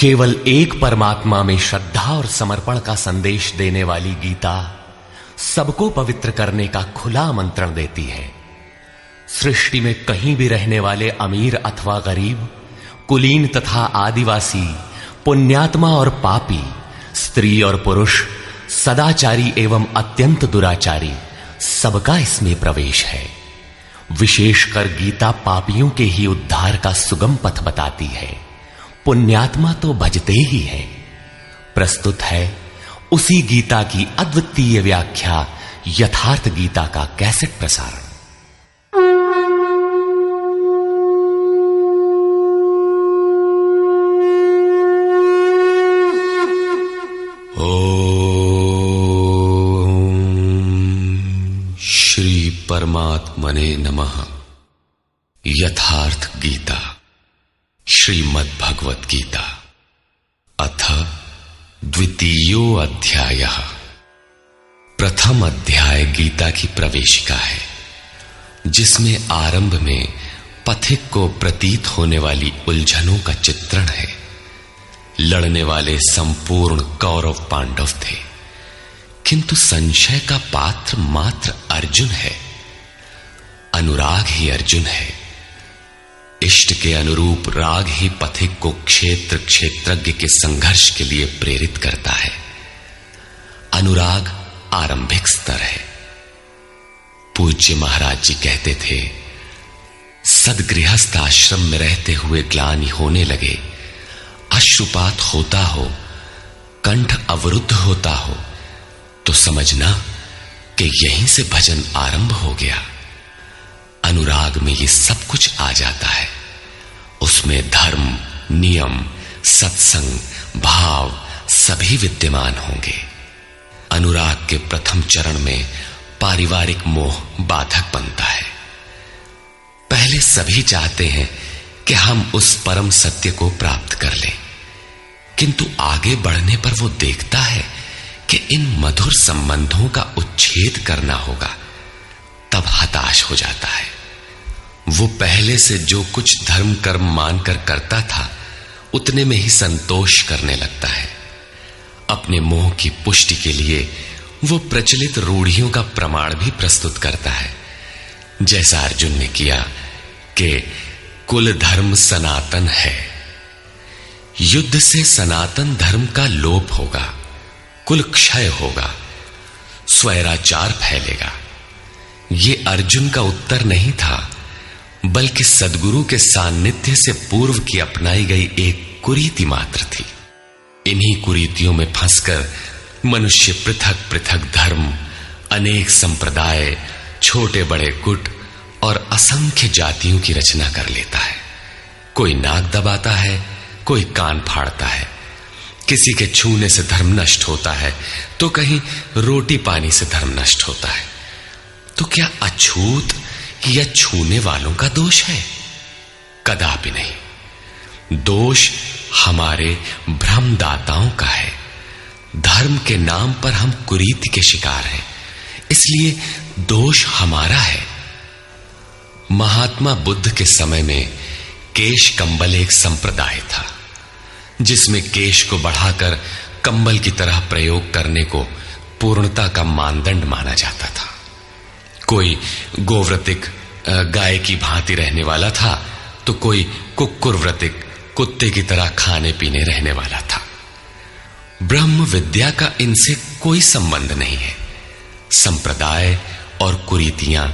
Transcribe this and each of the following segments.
केवल एक परमात्मा में श्रद्धा और समर्पण का संदेश देने वाली गीता सबको पवित्र करने का खुला आमंत्रण देती है। सृष्टि में कहीं भी रहने वाले अमीर अथवा गरीब, कुलीन तथा आदिवासी, पुण्यात्मा और पापी, स्त्री और पुरुष, सदाचारी एवं अत्यंत दुराचारी, सबका इसमें प्रवेश है। विशेषकर गीता पापियों के ही उद्धार का सुगम पथ बताती है। पुण्यात्मा तो भजते ही है। प्रस्तुत है उसी गीता की अद्वितीय व्याख्या, यथार्थ गीता का कैसेट प्रसारण। ओम श्री परमात्मने नमः। यथार्थ गीता श्रीमद् भगवत गीता अथ द्वितीयो अध्यायः। प्रथम अध्याय गीता की प्रवेशिका है, जिसमें आरंभ में पथिक को प्रतीत होने वाली उलझनों का चित्रण है। लड़ने वाले संपूर्ण कौरव पांडव थे, किंतु संशय का पात्र मात्र अर्जुन है। अनुराग ही अर्जुन है। इष्ट के अनुरूप राग ही पथिक को क्षेत्र क्षेत्रज्ञ के संघर्ष के लिए प्रेरित करता है। अनुराग आरंभिक स्तर है। पूज्य महाराज जी कहते थे, सदगृहस्थ आश्रम में रहते हुए ग्लानि होने लगे, अश्रुपात होता हो, कंठ अवरुद्ध होता हो, तो समझना कि यहीं से भजन आरंभ हो गया। अनुराग में ये सब कुछ आ जाता है। उसमें धर्म, नियम, सत्संग, भाव सभी विद्यमान होंगे। अनुराग के प्रथम चरण में पारिवारिक मोह बाधक बनता है। पहले सभी चाहते हैं कि हम उस परम सत्य को प्राप्त कर लें, किंतु आगे बढ़ने पर वो देखता है कि इन मधुर संबंधों का उच्छेद करना होगा। तब हताश हो जाता है। वो पहले से जो कुछ धर्म कर्म मानकर करता था, उतने में ही संतोष करने लगता है। अपने मोह की पुष्टि के लिए वो प्रचलित रूढ़ियों का प्रमाण भी प्रस्तुत करता है, जैसा अर्जुन ने किया कि कुल धर्म सनातन है। युद्ध से सनातन धर्म का लोप होगा, कुल क्षय होगा, स्वैराचार फैलेगा। ये अर्जुन का उत्तर नहीं था, बल्कि सद्गुरु के सान्निध्य से पूर्व की अपनाई गई एक कुरीति मात्र थी। इन्हीं कुरीतियों में फंसकर मनुष्य पृथक पृथक धर्म, अनेक संप्रदाय, छोटे बड़े गुट और असंख्य जातियों की रचना कर लेता है। कोई नाक दबाता है, कोई कान फाड़ता है। किसी के छूने से धर्म नष्ट होता है, तो कहीं रोटी पानी से धर्म नष्ट होता है। तो क्या अछूत या छूने वालों का दोष है? कदापि नहीं। दोष हमारे भ्रमदाताओं का है। धर्म के नाम पर हम कुरीति के शिकार हैं, इसलिए दोष हमारा है। महात्मा बुद्ध के समय में केश कंबल एक संप्रदाय था, जिसमें केश को बढ़ाकर कंबल की तरह प्रयोग करने को पूर्णता का मानदंड माना जाता था। कोई गोव्रतिक गाय की भांति रहने वाला था, तो कोई कुक्कुरव्रतिक कुत्ते की तरह खाने पीने रहने वाला था। ब्रह्म विद्या का इनसे कोई संबंध नहीं है। संप्रदाय और कुरीतियां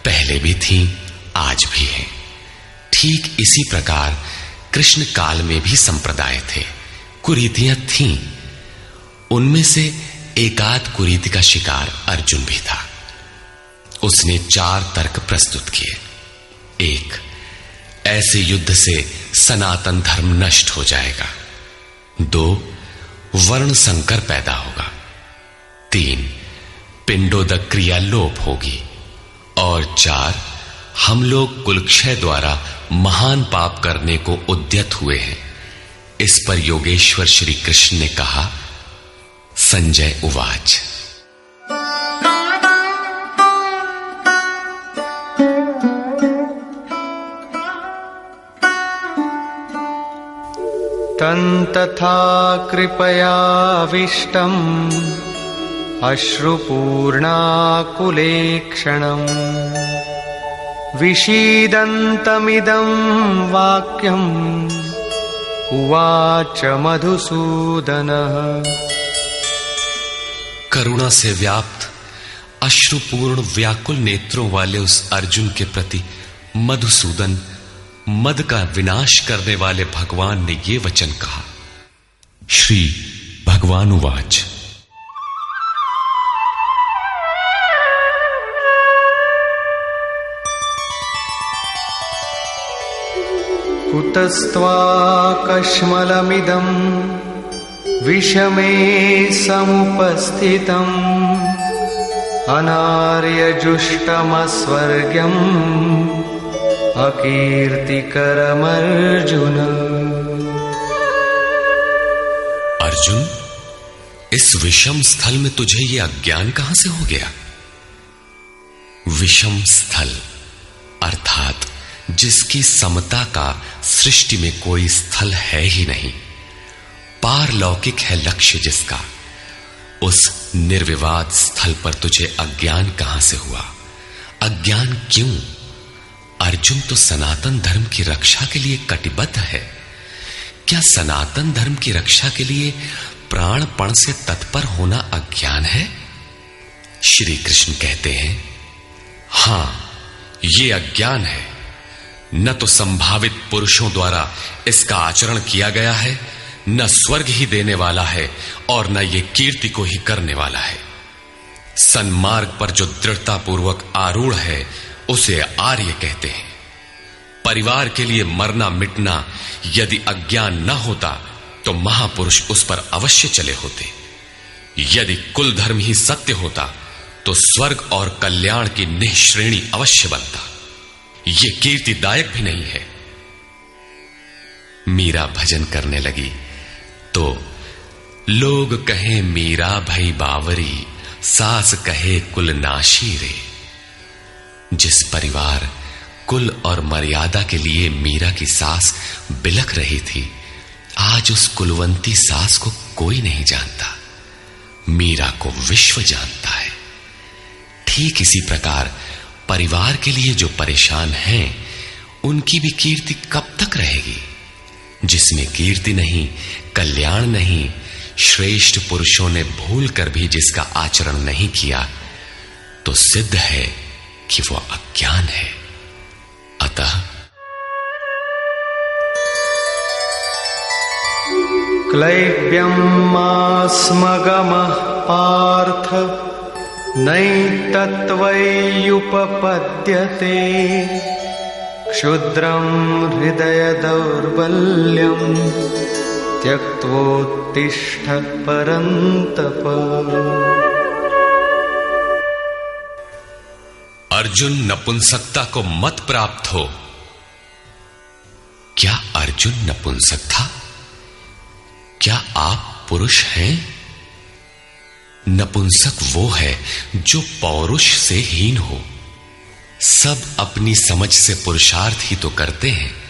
पहले भी थीं, आज भी हैं। ठीक इसी प्रकार कृष्ण काल में भी संप्रदाय थे, कुरीतियां थीं। उनमें से एकाध कुरीति का शिकार अर्जुन भी था। उसने 4 तर्क प्रस्तुत किए। 1, ऐसे युद्ध से सनातन धर्म नष्ट हो जाएगा। 2, वर्ण संकर पैदा होगा। 3, पिंडोदक क्रिया लोप होगी। और 4, हम लोग कुलक्षय द्वारा महान पाप करने को उद्यत हुए हैं। इस पर योगेश्वर श्री कृष्ण ने कहा, संजय उवाच। तन्तथा कृपयाविष्टम् अश्रुपूर्णाकुलेक्षणम् विषीदन्तमिदं वाक्यम् उवाच मधुसूदनः। करुणा से व्याप्त अश्रुपूर्ण व्याकुल नेत्रों वाले उस अर्जुन के प्रति मधुसूदन, मद का विनाश करने वाले भगवान ने ये वचन कहा। श्री भगवान उवाच। कुतस्त्वाकश्मलमिदं विषमे समुपस्थितम् अनार्यजुष्टमस्वर्ग्यम् अकीर्तिकरमर्जुन। अर्जुन, इस विषम स्थल में तुझे ये अज्ञान कहां से हो गया? विषम स्थल अर्थात जिसकी समता का सृष्टि में कोई स्थल है ही नहीं, पारलौकिक है लक्ष्य जिसका, उस निर्विवाद स्थल पर तुझे अज्ञान कहां से हुआ? अज्ञान क्यों? अर्जुन तो सनातन धर्म की रक्षा के लिए कटिबद्ध है। क्या सनातन धर्म की रक्षा के लिए प्राणपण से तत्पर होना अज्ञान है? श्री कृष्ण कहते हैं, हां, ये अज्ञान है। न तो संभावित पुरुषों द्वारा इसका आचरण किया गया है, न स्वर्ग ही देने वाला है और न ये कीर्ति को ही करने वाला है। सन्मार्ग पर जो दृढ़तापूर्वक आरूढ़ है उसे आर्य कहते हैं। परिवार के लिए मरना मिटना यदि अज्ञान न होता तो महापुरुष उस पर अवश्य चले होते। यदि कुल धर्म ही सत्य होता तो स्वर्ग और कल्याण की निःश्रेणी अवश्य बनता। ये कीर्तिदायक भी नहीं है। मीरा भजन करने लगी तो लोग कहें मीरा भई बावरी, सास कहे कुल नाशी रे। जिस परिवार, कुल और मर्यादा के लिए मीरा की सास बिलख रही थी, आज उस कुलवंती सास को कोई नहीं जानता, मीरा को विश्व जानता है। ठीक इसी प्रकार परिवार के लिए जो परेशान हैं, उनकी भी कीर्ति कब तक रहेगी? जिसमें कीर्ति नहीं, कल्याण नहीं, श्रेष्ठ पुरुषों ने भूल कर भी जिसका आचरण नहीं किया, तो सिद्ध है कि वो अज्ञान है। अतः क्लैब्यमास्मगमः पार्थ नैतत्त्वय्युपपद्यते क्षुद्रं हृदय दौर्बल्यं त्यक्त्वोत्तिष्ठ परन्तप। अर्जुन, नपुंसकता को मत प्राप्त हो। क्या अर्जुन नपुंसक था? क्या आप पुरुष हैं? नपुंसक वो है जो पौरुष से हीन हो। सब अपनी समझ से पुरुषार्थ ही तो करते हैं।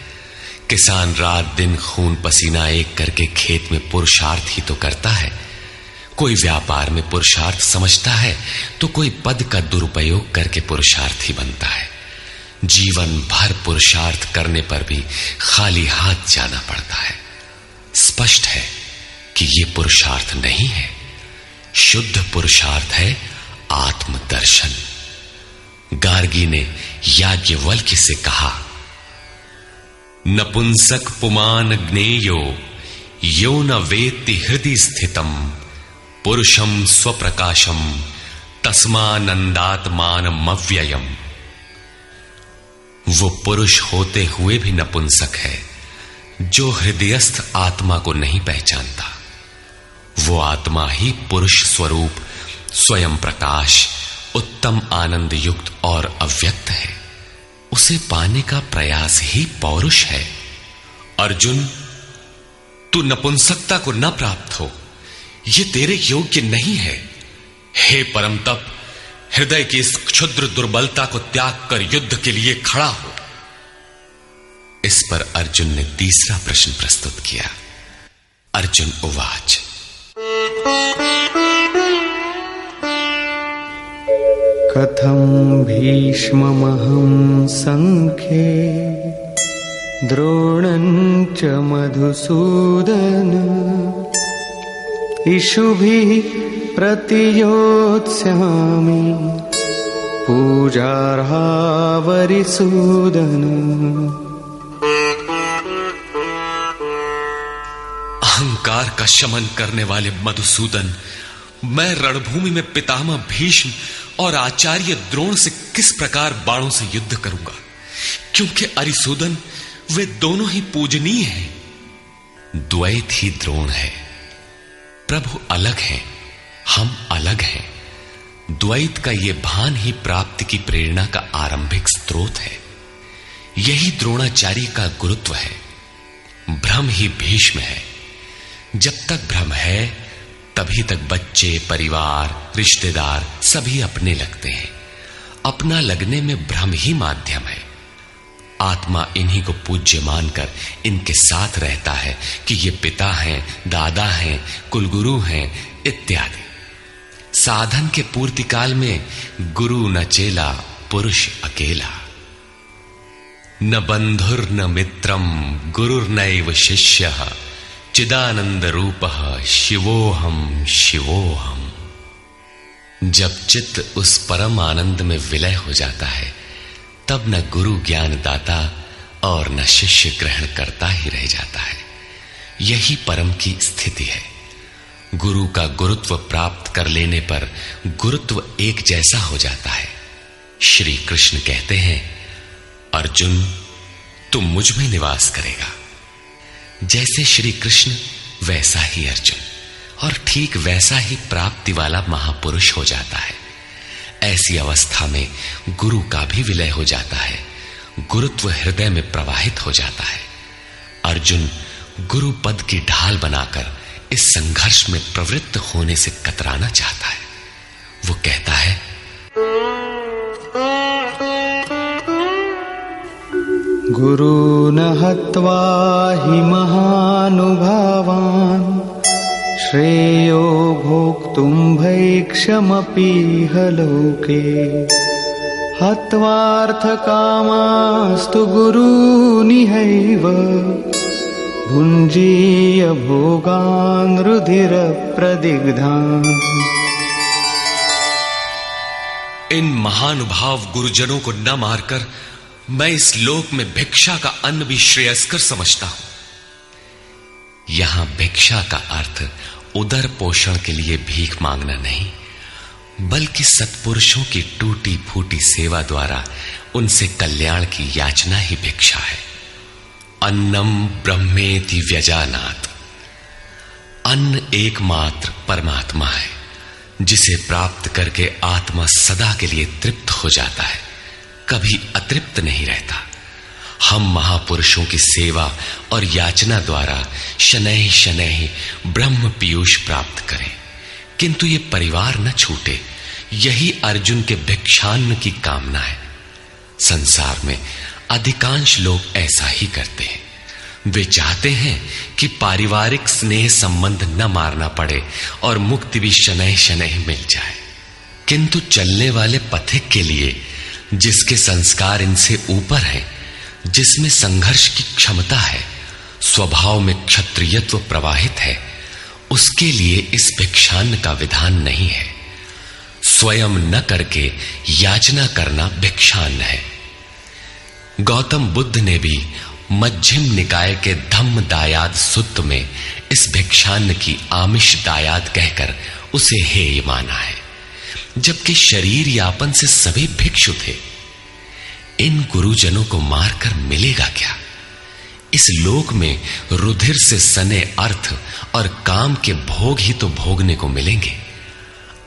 किसान रात दिन खून पसीना एक करके खेत में पुरुषार्थ ही तो करता है। कोई व्यापार में पुरुषार्थ समझता है तो कोई पद का दुरुपयोग करके पुरुषार्थी बनता है। जीवन भर पुरुषार्थ करने पर भी खाली हाथ जाना पड़ता है। स्पष्ट है कि यह पुरुषार्थ नहीं है। शुद्ध पुरुषार्थ है आत्मदर्शन। गार्गी ने याज्ञवल्क्य से कहा, नपुंसक पुमान ज्ञेयो यो न वेत्ति हृदि स्थितम पुरुषम स्वप्रकाशम तस्मानंदात्मानमव्ययम्। वो पुरुष होते हुए भी नपुंसक है जो हृदयस्थ आत्मा को नहीं पहचानता। वो आत्मा ही पुरुष स्वरूप, स्वयं प्रकाश, उत्तम आनंद युक्त और अव्यक्त है। उसे पाने का प्रयास ही पौरुष है। अर्जुन, तू नपुंसकता को न प्राप्त हो, ये तेरे योग्य नहीं है। हे परम तप, हृदय की इस क्षुद्र दुर्बलता को त्याग कर युद्ध के लिए खड़ा हो। इस पर अर्जुन ने तीसरा प्रश्न प्रस्तुत किया। अर्जुन उवाच। कथं भीष्ममहं संख्ये द्रोणं च मधुसूदन इषुभिः प्रतियोत्स्यामि पूजार्हा वरिसूदन। अहंकार का शमन करने वाले मधुसूदन, मैं रणभूमि में पितामह भीष्म और आचार्य द्रोण से किस प्रकार बाणों से युद्ध करूंगा, क्योंकि अरिसूदन वे दोनों ही पूजनीय हैं। द्वैत ही द्रोण है। प्रभु अलग हैं, हम अलग हैं। द्वैत का ये भान ही प्राप्ति की प्रेरणा का आरंभिक स्रोत है। यही द्रोणाचार्य का गुरुत्व है। भ्रम ही भीष्म है। जब तक भ्रम है तभी तक बच्चे, परिवार, रिश्तेदार सभी अपने लगते हैं। अपना लगने में भ्रम ही माध्यम है। आत्मा इन्हीं को पूज्य मानकर इनके साथ रहता है कि ये पिता हैं, दादा हैं, कुलगुरु हैं इत्यादि। साधन के पूर्ति काल में गुरु न चेला, पुरुष अकेला। न बंधुर न मित्रम गुरुर्नैव शिष्यः चिदानंद रूपः शिवोहम शिवोहम। जब चित्त उस परम आनंद में विलय हो जाता है तब न गुरु ज्ञान दाता और न शिष्य ग्रहण करता ही रह जाता है। यही परम की स्थिति है। गुरु का गुरुत्व प्राप्त कर लेने पर गुरुत्व एक जैसा हो जाता है। श्री कृष्ण कहते हैं, अर्जुन तू मुझ में निवास करेगा। जैसे श्री कृष्ण वैसा ही अर्जुन, और ठीक वैसा ही प्राप्ति वाला महापुरुष हो जाता है। ऐसी अवस्था में गुरु का भी विलय हो जाता है। गुरुत्व हृदय में प्रवाहित हो जाता है। अर्जुन गुरु पद की ढाल बनाकर इस संघर्ष में प्रवृत्त होने से कतराना चाहता है। वो कहता है, गुरून् हत्वा हि महानुभावान् श्रेयो भोक्तुं भैक्षमपीह लोके हत्वार्थकामास्तु गुरूनिहैव भुञ्जीय भोगान् रुधिरप्रदिग्धान्। इन महानुभाव गुरुजनों को न मारकर मैं इस लोक में भिक्षा का अन्न भी श्रेयस्कर समझता हूं। यहां भिक्षा का अर्थ उदर पोषण के लिए भीख मांगना नहीं, बल्कि सत्पुरुषों की टूटी फूटी सेवा द्वारा उनसे कल्याण की याचना ही भिक्षा है। अन्नम ब्रह्मेति व्यजानात्। अन्न एकमात्र परमात्मा है, जिसे प्राप्त करके आत्मा सदा के लिए तृप्त हो जाता है, कभी अतृप्त नहीं रहता। हम महापुरुषों की सेवा और याचना द्वारा शनैः शनैः ब्रह्म पीयूष प्राप्त करें, किंतु ये परिवार न छूटे, यही अर्जुन के भिक्षान्न की कामना है। संसार में अधिकांश लोग ऐसा ही करते हैं। वे चाहते हैं कि पारिवारिक स्नेह संबंध न मारना पड़े और मुक्ति भी शनैः शनैः मिल जाए, किंतु चलने वाले पथिक के लिए, जिसके संस्कार इनसे ऊपर है, जिसमें संघर्ष की क्षमता है, स्वभाव में क्षत्रियत्व प्रवाहित है, उसके लिए इस भिक्षान्न का विधान नहीं है। स्वयं न करके याचना करना भिक्षान्न है। गौतम बुद्ध ने भी मध्यम निकाय के धम्म दायाद सुत्त में इस भिक्षान्न की आमिष दायाद कहकर उसे हेय माना है, जबकि शरीर यापन से सभी भिक्षु थे। इन गुरुजनों को मारकर मिलेगा क्या? इस लोक में रुधिर से सने अर्थ और काम के भोग ही तो भोगने को मिलेंगे।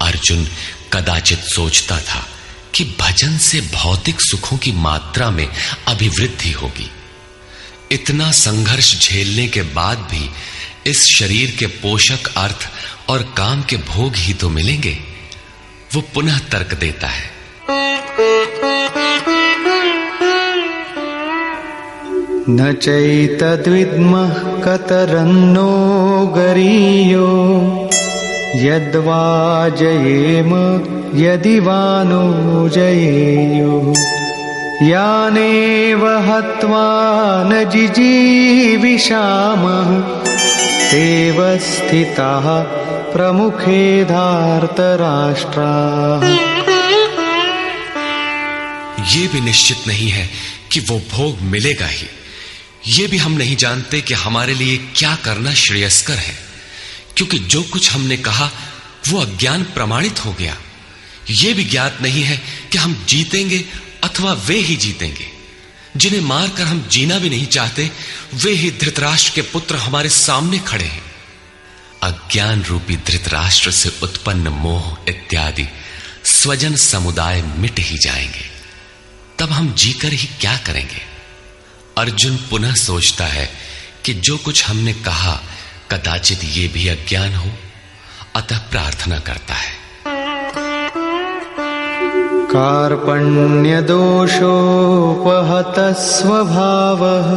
अर्जुन कदाचित सोचता था कि भजन से भौतिक सुखों की मात्रा में अभिवृद्धि होगी। इतना संघर्ष झेलने के बाद भी इस शरीर के पोषक अर्थ और काम के भोग ही तो मिलेंगे। वो पुनः तर्क देता है, न चैतद्विद्मः कतरन्नो गरीयो यद्वा जयेम यदि वा नो जयेयुः यानेव हत्वा न जिजीविषामः तेव स्थिताः प्रमुखे धार्तराष्ट्राः। ये भी निश्चित नहीं है कि वो भोग मिलेगा ही। ये भी हम नहीं जानते कि हमारे लिए क्या करना श्रेयस्कर है, क्योंकि जो कुछ हमने कहा वो अज्ञान प्रमाणित हो गया। ये भी ज्ञात नहीं है कि हम जीतेंगे अथवा वे ही जीतेंगे। जिन्हें मारकर हम जीना भी नहीं चाहते, वे ही धृतराष्ट्र के पुत्र हमारे सामने खड़े हैं। अज्ञान रूपी धृतराष्ट्र से उत्पन्न मोह इत्यादि स्वजन समुदाय मिट ही जाएंगे, तब हम जीकर ही क्या करेंगे। अर्जुन पुनः सोचता है कि जो कुछ हमने कहा कदाचित ये भी अज्ञान हो, अतः प्रार्थना करता है। कार्पण्यदोषोपहतः स्वभावः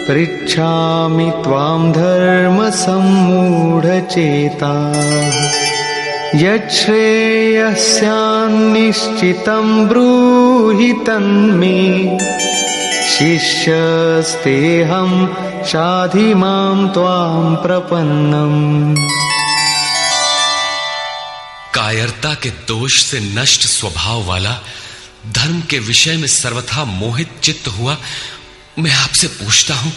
पृच्छामि त्वां धर्मसम्मूढचेताः यच्छ्रेयस्यान्निश्चितं ब्रूहि तन्मे शिष्यस्तेऽहं शाधि मां त्वां प्रपन्नम्। कायरता के दोष से नष्ट स्वभाव वाला, धर्म के विषय में सर्वथा मोहित चित्त हुआ मैं आपसे पूछता हूं,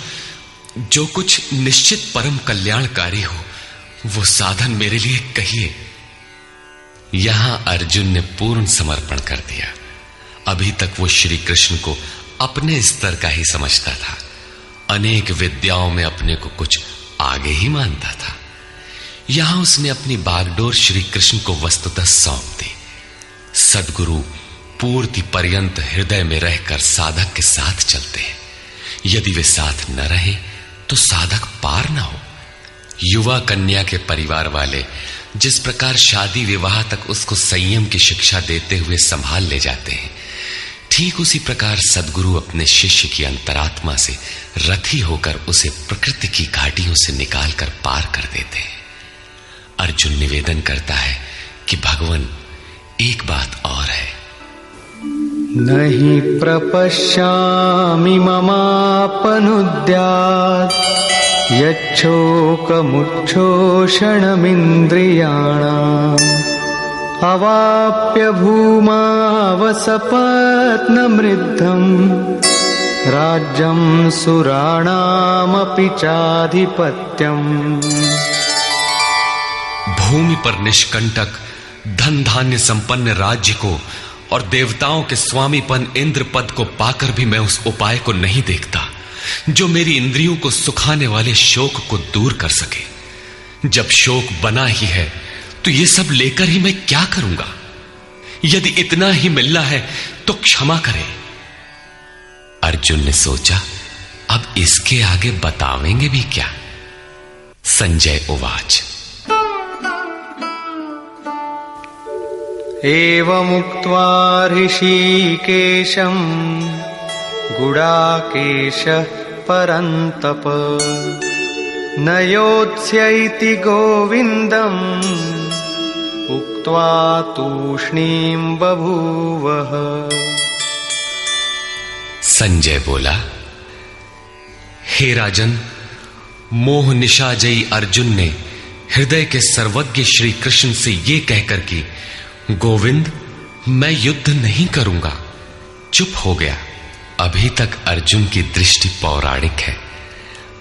जो कुछ निश्चित परम कल्याणकारी हो वो साधन मेरे लिए कहिए। यहां अर्जुन ने पूर्ण समर्पण कर दिया। अभी तक वो श्री कृष्ण को अपने स्तर का ही समझता था, अनेक विद्याओं में अपने को कुछ आगे ही मानता था। यहां उसने अपनी बागडोर श्री कृष्ण को वस्तुतः सौंप दी। सद्गुरु पूर्ति पर्यंत हृदय में रहकर साधक के साथ चलते हैं। यदि वे साथ न रहे तो साधक पार न हो। युवा कन्या के परिवार वाले जिस प्रकार शादी विवाह तक उसको संयम की शिक्षा देते हुए संभाल ले जाते हैं, ठीक उसी प्रकार सद्गुरु अपने शिष्य की अंतरात्मा से रथी होकर उसे प्रकृति की घाटियों से निकालकर पार कर देते हैं। अर्जुन निवेदन करता है कि भगवान एक बात और है। नहि प्रपश्यामि ममापनुद्यात् यच्छोकमुच्छोषणमिन्द्रियाणाम् अवाप्य भूमावसपत्नमृद्धम् राज्यं सुराणामपि चाधिपत्यम्। भूमि पर निष्कंटक धन धान्य संपन्न राज्य को और देवताओं के स्वामीपन इंद्र पद को पाकर भी मैं उस उपाय को नहीं देखता जो मेरी इंद्रियों को सुखाने वाले शोक को दूर कर सके। जब शोक बना ही है तो ये सब लेकर ही मैं क्या करूंगा। यदि इतना ही मिलना है तो क्षमा करें। अर्जुन ने सोचा, अब इसके आगे बतावेंगे भी क्या। संजय उवाच। एवमुक्त्वा ऋषिकेशं गुडाकेशः परन्तप न योत्स्यैति गोविन्दम् उक्त्वा तूष्णीं बभूवः। संजय बोला, हे राजन, मोह निशाजयी अर्जुन ने हृदय के सर्वज्ञ श्री कृष्ण से ये कहकर कि गोविंद मैं युद्ध नहीं करूंगा, चुप हो गया। अभी तक अर्जुन की दृष्टि पौराणिक है,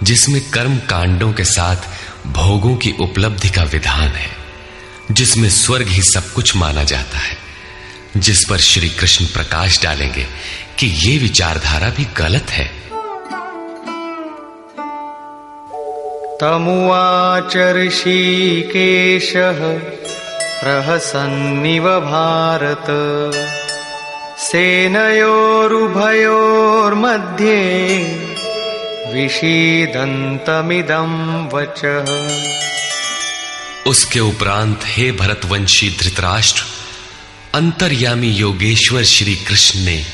जिसमें कर्म कांडों के साथ भोगों की उपलब्धि का विधान है, जिसमें स्वर्ग ही सब कुछ माना जाता है, जिस पर श्री कृष्ण प्रकाश डालेंगे कि ये विचारधारा भी गलत है। तमुवाच ऋषिकेशः प्रहसन्निव भारत सेनयोरुभयोर्मध्ये विषीदन्तमिदं वचः। उसके उपरांत हे भरतवंशी धृतराष्ट्र, अंतर्यामी योगेश्वर श्री कृष्ण ने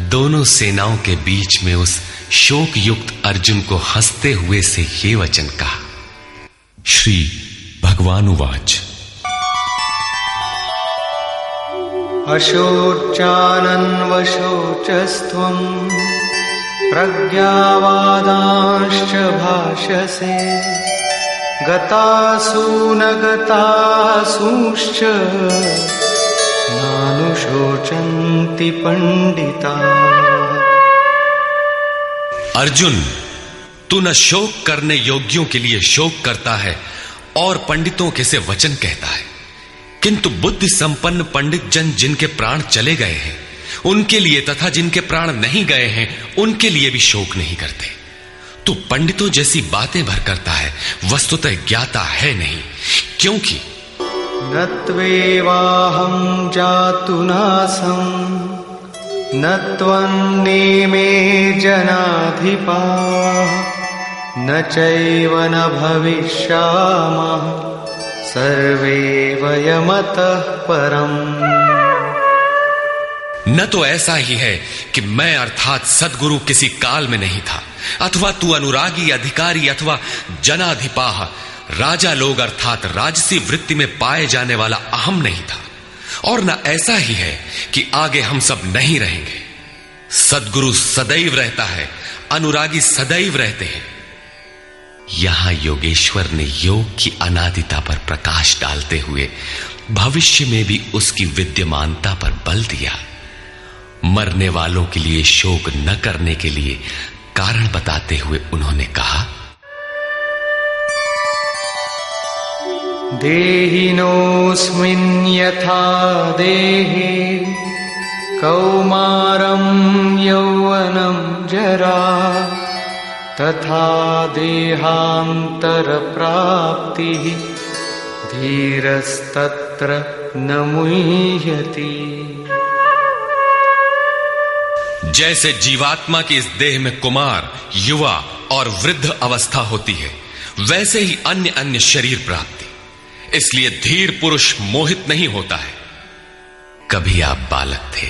दोनों सेनाओं के बीच में उस शोक युक्त अर्जुन को हंसते हुए से ये वचन कहा। श्री भगवानुवाच। अशोचानन्वशोचस्त्वं प्रज्ञावादांश्च भाषसे गतासु न गतासूश्च नानुशोचन्ति पंडिताः। अर्जुन, तू न शोक करने योग्यों के लिए शोक करता है और पंडितों के से वचन कहता है, किंतु बुद्धि संपन्न पंडित जन जिनके प्राण चले गए हैं उनके लिए तथा जिनके प्राण नहीं गए हैं उनके लिए भी शोक नहीं करते। तू पंडितों जैसी बातें भर करता है, वस्तुतः ज्ञाता है नहीं, क्योंकि न त्वेवाहं जातु नासं न त्वन्नेमे जनाधिपाः न चैव न भविष्यामः सर्वे वयमतः परम्। न तो ऐसा ही है कि मैं अर्थात सद्गुरु किसी काल में नहीं था, अथवा तू अनुरागी अधिकारी अथवा जनाधिपाह राजा लोग अर्थात राजसी वृत्ति में पाए जाने वाला अहम नहीं था, और न ऐसा ही है कि आगे हम सब नहीं रहेंगे। सद्गुरु सदैव रहता है, अनुरागी सदैव रहते हैं। यहां योगेश्वर ने योग की अनादिता पर प्रकाश डालते हुए भविष्य में भी उसकी विद्यमानता पर बल दिया। मरने वालों के लिए शोक न करने के लिए कारण बताते हुए उन्होंने कहा, देहिनोऽस्मिन् यथा देहे कौमारं यौवनं जरा तथा देहान्तरप्राप्तिः धीरस्तत्र न मुह्यति। जैसे जीवात्मा की इस देह में कुमार, युवा और वृद्ध अवस्था होती है, वैसे ही अन्य अन्य शरीर प्राप्ति। इसलिए धीर पुरुष मोहित नहीं होता है। कभी आप बालक थे,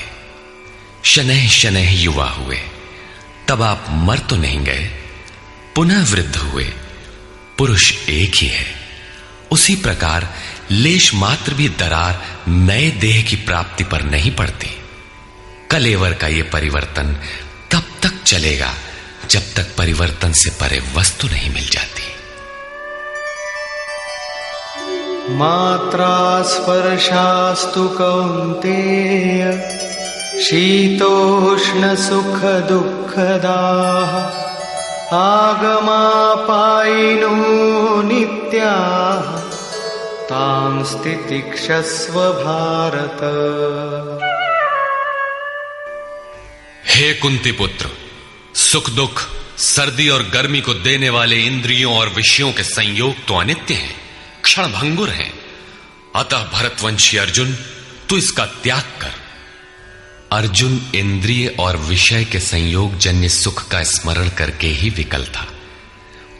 शनैः शनैः युवा हुए, तब आप मर तो नहीं गए, पुनः वृद्ध हुए। पुरुष एक ही है। उसी प्रकार लेश मात्र भी दरार नए देह की प्राप्ति पर नहीं पड़ती। कलेवर का यह परिवर्तन तब तक चलेगा जब तक परिवर्तन से परे वस्तु नहीं मिल जाती। मात्रा स्पर्शास्तु कौन्तेय शीतोष्ण सुख दुःखदाः आगमापायिनो नित्याः तां स्थितिक्षस्व भारत। हे कुंती पुत्र, सुख दुख, सर्दी और गर्मी को देने वाले इंद्रियों और विषयों के संयोग तो अनित्य हैं, क्षण भंगुर हैं। अतः भरतवंशी अर्जुन, तू इसका त्याग कर। अर्जुन इंद्रिय और विषय के संयोग जन्य सुख का स्मरण करके ही विकल था।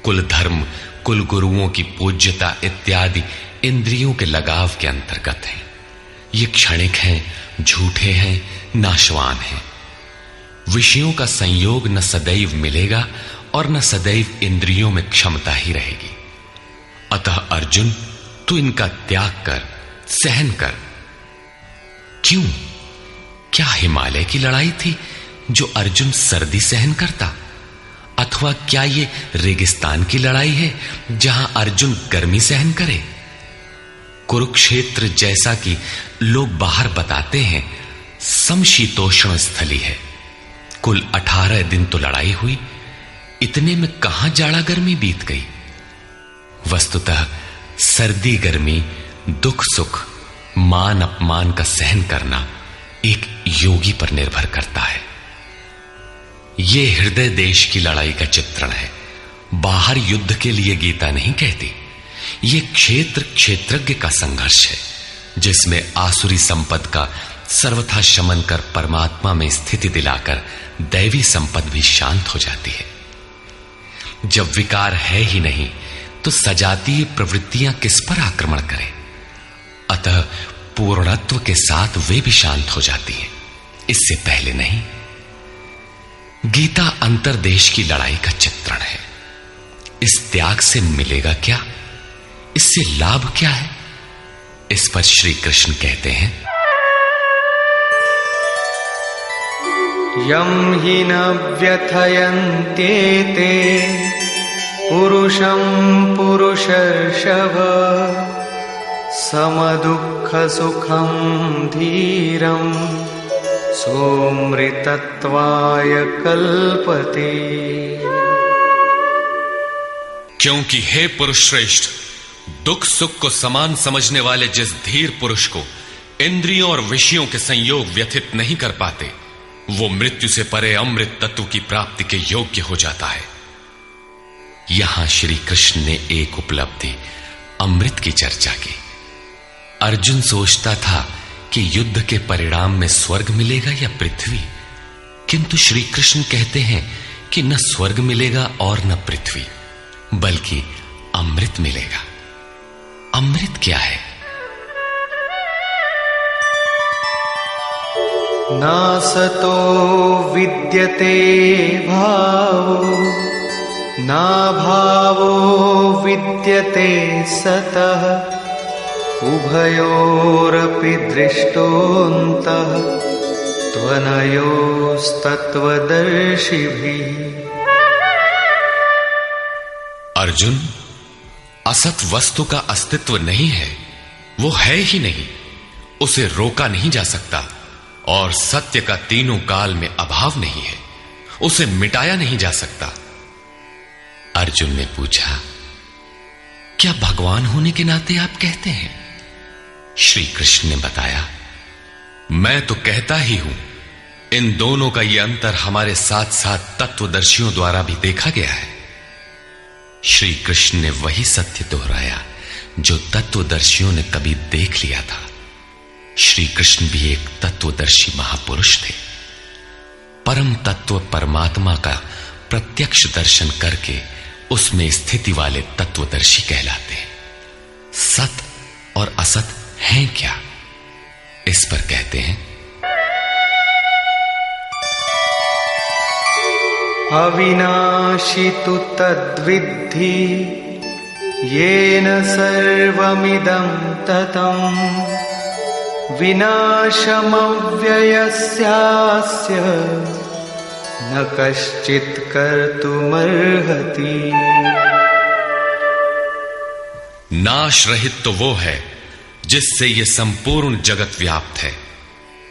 कुल धर्म, कुल गुरुओं की पूज्यता इत्यादि इंद्रियों के लगाव के अंतर्गत है। ये क्षणिक हैं, झूठे हैं, नाशवान हैं। विषयों का संयोग न सदैव मिलेगा और न सदैव इंद्रियों में क्षमता ही रहेगी। अतः अर्जुन, तू इनका त्याग कर, सहन कर। क्यों? क्या हिमालय की लड़ाई थी जो अर्जुन सर्दी सहन करता? अथवा क्या ये रेगिस्तान की लड़ाई है जहां अर्जुन गर्मी सहन करे? कुरुक्षेत्र जैसा कि लोग बाहर बताते हैं समशीतोष्ण स्थली है। कुल 18 दिन तो लड़ाई हुई, इतने में कहां जाड़ा गर्मी बीत गई। वस्तुतः सर्दी गर्मी, दुख सुख, मान अपमान का सहन करना एक योगी पर निर्भर करता है। यह हृदय देश की लड़ाई का चित्रण है। बाहर युद्ध के लिए गीता नहीं कहती। यह क्षेत्र क्षेत्रज्ञ का संघर्ष है, जिसमें आसुरी संपद का सर्वथा शमन कर परमात्मा में स्थिति दिलाकर दैवी संपद भी शांत हो जाती है। जब विकार है ही नहीं तो सजातीय प्रवृत्तियां किस पर आक्रमण करें? अतः पूर्णत्व के साथ वे भी शांत हो जाती हैं, इससे पहले नहीं। गीता अंतर्देश की लड़ाई का चित्रण है। इस त्याग से मिलेगा क्या, इससे लाभ क्या है, इस पर श्री कृष्ण कहते हैं, यम हि न व्यथयन्त्येते पुरुषं पुरुषर्षभ समदुःख सुखं धीरं सोमृतत्वाय कल्पते। क्योंकि हे पुरुष श्रेष्ठ, दुख सुख को समान समझने वाले जिस धीर पुरुष को इंद्रियों और विषयों के संयोग व्यथित नहीं कर पाते, वो मृत्यु से परे अमृत तत्व की प्राप्ति के योग्य हो जाता है। यहां श्री कृष्ण ने एक उपलब्धि अमृत की चर्चा की। अर्जुन सोचता था कि युद्ध के परिणाम में स्वर्ग मिलेगा या पृथ्वी, किंतु श्री कृष्ण कहते हैं कि न स्वर्ग मिलेगा और न पृथ्वी, बल्कि अमृत मिलेगा। अमृत क्या है? नासतो विद्यते भावो ना भावो विद्यते सतः उभयोरपि दृष्टोऽन्तः त्वनयोस्तत्त्वदर्शिभिः। अर्जुन, असत वस्तु का अस्तित्व नहीं है, वो है ही नहीं, उसे रोका नहीं जा सकता, और सत्य का तीनों काल में अभाव नहीं है, उसे मिटाया नहीं जा सकता। अर्जुन ने पूछा, क्या भगवान होने के नाते आप कहते हैं? श्री कृष्ण ने बताया, मैं तो कहता ही हूं, इन दोनों का यह अंतर हमारे साथ साथ तत्वदर्शियों द्वारा भी देखा गया है। श्री कृष्ण ने वही सत्य दोहराया जो तत्वदर्शियों ने कभी देख लिया था। श्री कृष्ण भी एक तत्वदर्शी महापुरुष थे। परम तत्व परमात्मा का प्रत्यक्ष दर्शन करके उसमें स्थिति वाले तत्वदर्शी कहलाते हैं। सत और असत हैं क्या, इस पर कहते हैं, अविनाशी तु तद्विद्धि येन सर्वमिदं ततम् विनाशमव्ययस्यास्य न कश्चित् कर्तुमर्हति। नाश रहित तो वो है जिससे ये संपूर्ण जगत व्याप्त है।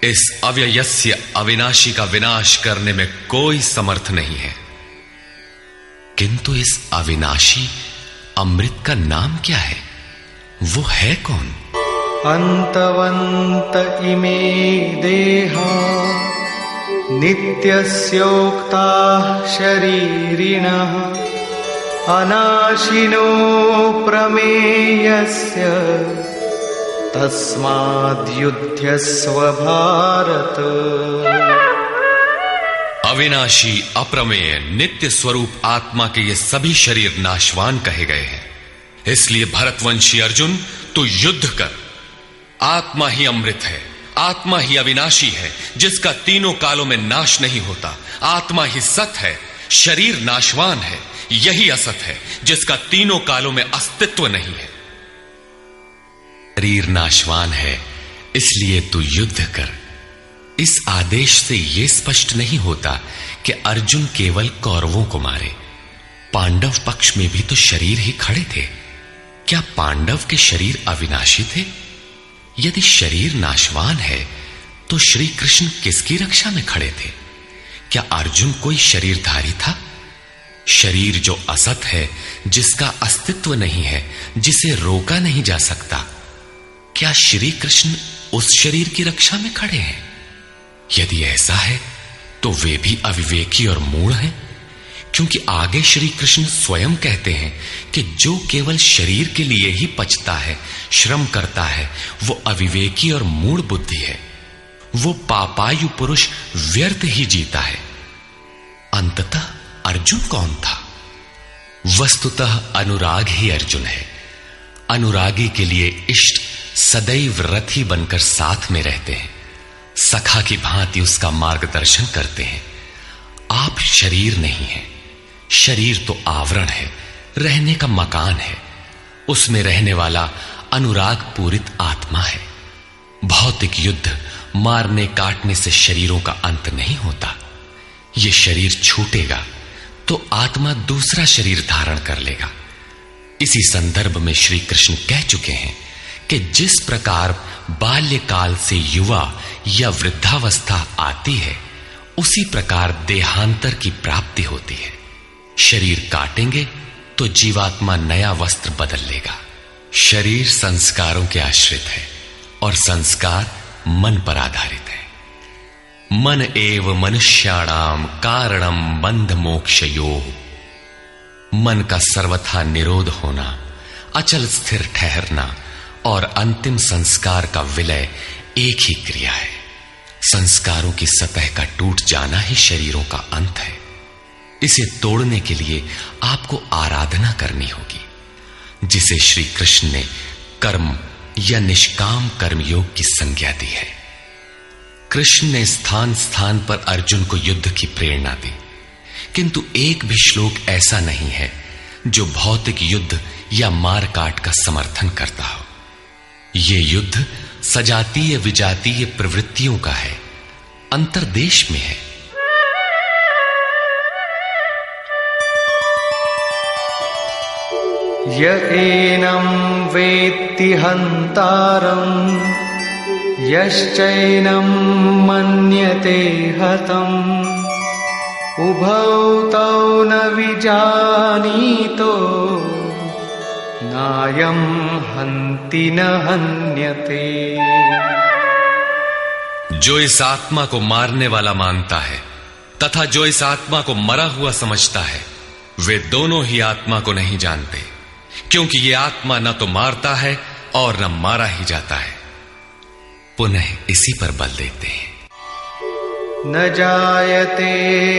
इस अव्ययस्य अविनाशी का विनाश करने में कोई समर्थ नहीं है। किंतु इस अविनाशी अमृत का नाम क्या है, वो है कौन? अंतवंत इमे देहा नित्यस्योक्ता शरीरिणः अनाशिनो प्रमेयस्य तस्माद्युध्यस्व भारत। अविनाशी अप्रमेय नित्य स्वरूप आत्मा के ये सभी शरीर नाशवान कहे गए हैं। इसलिए भरतवंशी अर्जुन, तू युद्ध कर। आत्मा ही अमृत है, आत्मा ही अविनाशी है जिसका तीनों कालों में नाश नहीं होता। आत्मा ही सत है, शरीर नाशवान है, यही असत है जिसका तीनों कालों में अस्तित्व नहीं है। शरीर नाशवान है, इसलिए तू युद्ध कर। इस आदेश से यह स्पष्ट नहीं होता कि अर्जुन केवल कौरवों को मारे। पांडव पक्ष में भी तो शरीर ही खड़े थे। क्या पांडव के शरीर अविनाशी थे? यदि शरीर नाशवान है तो श्री कृष्ण किसकी रक्षा में खड़े थे? क्या अर्जुन कोई शरीरधारी था? शरीर जो असत है, जिसका अस्तित्व नहीं है, जिसे रोका नहीं जा सकता, क्या श्री कृष्ण उस शरीर की रक्षा में खड़े हैं? यदि ऐसा है तो वे भी अविवेकी और मूढ़ हैं, क्योंकि आगे श्री कृष्ण स्वयं कहते हैं कि जो केवल शरीर के लिए ही पचता है, श्रम करता है, वो अविवेकी और मूढ़ बुद्धि है। वो पापायु पुरुष व्यर्थ ही जीता है। अंततः अर्जुन कौन था? वस्तुतः अनुराग ही अर्जुन है। अनुरागी के लिए इष्ट सदैव रथी बनकर साथ में रहते हैं, सखा की भांति उसका मार्गदर्शन करते हैं। आप शरीर नहीं है। शरीर तो आवरण है, रहने का मकान है। उसमें रहने वाला अनुराग पूरित आत्मा है। भौतिक युद्ध, मारने काटने से शरीरों का अंत नहीं होता। यह शरीर छूटेगा तो आत्मा दूसरा शरीर धारण कर लेगा। इसी संदर्भ में श्री कृष्ण कह चुके हैं कि जिस प्रकार बाल्यकाल से युवा या वृद्धावस्था आती है, उसी प्रकार देहांतर की प्राप्ति होती है। शरीर काटेंगे तो जीवात्मा नया वस्त्र बदल लेगा। शरीर संस्कारों के आश्रित है और संस्कार मन पर आधारित है। मन एव मनुष्याणाम कारणम बंध मोक्षयोः। मन का सर्वथा निरोध होना, अचल स्थिर ठहरना और अंतिम संस्कार का विलय एक ही क्रिया है। संस्कारों की सतह का टूट जाना ही शरीरों का अंत है। इसे तोड़ने के लिए आपको आराधना करनी होगी, जिसे श्री कृष्ण ने कर्म या निष्काम कर्मयोग की संज्ञा दी है। कृष्ण ने स्थान स्थान पर अर्जुन को युद्ध की प्रेरणा दी, किंतु एक भी श्लोक ऐसा नहीं है जो भौतिक युद्ध या मारकाट का समर्थन करता हो। यह युद्ध सजातीय विजातीय प्रवृत्तियों का है, अंतर्देश में है। य एनं वेत्ति हन्तारम् यश्चैनं मन्यते हतम् उभौ तौ न विजानीतो नायं हन्ति न हन्यते। जो इस आत्मा को मारने वाला मानता है तथा जो इस आत्मा को मरा हुआ समझता है, वे दोनों ही आत्मा को नहीं जानते, क्योंकि ये आत्मा न तो मारता है और न मारा ही जाता है। पुनः इसी पर बल देते हैं। न जायते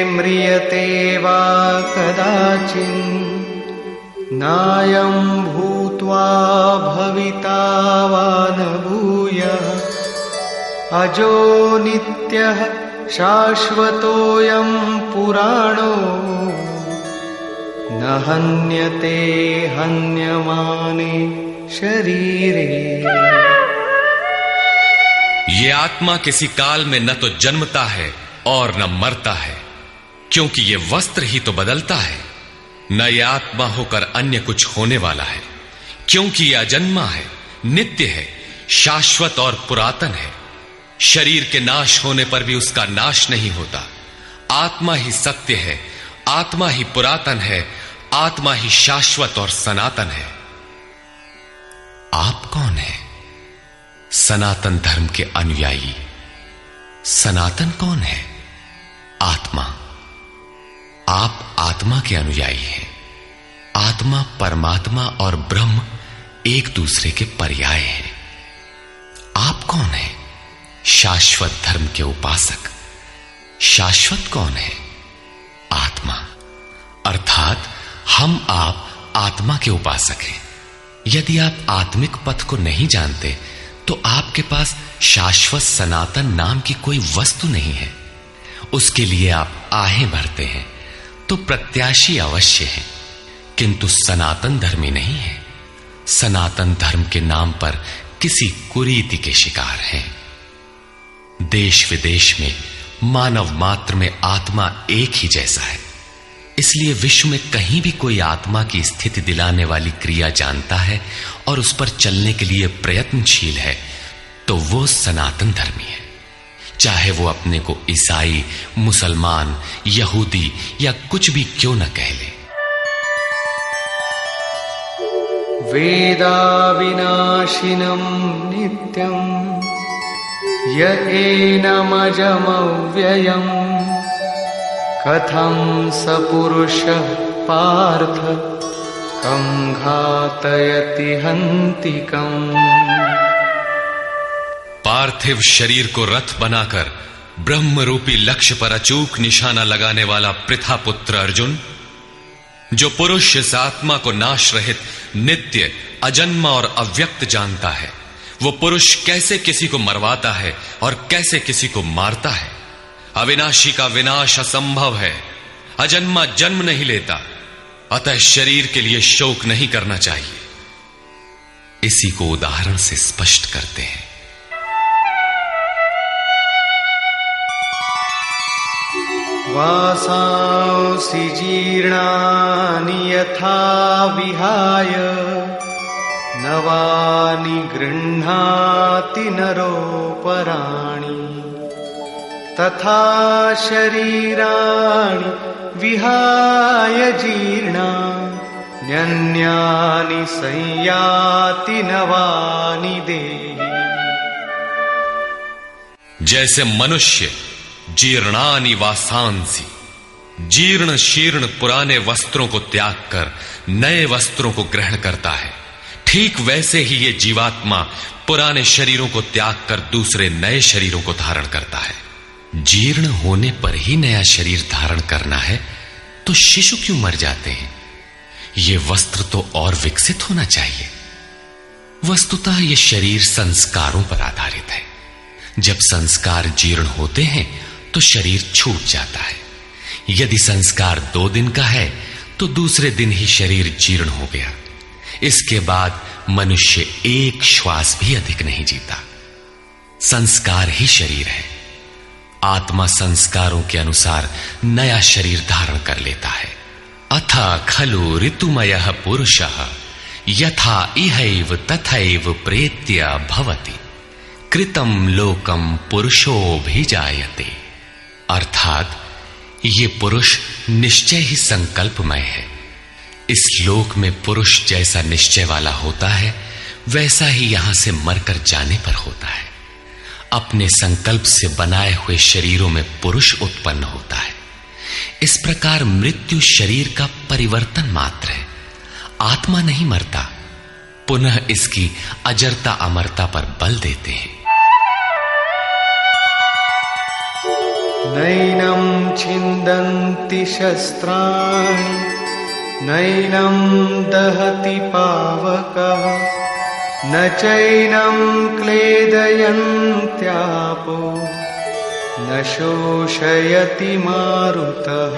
म्रियते वा कदाचिन् नायं भूत्वा भविता वा न भूयः अजो नित्यः शाश्वतोऽयं पुराणो न हन्यते हन्यमाने शरीरे। ये आत्मा किसी काल में न तो जन्मता है और न मरता है, क्योंकि ये वस्त्र ही तो बदलता है। न ये आत्मा होकर अन्य कुछ होने वाला है, क्योंकि यह अजन्मा है, नित्य है, शाश्वत और पुरातन है। शरीर के नाश होने पर भी उसका नाश नहीं होता। आत्मा ही सत्य है, आत्मा ही पुरातन है, आत्मा ही शाश्वत और सनातन है। आप कौन है? सनातन धर्म के अनुयायी। सनातन कौन है? आत्मा। आप आत्मा के अनुयायी हैं। आत्मा, परमात्मा और ब्रह्म एक दूसरे के पर्याय हैं। आप कौन है? शाश्वत धर्म के उपासक। शाश्वत कौन है? आत्मा। अर्थात हम आप आत्मा के उपासक हैं। यदि आप आत्मिक पथ को नहीं जानते तो आपके पास शाश्वत सनातन नाम की कोई वस्तु नहीं है। उसके लिए आप आहें भरते हैं तो प्रत्याशी अवश्य है, किंतु सनातन धर्मी नहीं है। सनातन धर्म के नाम पर किसी कुरीति के शिकार हैं। देश विदेश में मानव मात्र में आत्मा एक ही जैसा है। इसलिए विश्व में कहीं भी कोई आत्मा की स्थिति दिलाने वाली क्रिया जानता है और उस पर चलने के लिए प्रयत्नशील है तो वो सनातन धर्मी है, चाहे वो अपने को ईसाई, मुसलमान, यहूदी या कुछ भी क्यों न कह ले। वेदा विनाशिनं नित्यं य एनमजमव्ययम् कथं स पुरुषः पार्थ कं घातयति हन्तिकम्। पार्थिव शरीर को रथ बनाकर ब्रह्म रूपी लक्ष्य पर अचूक निशाना लगाने वाला पृथा पुत्र अर्जुन, जो पुरुष इस आत्मा को नाश रहित, नित्य, अजन्मा और अव्यक्त जानता है, वो पुरुष कैसे किसी को मरवाता है और कैसे किसी को मारता है। अविनाशी का विनाश असंभव है, अजन्मा जन्म नहीं लेता, अतः शरीर के लिए शोक नहीं करना चाहिए। इसी को उदाहरण से स्पष्ट करते हैं। वासांसि जीर्णानि यथा विहाय नवानि गृह्णाति नरोपराणि तथा शरीराणि विहाय जीर्णान्यन्यानि संयाति नवानि देहि। जैसे मनुष्य जीर्णानि वासांसि, जीर्ण शीर्ण पुराने वस्त्रों को त्याग कर नए वस्त्रों को ग्रहण करता है, ठीक वैसे ही ये जीवात्मा पुराने शरीरों को त्याग कर दूसरे नए शरीरों को धारण करता है। जीर्ण होने पर ही नया शरीर धारण करना है तो शिशु क्यों मर जाते हैं? ये वस्त्र तो और विकसित होना चाहिए। वस्तुतः ये शरीर संस्कारों पर आधारित है। जब संस्कार जीर्ण होते हैं तो शरीर छूट जाता है। यदि संस्कार 2 दिन का है तो दूसरे दिन ही शरीर जीर्ण हो गया। इसके बाद मनुष्य 1 श्वास भी अधिक नहीं जीता। संस्कार ही शरीर है। आत्मा संस्कारों के अनुसार नया शरीर धारण कर लेता है। अथा खलु ऋतुमयः पुरुषः यथा इहैव तथैव प्रेत्य भवति कृतं लोकम पुरुषोऽभिजायते। अर्थात ये पुरुष निश्चय ही संकल्पमय है। इस लोक में पुरुष जैसा निश्चय वाला होता है वैसा ही यहां से मरकर जाने पर होता है। अपने संकल्प से बनाए हुए शरीरों में पुरुष उत्पन्न होता है। इस प्रकार मृत्यु शरीर का परिवर्तन मात्र है। आत्मा नहीं मरता। पुनः इसकी अजरता अमरता पर बल देते हैं। नैनं छिन्दन्ति शस्त्राणि नैनं दहति पावकः न चैनं क्लेदयन्त्यापो न शोषयति मारुतः।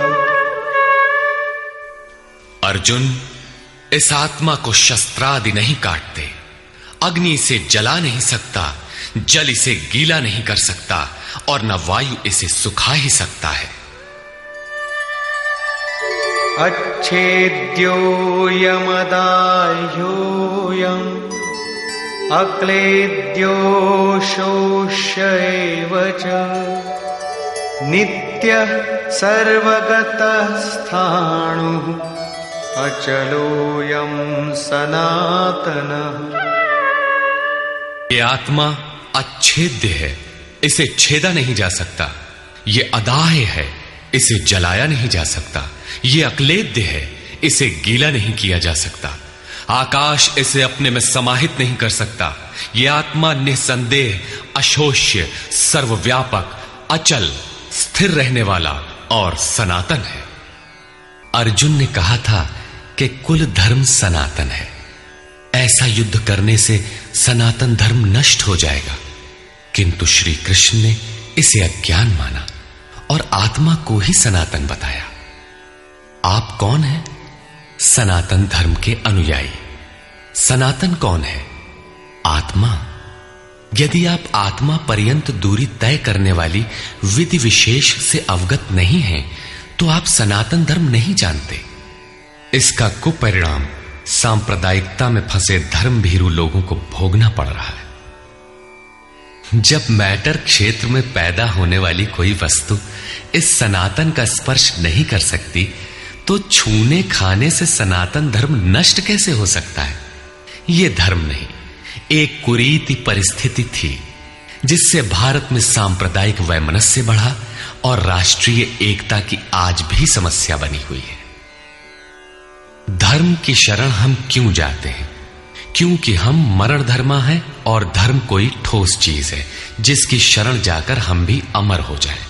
अर्जुन, इस आत्मा को शस्त्रादि नहीं काटते। अग्नि इसे जला नहीं सकता, जल इसे गीला नहीं कर सकता और न वायु इसे सुखा ही सकता है। अच्छेद्योऽयमदाह्योऽयम् अक्लेद्यो शोष्य एव च नित्यः सर्वगतः स्थाणुः अचलोऽयं सनातनः। ये आत्मा अच्छेद्य है, इसे छेदा नहीं जा सकता। ये अदाह्य है, इसे जलाया नहीं जा सकता। ये अक्लेद्य है, इसे गीला नहीं किया जा सकता। आकाश इसे अपने में समाहित नहीं कर सकता। यह आत्मा निसंदेह अशोष्य, सर्वव्यापक, अचल, स्थिर रहने वाला और सनातन है। अर्जुन ने कहा था कि कुल धर्म सनातन है। ऐसा युद्ध करने से सनातन धर्म नष्ट हो जाएगा, किंतु श्री कृष्ण ने इसे अज्ञान माना और आत्मा को ही सनातन बताया। आप कौन हैं? सनातन धर्म के अनुयायी। सनातन कौन है? आत्मा। यदि आप आत्मा पर्यंत दूरी तय करने वाली विधि विशेष से अवगत नहीं हैं, तो आप सनातन धर्म नहीं जानते। इसका कुपरिणाम सांप्रदायिकता में फंसे धर्म भीरू लोगों को भोगना पड़ रहा है। जब मैटर क्षेत्र में पैदा होने वाली कोई वस्तु इस सनातन का स्पर्श नहीं कर सकती, तो छूने खाने से सनातन धर्म नष्ट कैसे हो सकता है? यह धर्म नहीं, एक कुरीति परिस्थिति थी जिससे भारत में सांप्रदायिक वैमनस्य बढ़ा और राष्ट्रीय एकता की आज भी समस्या बनी हुई है। धर्म की शरण हम क्यों जाते हैं? क्योंकि हम मरण धर्मा हैं और धर्म कोई ठोस चीज है जिसकी शरण जाकर हम भी अमर हो जाएं।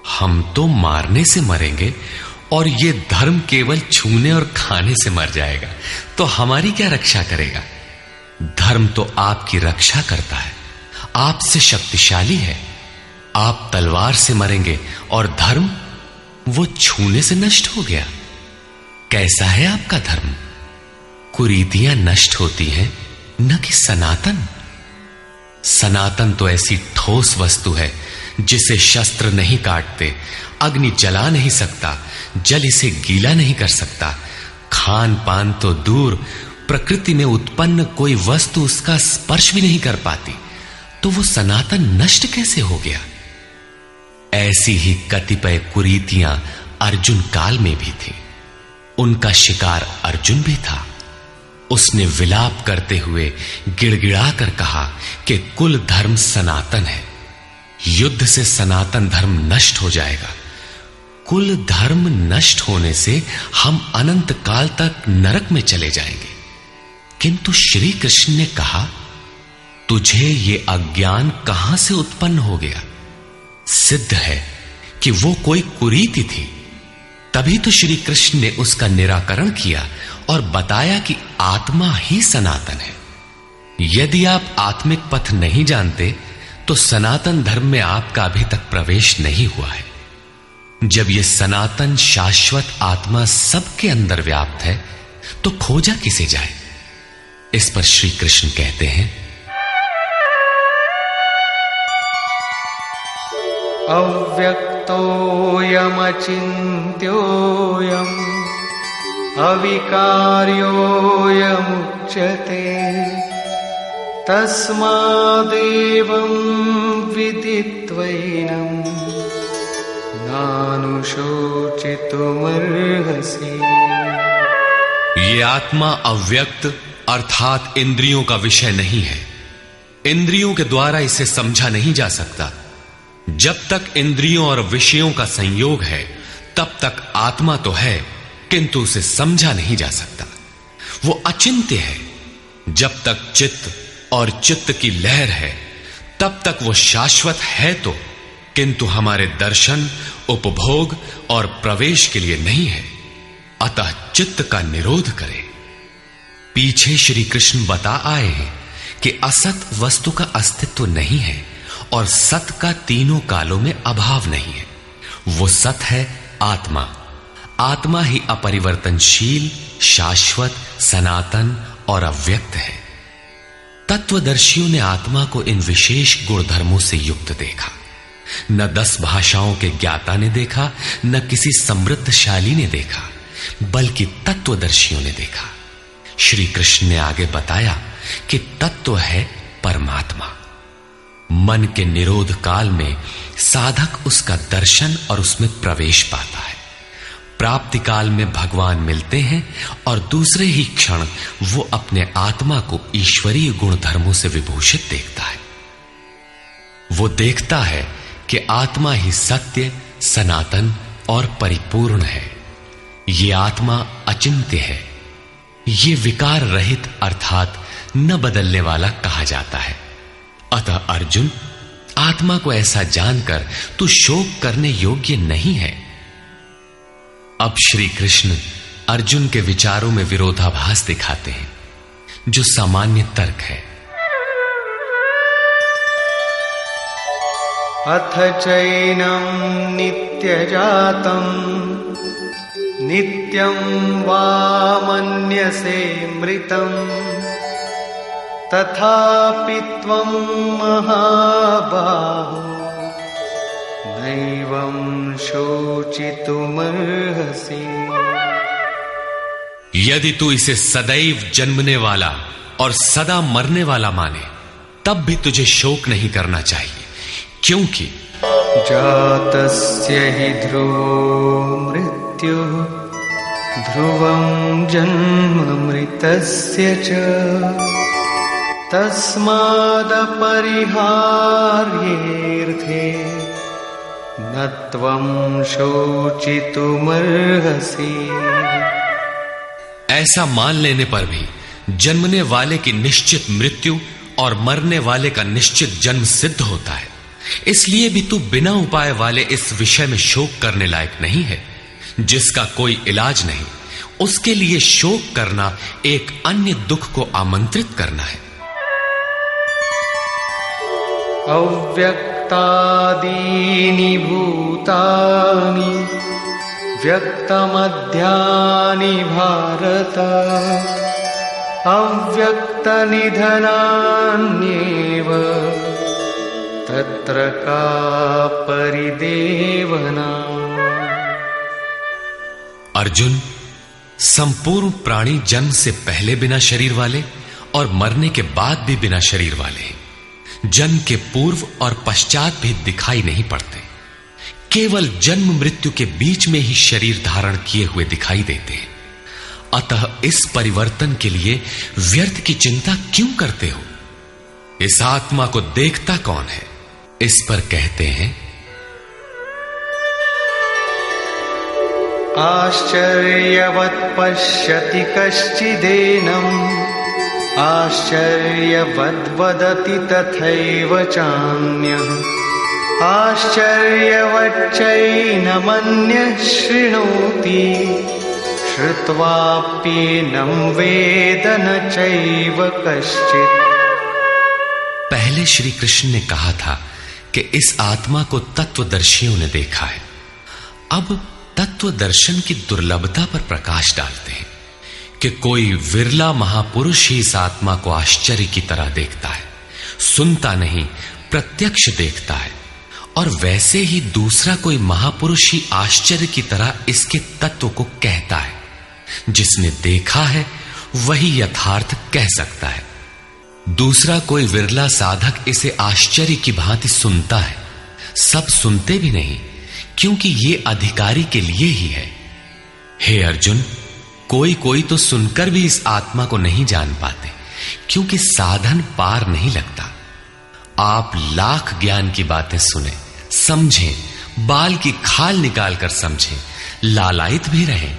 हम तो मारने से मरेंगे और ये धर्म केवल छूने और खाने से मर जाएगा, तो हमारी क्या रक्षा करेगा? धर्म तो आपकी रक्षा करता है, आपसे शक्तिशाली है। आप तलवार से मरेंगे और धर्म वो छूने से नष्ट हो गया। कैसा है आपका धर्म? कुरीतियां नष्ट होती हैं, न कि सनातन। सनातन तो ऐसी ठोस वस्तु है जिसे शस्त्र नहीं काटते, अग्नि जला नहीं सकता, जल इसे गीला नहीं कर सकता। खान पान तो दूर, प्रकृति में उत्पन्न कोई वस्तु उसका स्पर्श भी नहीं कर पाती, तो वो सनातन नष्ट कैसे हो गया? ऐसी ही कतिपय कुरीतियां अर्जुन काल में भी थी। उनका शिकार अर्जुन भी था। उसने विलाप करते हुए गिड़गिड़ा कर कहा कि कुल धर्म सनातन है, युद्ध से सनातन धर्म नष्ट हो जाएगा। कुल धर्म नष्ट होने से हम अनंत काल तक नरक में चले जाएंगे। किंतु श्री कृष्ण ने कहा, तुझे ये अज्ञान कहां से उत्पन्न हो गया? सिद्ध है कि वो कोई कुरीति थी। तभी तो श्री कृष्ण ने उसका निराकरण किया और बताया कि आत्मा ही सनातन है। यदि आप आत्मिक पथ नहीं जानते तो सनातन धर्म में आपका अभी तक प्रवेश नहीं हुआ है। जब यह सनातन शाश्वत आत्मा सबके अंदर व्याप्त है तो खोजा किसे जाए? इस पर श्री कृष्ण कहते हैं, अव्यक्तोऽयमचिन्त्योऽयम् अविकार्योऽयमुच्यते तस्मादेवं विदित्वैनं नानुशोचितुमर्हसि। ये आत्मा अव्यक्त अर्थात इंद्रियों का विषय नहीं है। इंद्रियों के द्वारा इसे समझा नहीं जा सकता। जब तक इंद्रियों और विषयों का संयोग है तब तक आत्मा तो है, किंतु उसे समझा नहीं जा सकता। वो अचिंत्य है। जब तक चित्त और चित्त की लहर है तब तक वो शाश्वत है तो, किंतु हमारे दर्शन, उपभोग और प्रवेश के लिए नहीं है। अतः चित्त का निरोध करे। पीछे श्री कृष्ण बता आए हैं कि असत वस्तु का अस्तित्व नहीं है और सत का तीनों कालों में अभाव नहीं है। वो सत है आत्मा। आत्मा ही अपरिवर्तनशील, शाश्वत, सनातन और अव्यक्त है। तत्वदर्शियों ने आत्मा को इन विशेष गुणधर्मों से युक्त देखा। न 10 भाषाओं के ज्ञाता ने देखा, न किसी समृद्धशाली ने देखा, बल्कि तत्वदर्शियों ने देखा। श्री कृष्ण ने आगे बताया कि तत्व है परमात्मा। मन के निरोध काल में साधक उसका दर्शन और उसमें प्रवेश पाता है। प्राप्ति काल में भगवान मिलते हैं और दूसरे ही क्षण वो अपने आत्मा को ईश्वरीय गुण धर्मों से विभूषित देखता है। वो देखता है कि आत्मा ही सत्य, सनातन और परिपूर्ण है। ये आत्मा अचिंत्य है। ये विकार रहित अर्थात न बदलने वाला कहा जाता है। अतः अर्जुन, आत्मा को ऐसा जानकर तू शोक करने योग्य नहीं है। अब श्री कृष्ण अर्जुन के विचारों में विरोधाभास दिखाते हैं, जो सामान्य तर्क है। अथ चैनं नित्यजातं नित्यं वा मन्यसे मृतं तथापि त्वं महाबाहो नैवं शोचितुमर्हसि। यदि तू इसे सदैव जन्मने वाला और सदा मरने वाला माने तब भी तुझे शोक नहीं करना चाहिए, क्योंकि जातस्य हि ध्रुवो मृत्युः ध्रुवं जन्म मृतस्य च तस्मादपरिहार्येऽर्थे न त्वं शोचितुमर्हसि। ऐसा मान लेने पर भी जन्मने वाले की निश्चित मृत्यु और मरने वाले का निश्चित जन्म सिद्ध होता है। इसलिए भी तू बिना उपाय वाले इस विषय में शोक करने लायक नहीं है। जिसका कोई इलाज नहीं, उसके लिए शोक करना एक अन्य दुख को आमंत्रित करना है। अव्यक्त अव्यक्तादीनि भूतानि व्यक्तमध्यानि भारत अव्यक्तनिधनान्येव तत्र का परिदेवना। अर्जुन, संपूर्ण प्राणी जन्म से पहले बिना शरीर वाले और मरने के बाद भी बिना शरीर वाले, जन्म के पूर्व और पश्चात भी दिखाई नहीं पड़ते, केवल जन्म मृत्यु के बीच में ही शरीर धारण किए हुए दिखाई देते हैं। अतः इस परिवर्तन के लिए व्यर्थ की चिंता क्यों करते हो? इस आत्मा को देखता कौन है? इस पर कहते हैं, आश्चर्यवत् पश्यति कश्चिदेनम् आश्चर्यवद् वदति तथैव चान्यः आश्चर्यवच्चैनमन्यः शृणोति श्रुत्वाप्येनं वेद न चैव कश्चित्। पहले श्री कृष्ण ने कहा था कि इस आत्मा को तत्वदर्शियों ने देखा है। अब तत्व दर्शन की दुर्लभता पर प्रकाश डालते हैं कि कोई विरला महापुरुष ही इस आत्मा को आश्चर्य की तरह देखता है, सुनता नहीं प्रत्यक्ष देखता है। और वैसे ही दूसरा कोई महापुरुष ही आश्चर्य की तरह इसके तत्व को कहता है। जिसने देखा है वही यथार्थ कह सकता है। दूसरा कोई विरला साधक इसे आश्चर्य की भांति सुनता है। सब सुनते भी नहीं, क्योंकि ये अधिकारी के लिए ही है। हे अर्जुन, कोई कोई तो सुनकर भी इस आत्मा को नहीं जान पाते, क्योंकि साधन पार नहीं लगता। आप लाख ज्ञान की बातें सुने, समझें, बाल की खाल निकाल कर समझें, लालायित भी रहें,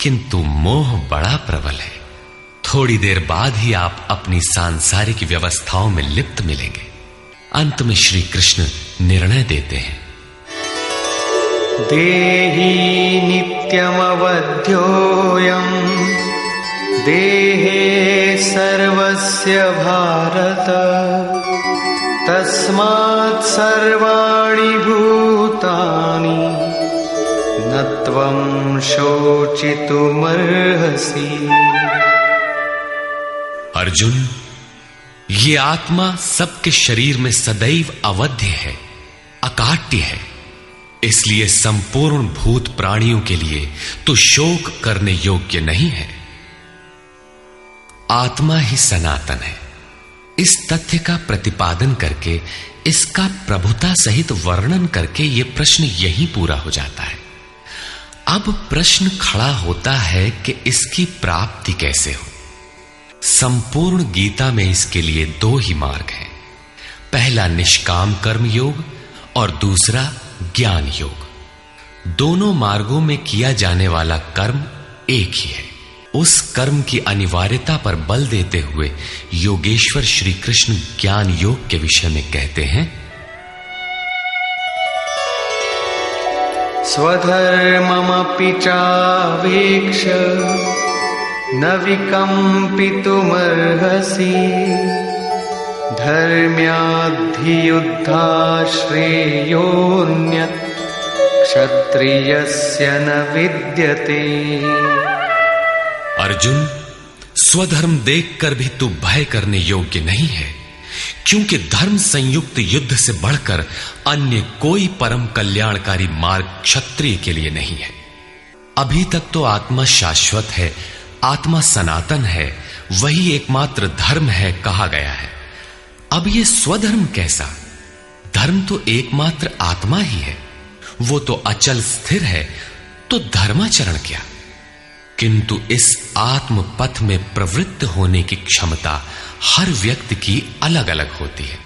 किंतु मोह बड़ा प्रबल है। थोड़ी देर बाद ही आप अपनी सांसारिक व्यवस्थाओं में लिप्त मिलेंगे। अंत में श्री कृष्ण निर्णय देते हैं, देहि नित्यमवध्योऽयम् देहे सर्वस्य भारत तस्मात् सर्वाणि भूतानि न त्वं शोचितुमर्हसि। अर्जुन, ये आत्मा सबके शरीर में सदैव अवध्य है, अकाट्य है। इसलिए संपूर्ण भूत प्राणियों के लिए तो शोक करने योग्य नहीं है। आत्मा ही सनातन है। इस तथ्य का प्रतिपादन करके, इसका प्रभुता सहित वर्णन करके यह प्रश्न यहीं पूरा हो जाता है। अब प्रश्न खड़ा होता है कि इसकी प्राप्ति कैसे हो। संपूर्ण गीता में इसके लिए दो ही मार्ग हैं। पहला निष्काम कर्म योग और दूसरा ज्ञान योग। दोनों मार्गों में किया जाने वाला कर्म एक ही है। उस कर्म की अनिवार्यता पर बल देते हुए योगेश्वर श्री कृष्ण ज्ञान योग के विषय में कहते हैं, स्वधर्ममपि चावेक्ष न विकम्पितुमर्हसि धर्म्याद्धियुद्धा श्रेयोऽन्यत् क्षत्रियस्य न विद्यते। अर्जुन, स्वधर्म देखकर भी तू भय करने योग्य नहीं है, क्योंकि धर्म संयुक्त युद्ध से बढ़कर अन्य कोई परम कल्याणकारी मार्ग क्षत्रिय के लिए नहीं है। अभी तक तो आत्मा शाश्वत है, आत्मा सनातन है, वही एकमात्र धर्म है कहा गया है। अब ये स्वधर्म कैसा? धर्म तो एकमात्र आत्मा ही है, वो तो अचल स्थिर है, तो धर्माचरण क्या? किंतु इस आत्म पथ में प्रवृत्त होने की क्षमता हर व्यक्ति की अलग अलग होती है।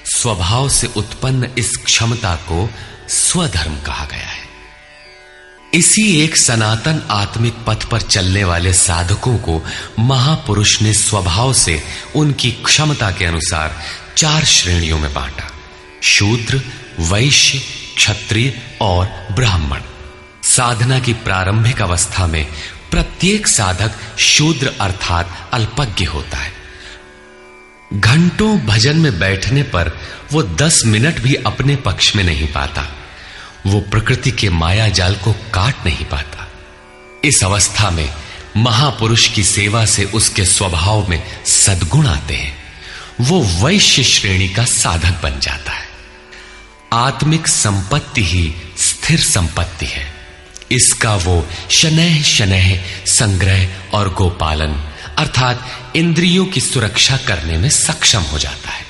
स्वभाव से उत्पन्न इस क्षमता को स्वधर्म कहा गया है। इसी एक सनातन आत्मिक पथ पर चलने वाले साधकों को महापुरुष ने स्वभाव से उनकी क्षमता के अनुसार 4 श्रेणियों में बांटा: शूद्र, वैश्य, क्षत्रिय और ब्राह्मण। साधना की प्रारंभिक अवस्था में प्रत्येक साधक शूद्र अर्थात अल्पज्ञ होता है। घंटों भजन में बैठने पर वो 10 मिनट भी अपने पक्ष में नहीं पाता। वो प्रकृति के माया जाल को काट नहीं पाता। इस अवस्था में महापुरुष की सेवा से उसके स्वभाव में सद्गुण आते हैं। वो वैश्य श्रेणी का साधक बन जाता है। आत्मिक संपत्ति ही स्थिर संपत्ति है। इसका वो शनैः शनैः संग्रह और गोपालन अर्थात इंद्रियों की सुरक्षा करने में सक्षम हो जाता है।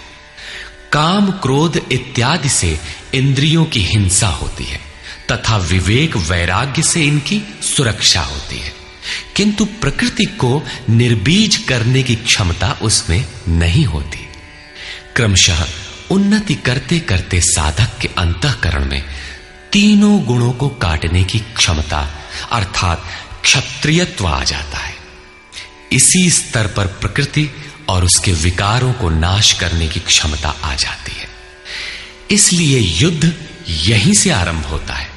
काम, क्रोध इत्यादि से इंद्रियों की हिंसा होती है तथा विवेक, वैराग्य से इनकी सुरक्षा होती है, किंतु प्रकृति को निर्बीज करने की क्षमता उसमें नहीं होती। क्रमशः उन्नति करते करते साधक के अंतःकरण में तीनों गुणों को काटने की क्षमता अर्थात क्षत्रियत्व आ जाता है। इसी स्तर पर प्रकृति और उसके विकारों को नाश करने की क्षमता आ जाती है। इसलिए युद्ध यहीं से आरंभ होता है।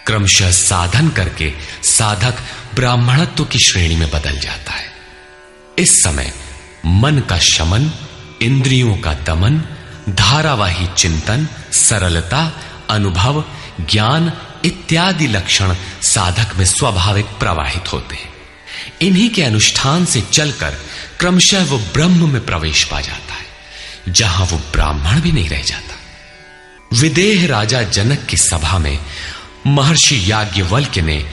क्रमशः साधन करके साधक ब्राह्मणत्व की श्रेणी में बदल जाता है। इस समय मन का शमन, इंद्रियों का दमन, धारावाही चिंतन, सरलता, अनुभव, ज्ञान इत्यादि लक्षण साधक में स्वाभाविक प्रवाहित होते हैं। इन्हीं के अनुष्ठान से चलकर क्रमशः वो ब्रह्म में प्रवेश पा जाता है, जहां वो ब्राह्मण भी नहीं रह जाता। विदेह राजा जनक की सभा में महर्षि याज्ञवल्क्य ने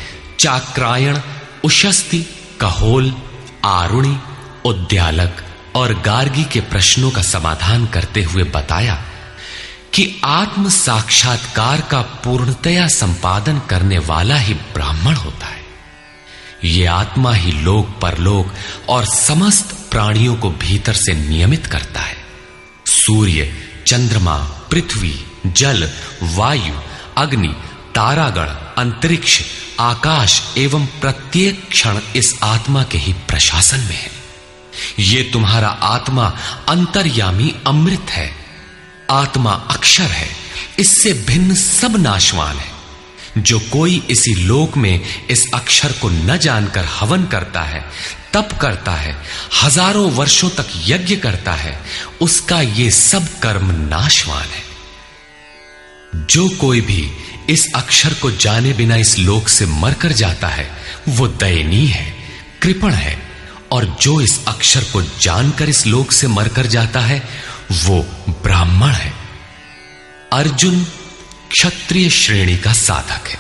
चाक्रायण, उशस्ति, कहोल, आरुणि, उद्यालक और गार्गी के प्रश्नों का समाधान करते हुए बताया कि आत्म साक्षात्कार का पूर्णतया संपादन करने वाला ही ब्राह्मण होता है। यह आत्मा ही लोक, परलोक और समस्त प्राणियों को भीतर से नियमित करता है। सूर्य, चंद्रमा, पृथ्वी, जल, वायु, अग्नि, तारागण, अंतरिक्ष, आकाश एवं प्रत्येक क्षण इस आत्मा के ही प्रशासन में है। ये तुम्हारा आत्मा अंतर्यामी अमृत है। आत्मा अक्षर है, इससे भिन्न सब नाशवान है। जो कोई इसी लोक में इस अक्षर को न जानकर हवन करता है, तप करता है, हजारों वर्षों तक यज्ञ करता है, उसका ये सब कर्म नाशवान है। जो कोई भी इस अक्षर को जाने बिना इस लोक से मरकर जाता है, वो दयनीय है, कृपण है, और जो इस अक्षर को जानकर इस लोक से मरकर जाता है, वो ब्राह्मण है। अर्जुन क्षत्रिय श्रेणी का साधक है।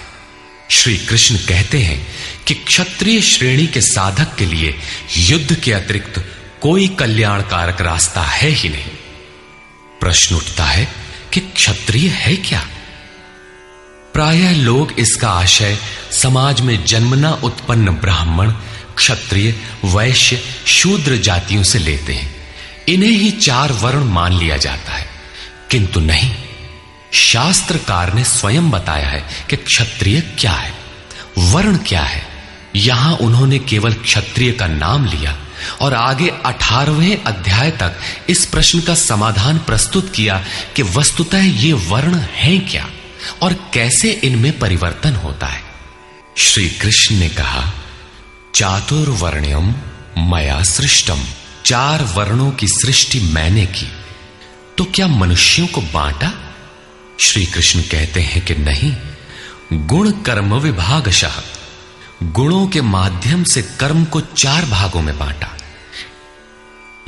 श्री कृष्ण कहते हैं कि क्षत्रिय श्रेणी के साधक के लिए युद्ध के अतिरिक्त कोई कल्याणकारक रास्ता है ही नहीं। प्रश्न उठता है कि क्षत्रिय है क्या? प्रायः लोग इसका आशय समाज में जन्मना उत्पन्न ब्राह्मण, क्षत्रिय, वैश्य, शूद्र जातियों से लेते हैं। इन्हें ही 4 वर्ण मान लिया जाता है, किंतु नहीं। शास्त्रकार ने स्वयं बताया है कि क्षत्रिय क्या है, वर्ण क्या है। यहां उन्होंने केवल क्षत्रिय का नाम लिया और आगे 18वें अध्याय तक इस प्रश्न का समाधान प्रस्तुत किया कि वस्तुतः ये वर्ण हैं क्या और कैसे इनमें परिवर्तन होता है। श्री कृष्ण ने कहा, चातुर्वर्ण्यम मया सृष्टम। 4 वर्णों की सृष्टि मैंने की, तो क्या मनुष्यों को बांटा? श्री कृष्ण कहते हैं कि नहीं, गुण कर्म विभागशः, गुणों के माध्यम से कर्म को 4 भागों में बांटा।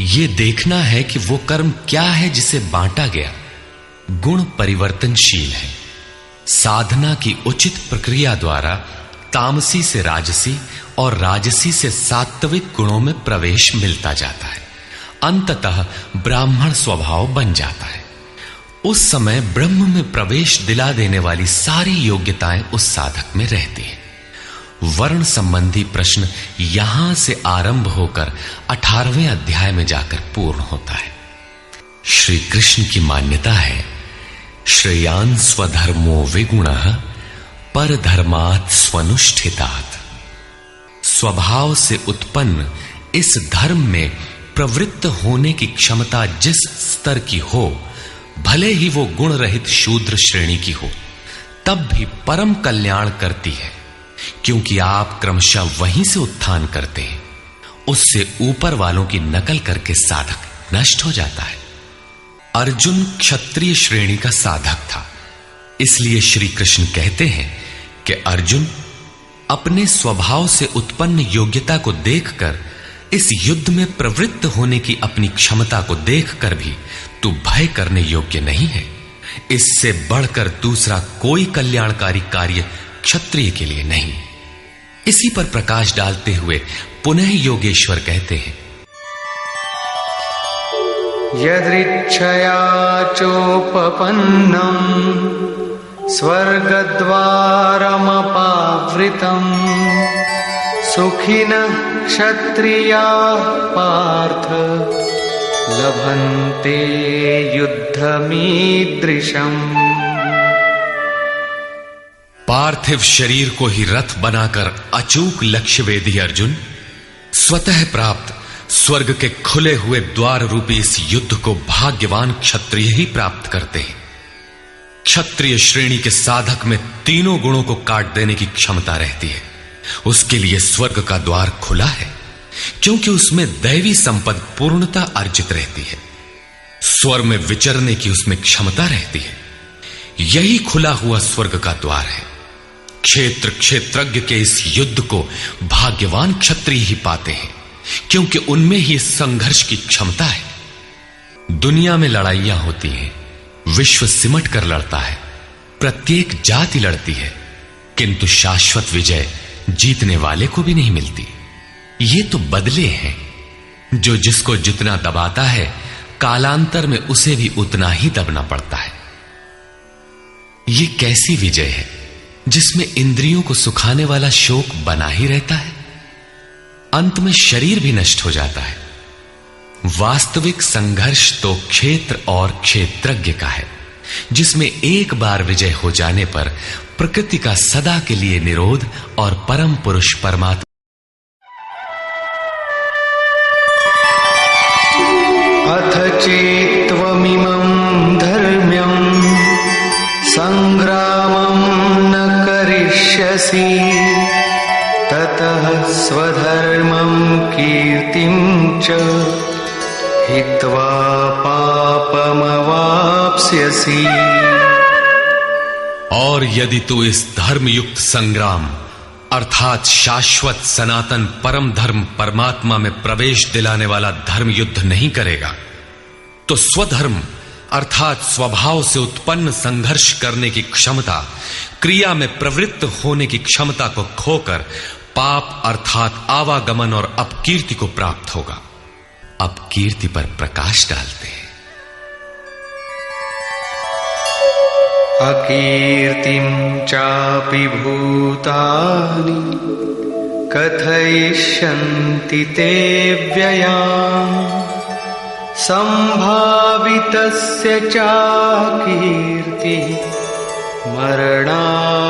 यह देखना है कि वो कर्म क्या है जिसे बांटा गया। गुण परिवर्तनशील है। साधना की उचित प्रक्रिया द्वारा तामसी से राजसी और राजसी से सात्विक गुणों में प्रवेश मिलता जाता है। अंततः ब्राह्मण स्वभाव बन जाता है। उस समय ब्रह्म में प्रवेश दिला देने वाली सारी योग्यताएं उस साधक में रहती हैं। वर्ण संबंधी प्रश्न यहां से आरंभ होकर 18वें अध्याय में जाकर पूर्ण होता है। श्री कृष्ण की मान्यता है, श्रेयान् स्वधर्मो विगुणः परधर्मात् स्वनुष्ठितात्। स्वभाव से उत्पन्न इस धर्म में प्रवृत्त होने की क्षमता जिस स्तर की हो, भले ही वो गुण रहित शूद्र श्रेणी की हो, तब भी परम कल्याण करती है, क्योंकि आप क्रमशः वहीं से उत्थान करते हैं। उससे ऊपर वालों की नकल करके साधक नष्ट हो जाता है। अर्जुन क्षत्रिय श्रेणी का साधक था, इसलिए श्री कृष्ण कहते हैं कि अर्जुन, अपने स्वभाव से उत्पन्न योग्यता को देखकर, इस युद्ध में प्रवृत्त होने की अपनी क्षमता को देखकर भी तू भय करने योग्य नहीं है। इससे बढ़कर दूसरा कोई कल्याणकारी कार्य क्षत्रिय के लिए नहीं। इसी पर प्रकाश डालते हुए पुनः योगेश्वर कहते हैं, यदृच्छया चोपपन्नम् स्वर्गद्वारमपावृतम् सुखिनः क्षत्रियाः पार्थ लभन्ते युद्धमीदृशम्। पार्थिव शरीर को ही रथ बनाकर अचूक लक्ष्य वेदी अर्जुन, स्वतः प्राप्त स्वर्ग के खुले हुए द्वार रूपी इस युद्ध को भाग्यवान क्षत्रिय ही प्राप्त करते हैं। क्षत्रिय श्रेणी के साधक में तीनों गुणों को काट देने की क्षमता रहती है। उसके लिए स्वर्ग का द्वार खुला है, क्योंकि उसमें दैवी संपद पूर्णता अर्जित रहती है। स्वर में विचरने की उसमें क्षमता रहती है। यही खुला हुआ स्वर्ग का द्वार है। क्षेत्र क्षेत्रज्ञ के इस युद्ध को भाग्यवान क्षत्रिय ही पाते हैं, क्योंकि उनमें ही संघर्ष की क्षमता है। दुनिया में लड़ाइयां होती हैं, विश्व सिमट कर लड़ता है, प्रत्येक जाति लड़ती है, किंतु शाश्वत विजय जीतने वाले को भी नहीं मिलती। ये तो बदले हैं। जो जिसको जितना दबाता है, कालांतर में उसे भी उतना ही दबना पड़ता है। ये कैसी विजय है जिसमें इंद्रियों को सुखाने वाला शोक बना ही रहता है, अंत में शरीर भी नष्ट हो जाता है। वास्तविक संघर्ष तो क्षेत्र और क्षेत्रज्ञ का है, जिसमें एक बार विजय हो जाने पर प्रकृति का सदा के लिए निरोध और परम पुरुष परमात्मा अथ चेत्त्वमिमं धर्म्यं संग्रामं न करिष्यसि ततः स्वधर्मं कीर्तिं च हित्वा पापमवाप्स्यसि। और यदि तू इस धर्मयुक्त संग्राम अर्थात शाश्वत सनातन परम धर्म परमात्मा में प्रवेश दिलाने वाला धर्म युद्ध नहीं करेगा, तो स्वधर्म अर्थात स्वभाव से उत्पन्न संघर्ष करने की क्षमता, क्रिया में प्रवृत्त होने की क्षमता को खोकर पाप अर्थात आवागमन और अपकीर्ति को प्राप्त होगा। अपकीर्ति पर प्रकाश डालते हैं। अकीर्तिं चापि भूतानि कथयिष्यन्ति ते व्ययाम् संभावितस्य चाकीर्तिः मरणादतिरिच्यते।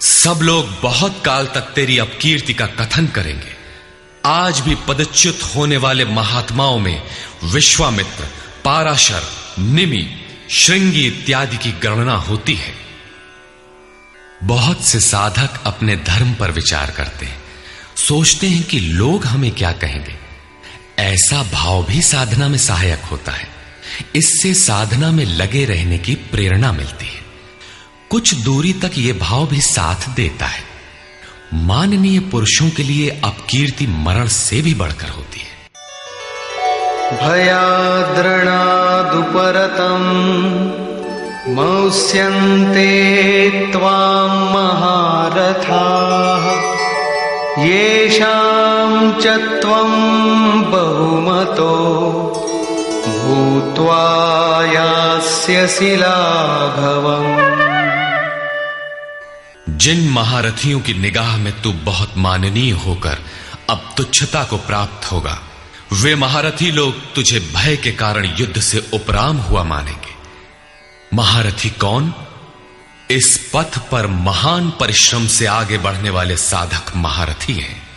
सब लोग बहुत काल तक तेरी अपकीर्ति का कथन करेंगे। आज भी पदच्युत होने वाले महात्माओं में विश्वामित्र, पाराशर, निमि, श्रृंगी इत्यादि की गणना होती है। बहुत से साधक अपने धर्म पर विचार करते हैं, सोचते हैं कि लोग हमें क्या कहेंगे। ऐसा भाव भी साधना में सहायक होता है। इससे साधना में लगे रहने की प्रेरणा मिलती है। कुछ दूरी तक यह भाव भी साथ देता है। माननीय पुरुषों के लिए अपकीर्ति मरण से भी बढ़कर होती है। भयाद्रणादुपरतम् मौस्यन्ते त्वां महारथाः येषां च त्वं बहुमतो भूत्वा यास्यसि लाघवम्। जिन महारथियों की निगाह में तू बहुत माननीय होकर अब तुच्छता को प्राप्त होगा, वे महारथी लोग तुझे भय के कारण युद्ध से उपराम हुआ मानेंगे। महारथी कौन? इस पथ पर महान परिश्रम से आगे बढ़ने वाले साधक महारथी हैं।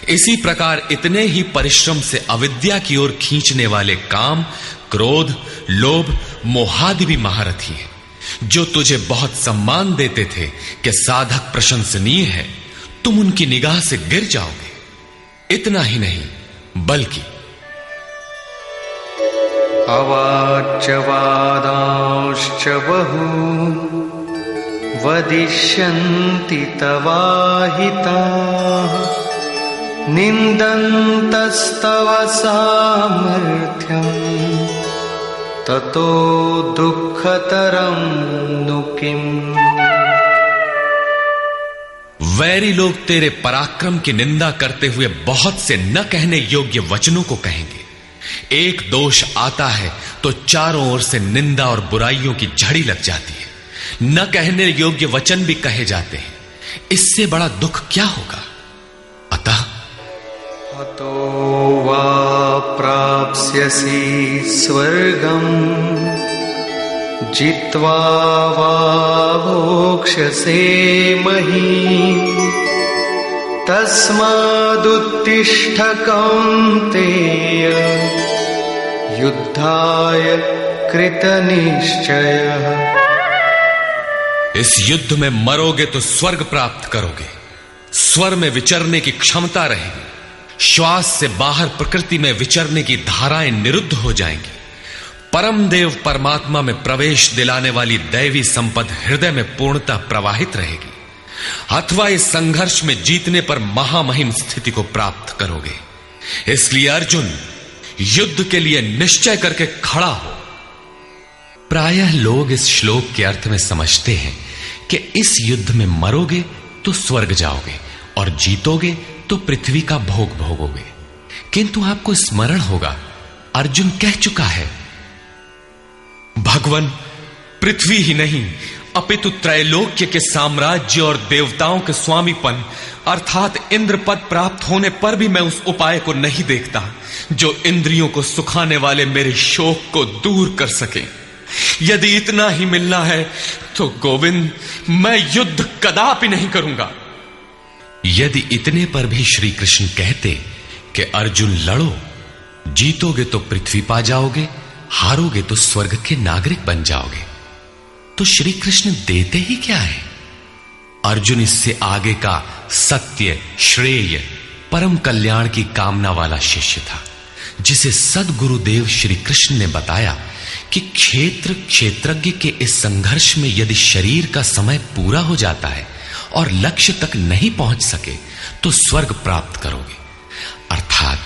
इसी प्रकार इतने ही परिश्रम से अविद्या की ओर खींचने वाले काम, क्रोध, लोभ, मोहादि भी महारथी हैं। जो तुझे बहुत सम्मान देते थे कि साधक प्रशंसनीय है, तुम उनकी निगाह से गिर जाओगे। इतना ही नहीं बल्कि अवाच्य वादांश्च बहून् वदिष्यन्ति तवाहिताः निन्दन्तस्तव सामर्थ्यम् ततो दुःखतरं नु किम्। वैरी लोग तेरे पराक्रम की निंदा करते हुए बहुत से न कहने योग्य वचनों को कहेंगे। एक दोष आता है तो चारों ओर से निंदा और बुराइयों की झड़ी लग जाती है। न कहने योग्य वचन भी कहे जाते हैं। इससे बड़ा दुख क्या होगा। अतः अतो वा प्राप्स्यसि स्वर्गम् जित्वा वा भोक्ष्यसे महीम् तस्मादुत्तिष्ठ कौन्तेय युद्धाय कृतनिश्चयः। इस युद्ध में मरोगे तो स्वर्ग प्राप्त करोगे। स्वर में विचरने की क्षमता रहेगी। श्वास से बाहर प्रकृति में विचरने की धाराएं निरुद्ध हो जाएंगी। परम देव परमात्मा में प्रवेश दिलाने वाली दैवी संपद हृदय में पूर्णतः प्रवाहित रहेगी। अथवा इस संघर्ष में जीतने पर महामहिम स्थिति को प्राप्त करोगे। इसलिए अर्जुन युद्ध के लिए निश्चय करके खड़ा हो। प्रायः लोग इस श्लोक के अर्थ में समझते हैं कि इस युद्ध में मरोगे तो स्वर्ग जाओगे और जीतोगे तो पृथ्वी का भोग भोगोगे। किंतु आपको स्मरण होगा अर्जुन कह चुका है, भगवान पृथ्वी ही नहीं अपितु त्रैलोक्य के साम्राज्य और देवताओं के स्वामीपन अर्थात इंद्र पद प्राप्त होने पर भी मैं उस उपाय को नहीं देखता जो इंद्रियों को सुखाने वाले मेरे शोक को दूर कर सके। यदि इतना ही मिलना है तो गोविंद मैं युद्ध कदापि नहीं करूंगा। यदि इतने पर भी श्री कृष्ण कहते कि अर्जुन लड़ो, जीतोगे तो पृथ्वी पा जाओगे, हारोगे तो स्वर्ग के नागरिक बन जाओगे, तो श्री कृष्ण देते ही क्या है। अर्जुन इससे आगे का सत्य, श्रेय, परम कल्याण की कामना वाला शिष्य था, जिसे सद्गुरुदेव श्री कृष्ण ने बताया कि क्षेत्रज्ञ के इस संघर्ष में यदि शरीर का समय पूरा हो जाता है और लक्ष्य तक नहीं पहुंच सके तो स्वर्ग प्राप्त करोगे। अर्थात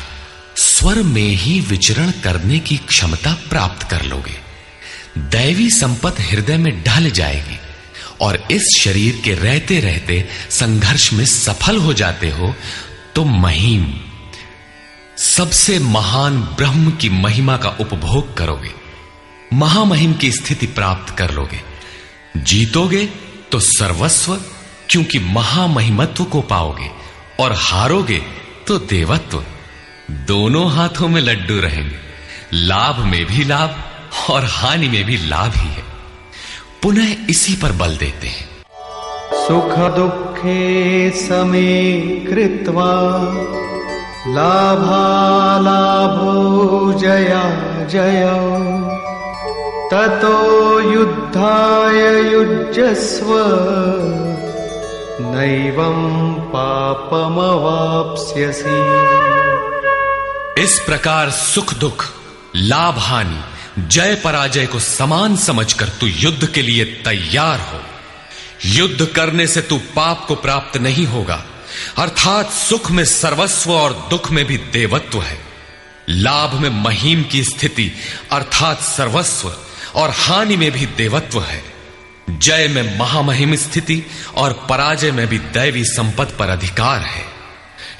स्वर में ही विचरण करने की क्षमता प्राप्त कर लोगे। दैवी संपत्ति हृदय में ढल जाएगी और इस शरीर के रहते रहते संघर्ष में सफल हो जाते हो तो महीम सबसे महान ब्रह्म की महिमा का उपभोग करोगे। महामहिम की स्थिति प्राप्त कर लोगे। जीतोगे तो सर्वस्व क्योंकि महामहिमत्व को पाओगे और हारोगे तो देवत्व। दोनों हाथों में लड्डू रहेंगे। लाभ में भी लाभ और हानि में भी लाभ ही है। पुनः इसी पर बल देते हैं। सुख दुखे समे कृत्वा लाभालाभो जया जया ततो युद्धाय युज्यस्व नैवं पापमवाप्स्यसि। इस प्रकार सुख दुख, लाभ हानि, जय पराजय को समान समझकर तू युद्ध के लिए तैयार हो। युद्ध करने से तू पाप को प्राप्त नहीं होगा। अर्थात सुख में सर्वस्व और दुख में भी देवत्व है। लाभ में महीम की स्थिति अर्थात सर्वस्व और हानि में भी देवत्व है। जय में महामहिम स्थिति और पराजय में भी दैवी संपत्ति पर अधिकार है।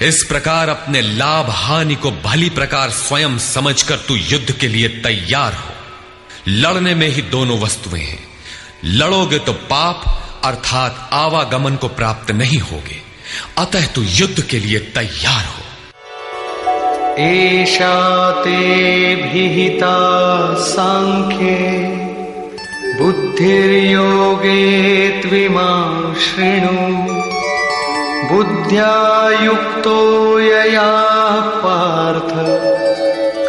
इस प्रकार अपने लाभ हानि को भली प्रकार स्वयं समझकर तू युद्ध के लिए तैयार हो। लड़ने में ही दोनों वस्तुएं हैं। लड़ोगे तो पाप अर्थात आवागमन को प्राप्त नहीं होगे। अतः तू युद्ध के लिए तैयार हो। एषा ते विहिता सांख्ये बुद्धिर्योगे त्विमां शृणु बुद्ध्या युक्तो यया पार्थ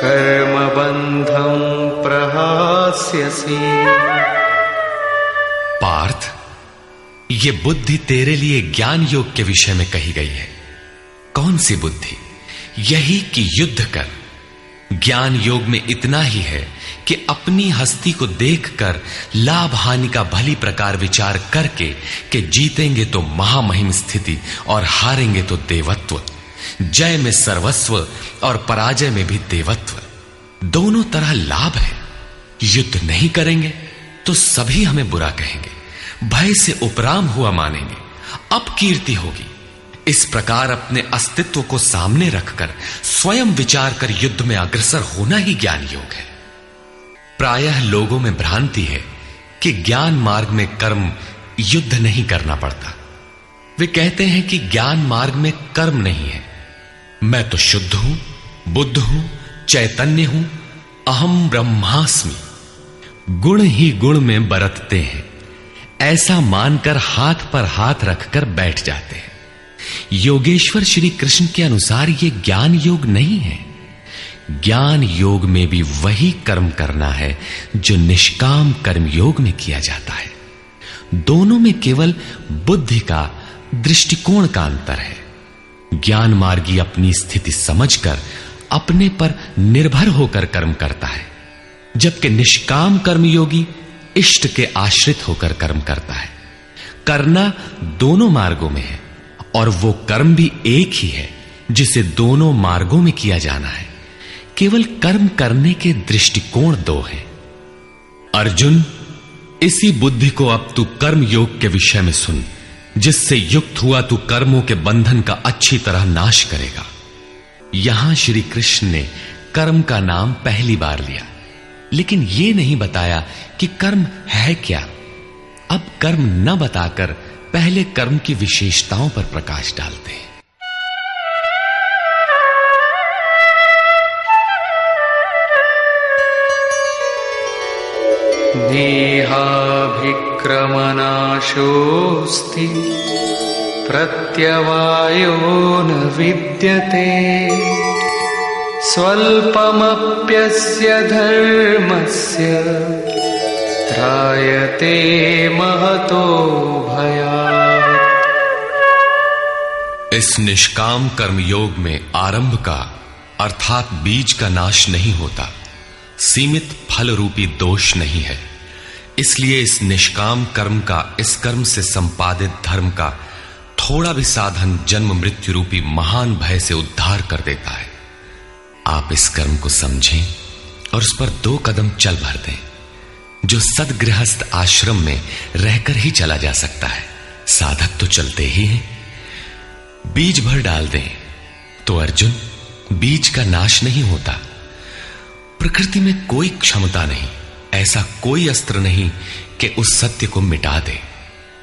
कर्मबन्धं प्रहास्यसि। पार्थ, ये बुद्धि तेरे लिए ज्ञान योग के विषय में कही गई है। कौन सी बुद्धि? यही कि युद्ध कर। ज्ञान योग में इतना ही है कि अपनी हस्ती को देखकर लाभ हानि का भली प्रकार विचार करके कि जीतेंगे तो महामहिम स्थिति और हारेंगे तो देवत्व, जय में सर्वस्व और पराजय में भी देवत्व, दोनों तरह लाभ है। युद्ध नहीं करेंगे तो सभी हमें बुरा कहेंगे, भय से उपराम हुआ मानेंगे, अपकीर्ति होगी। इस प्रकार अपने अस्तित्व को सामने रखकर स्वयं विचार कर युद्ध में अग्रसर होना ही ज्ञान योग है। प्रायः लोगों में भ्रांति है कि ज्ञान मार्ग में कर्म युद्ध नहीं करना पड़ता। वे कहते हैं कि ज्ञान मार्ग में कर्म नहीं है, मैं तो शुद्ध हूं, बुद्ध हूं, चैतन्य हूं, अहम ब्रह्मास्मि। गुण ही गुण में बरतते हैं, ऐसा मानकर हाथ पर हाथ रखकर बैठ जाते हैं। योगेश्वर श्री कृष्ण के अनुसार यह ज्ञान योग नहीं है। ज्ञान योग में भी वही कर्म करना है जो निष्काम कर्म योग में किया जाता है। दोनों में केवल बुद्धि का, दृष्टिकोण का अंतर है। ज्ञान मार्गी अपनी स्थिति समझकर अपने पर निर्भर होकर कर्म करता है, जबकि निष्काम कर्मयोगी इष्ट के आश्रित होकर कर्म करता है। करना दोनों मार्गों में है और वो कर्म भी एक ही है जिसे दोनों मार्गों में किया जाना है। केवल कर्म करने के दृष्टिकोण दो हैं। अर्जुन, इसी बुद्धि को अब तू कर्म योग के विषय में सुन, जिससे युक्त हुआ तू कर्मों के बंधन का अच्छी तरह नाश करेगा। यहां श्री कृष्ण ने कर्म का नाम पहली बार लिया, लेकिन यह नहीं बताया कि कर्म है क्या। अब कर्म न बताकर पहले कर्म की विशेषताओं पर प्रकाश डालते हैं। नेहाभिक्रमनाशोऽस्ति प्रत्यवायो न विद्यते स्वल्पमप्यस्य धर्मस्य त्रायते महतो भयात्। इस निष्काम कर्म योग में आरंभ का अर्थात बीज का नाश नहीं होता, सीमित फल रूपी दोष नहीं है। इसलिए इस निष्काम कर्म का, इस कर्म से संपादित धर्म का थोड़ा भी साधन जन्म मृत्यु रूपी महान भय से उद्धार कर देता है। आप इस कर्म को समझें और उस पर 2 कदम चल भर दें, जो सदगृहस्थ आश्रम में रहकर ही चला जा सकता है। साधक तो चलते ही हैं। बीज भर डाल दें तो अर्जुन, बीज का नाश नहीं होता। प्रकृति में कोई क्षमता नहीं, ऐसा कोई अस्त्र नहीं कि उस सत्य को मिटा दे।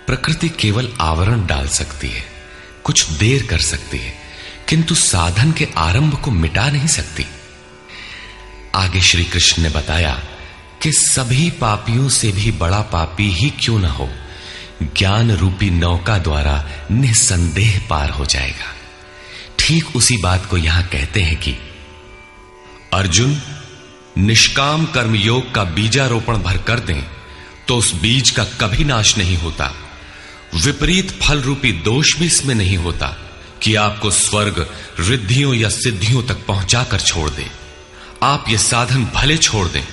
प्रकृति केवल आवरण डाल सकती है, कुछ देर कर सकती है, किंतु साधन के आरंभ को मिटा नहीं सकती। आगे श्री कृष्ण ने बताया कि सभी पापियों से भी बड़ा पापी ही क्यों न हो, ज्ञान रूपी नौका द्वारा निसंदेह पार हो जाएगा। ठीक उसी बात को यहां कहते हैं कि अर्जुन, निष्काम कर्म योग का बीजारोपण भर कर दें तो उस बीज का कभी नाश नहीं होता। विपरीत फल रूपी दोष भी इसमें नहीं होता कि आपको स्वर्ग, रिद्धियों या सिद्धियों तक पहुंचाकर छोड़ दे। आप ये साधन भले छोड़ दें,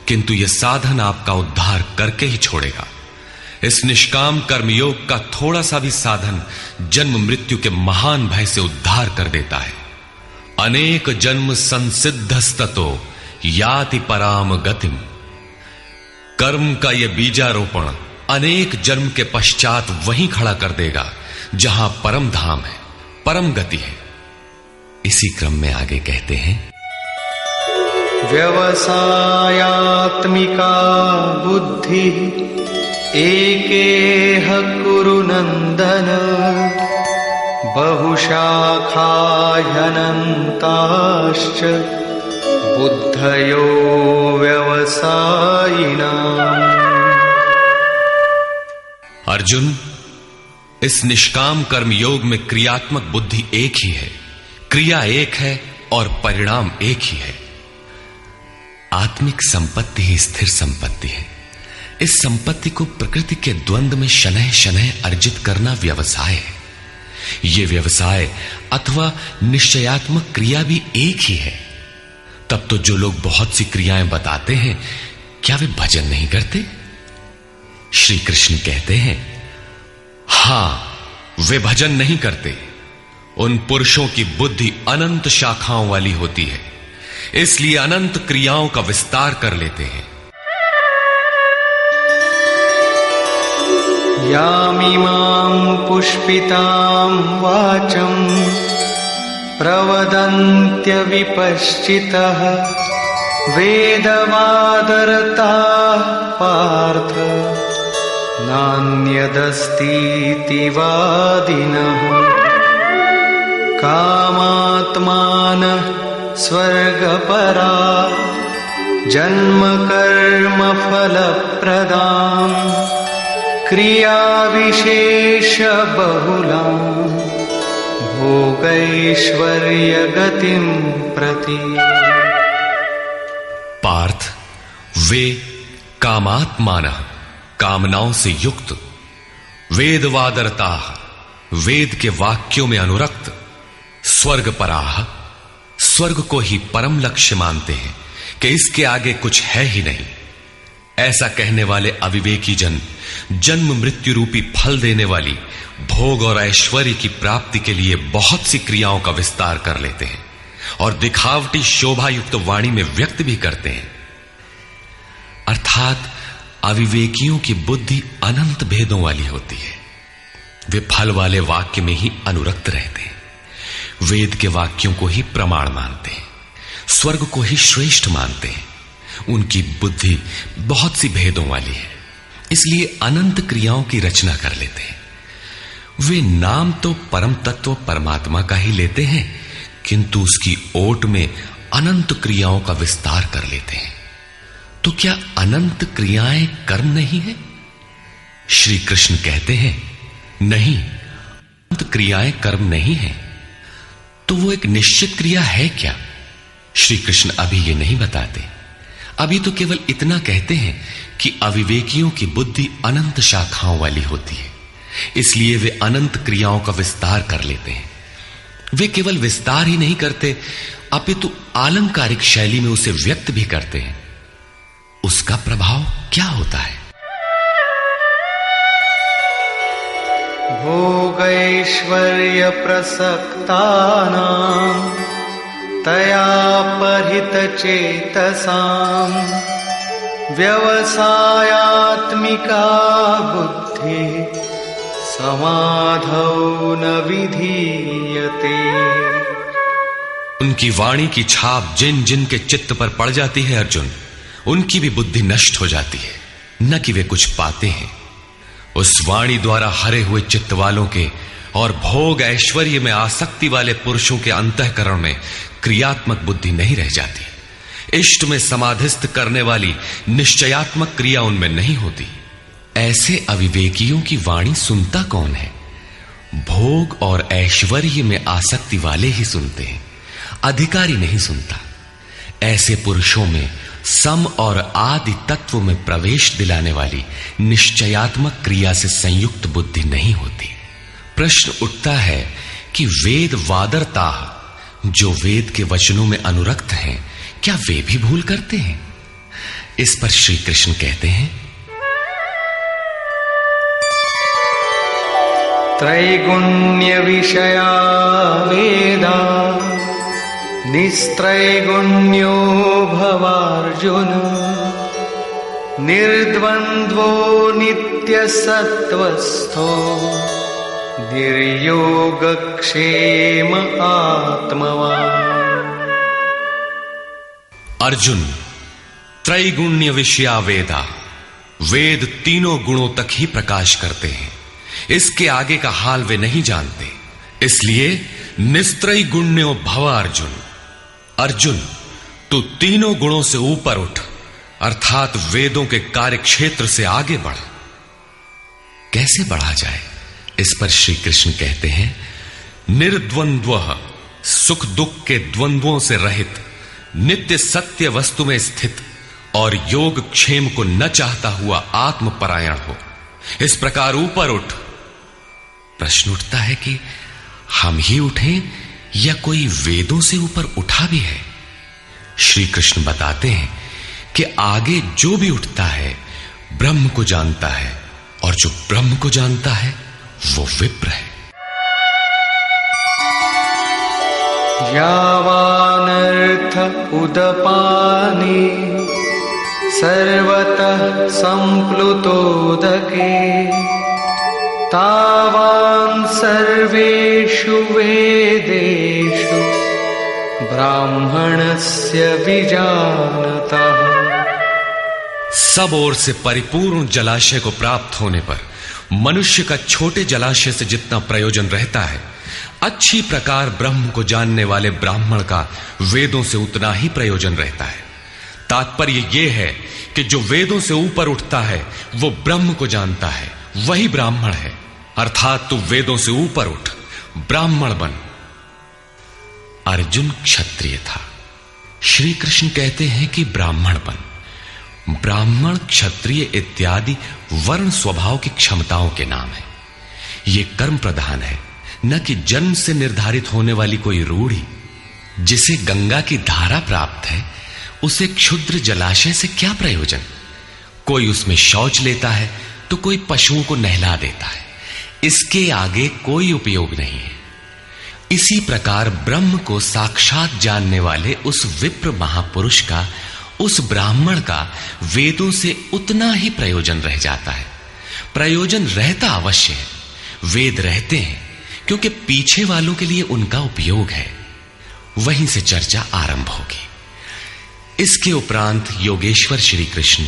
किंतु यह साधन आपका उद्धार करके ही छोड़ेगा। इस निष्काम कर्मयोग का थोड़ा सा भी साधन जन्म मृत्यु के महान भय से उद्धार कर देता है। अनेक जन्म संसिद्धस्ततो याति पराम गतिम। कर्म का यह बीजारोपण अनेक जन्म के पश्चात वहीं खड़ा कर देगा जहां परम धाम है, परम गति है। इसी क्रम में आगे कहते हैं, व्यवसायात्मिका बुद्धि एकेह कुरु नंदन बहुशाखा ह्यनन्ताश्च बुद्धयो व्यवसायिनाम्। अर्जुन, इस निष्काम कर्म योग में क्रियात्मक बुद्धि एक ही है, क्रिया एक है और परिणाम एक ही है। आत्मिक संपत्ति ही स्थिर संपत्ति है। इस संपत्ति को प्रकृति के द्वंद्व में शनैः शनैः अर्जित करना व्यवसाय है। ये व्यवसाय अथवा निश्चयात्मक क्रिया भी एक ही है। तब तो जो लोग बहुत सी क्रियाएं बताते हैं, क्या वे भजन नहीं करते? श्री कृष्ण कहते हैं, हां, वे भजन नहीं करते। उन पुरुषों की बुद्धि अनंत शाखाओं वाली होती है, इसलिए अनंत क्रियाओं का विस्तार कर लेते हैं। यामिमां पुष्पितां वाचं प्रवदन्त्य विपश्चितः वेदवादरताः पार्थ नान्यदस्तीति वादिनः कामात्मानः स्वर्गपरा जन्मकर्म फलप्रदाम् क्रियाविशेष बहुलां भोगैश्वर्य गतिं प्रति। पार्थ, वे कामात्मानः, कामनाओं से युक्त, वेदवादरताः, वेद के वाक्यों में अनुरक्त, स्वर्गपराः, स्वर्ग को ही परम लक्ष्य मानते हैं कि इसके आगे कुछ है ही नहीं। ऐसा कहने वाले अविवेकी जन जन्म मृत्यु रूपी फल देने वाली भोग और ऐश्वर्य की प्राप्ति के लिए बहुत सी क्रियाओं का विस्तार कर लेते हैं और दिखावटी शोभायुक्त वाणी में व्यक्त भी करते हैं। अर्थात अविवेकियों की बुद्धि अनंत भेदों वाली होती है। वे फल वाले वाक्य में ही अनुरक्त रहते हैं, वेद के वाक्यों को ही प्रमाण मानते हैं, स्वर्ग को ही श्रेष्ठ मानते हैं। उनकी बुद्धि बहुत सी भेदों वाली है, इसलिए अनंत क्रियाओं की रचना कर लेते हैं। वे नाम तो परम तत्व परमात्मा का ही लेते हैं, किंतु उसकी ओट में अनंत क्रियाओं का विस्तार कर लेते हैं। तो क्या अनंत क्रियाएं कर्म नहीं है? श्री कृष्ण कहते हैं, नहीं, अनंत क्रियाएं कर्म नहीं है। तो वो एक निश्चित क्रिया है क्या? श्री कृष्ण अभी ये नहीं बताते। अभी तो केवल इतना कहते हैं कि अविवेकियों की बुद्धि अनंत शाखाओं वाली होती है, इसलिए वे अनंत क्रियाओं का विस्तार कर लेते हैं। वे केवल विस्तार ही नहीं करते, अपितु आलंकारिक शैली में उसे व्यक्त भी करते हैं। उसका प्रभाव क्या होता है? भोगैश्वर्य प्रसक्तानां तया परितचेतसां व्यवसायात्मिका बुद्धि समाधौ न विधीयते। उनकी वाणी की छाप जिन जिन के चित्त पर पड़ जाती है अर्जुन, उनकी भी बुद्धि नष्ट हो जाती है, न कि वे कुछ पाते हैं। उस वाणी द्वारा हरे हुए चित्त वालों के और भोग ऐश्वर्य में आसक्ति वाले पुरुषों के अंतःकरण में क्रियात्मक बुद्धि नहीं रह जाती। इष्ट में समाधिस्थ करने वाली निश्चयात्मक क्रिया उनमें नहीं होती। ऐसे अविवेकियों की वाणी सुनता कौन है? भोग और ऐश्वर्य में आसक्ति वाले ही सुनते हैं, अधिकारी नहीं सुनता। ऐसे पुरुषों में सम और आदि तत्व में प्रवेश दिलाने वाली निश्चयात्मक क्रिया से संयुक्त बुद्धि नहीं होती। प्रश्न उठता है कि वेद वादरता, जो वेद के वचनों में अनुरक्त हैं, क्या वे भी भूल करते हैं? इस पर श्री कृष्ण कहते हैं, त्रैगुण्य विषया वेदा निस्त्रैगुण्यो भवार्जुन निर्द्वन्द्वो नित्यसत्त्वस्थो निर्योगक्षेम आत्मवान्। अर्जुन, त्रैगुण्य विषया वेदा, वेद तीनों गुणों तक ही प्रकाश करते हैं, इसके आगे का हाल वे नहीं जानते। इसलिए निस्त्रय गुण्यो भव अर्जुन, अर्जुन तू तीनों गुणों से ऊपर उठ, अर्थात वेदों के कार्य क्षेत्र से आगे बढ़। कैसे बढ़ा जाए? इस पर श्री कृष्ण कहते हैं, निर्द्वंद्व, सुख दुख के द्वंद्वों से रहित, नित्य सत्य वस्तु में स्थित और योग क्षेम को न चाहता हुआ आत्मपरायण हो। इस प्रकार ऊपर उठ। प्रश्न उठता है कि हम ही उठें या कोई वेदों से ऊपर उठा भी है? श्री कृष्ण बताते हैं कि आगे जो भी उठता है ब्रह्म को जानता है, और जो ब्रह्म को जानता है वो विप्र है। यावानर्थ उदपाने सर्वतः संप्लुतोदके तावान् सर्वेषु वेदेषु ब्राह्मणस्य विजानतः। सब ओर से परिपूर्ण जलाशय को प्राप्त होने पर मनुष्य का छोटे जलाशय से जितना प्रयोजन रहता है, अच्छी प्रकार ब्रह्म को जानने वाले ब्राह्मण का वेदों से उतना ही प्रयोजन रहता है। तात्पर्य यह है कि जो वेदों से ऊपर उठता है वो ब्रह्म को जानता है, वही ब्राह्मण है। अर्थात तू वेदों से ऊपर उठ, ब्राह्मण बन। अर्जुन क्षत्रिय था। श्री कृष्ण कहते हैं कि ब्राह्मण बन। ब्राह्मण, क्षत्रिय इत्यादि वर्ण स्वभाव की क्षमताओं के नाम है। ये कर्म प्रधान है, न कि जन्म से निर्धारित होने वाली कोई रूढ़ी। जिसे गंगा की धारा प्राप्त है उसे क्षुद्र जलाशय से क्या प्रयोजन? कोई उसमें शौच लेता है तो कोई पशुओं को नहला देता है, इसके आगे कोई उपयोग नहीं है। इसी प्रकार ब्रह्म को साक्षात जानने वाले उस विप्र महापुरुष का, उस ब्राह्मण का वेदों से उतना ही प्रयोजन रह जाता है। प्रयोजन रहता अवश्य है, वेद रहते हैं क्योंकि पीछे वालों के लिए उनका उपयोग है। वहीं से चर्चा आरंभ होगी। इसके उपरांत योगेश्वर श्री कृष्ण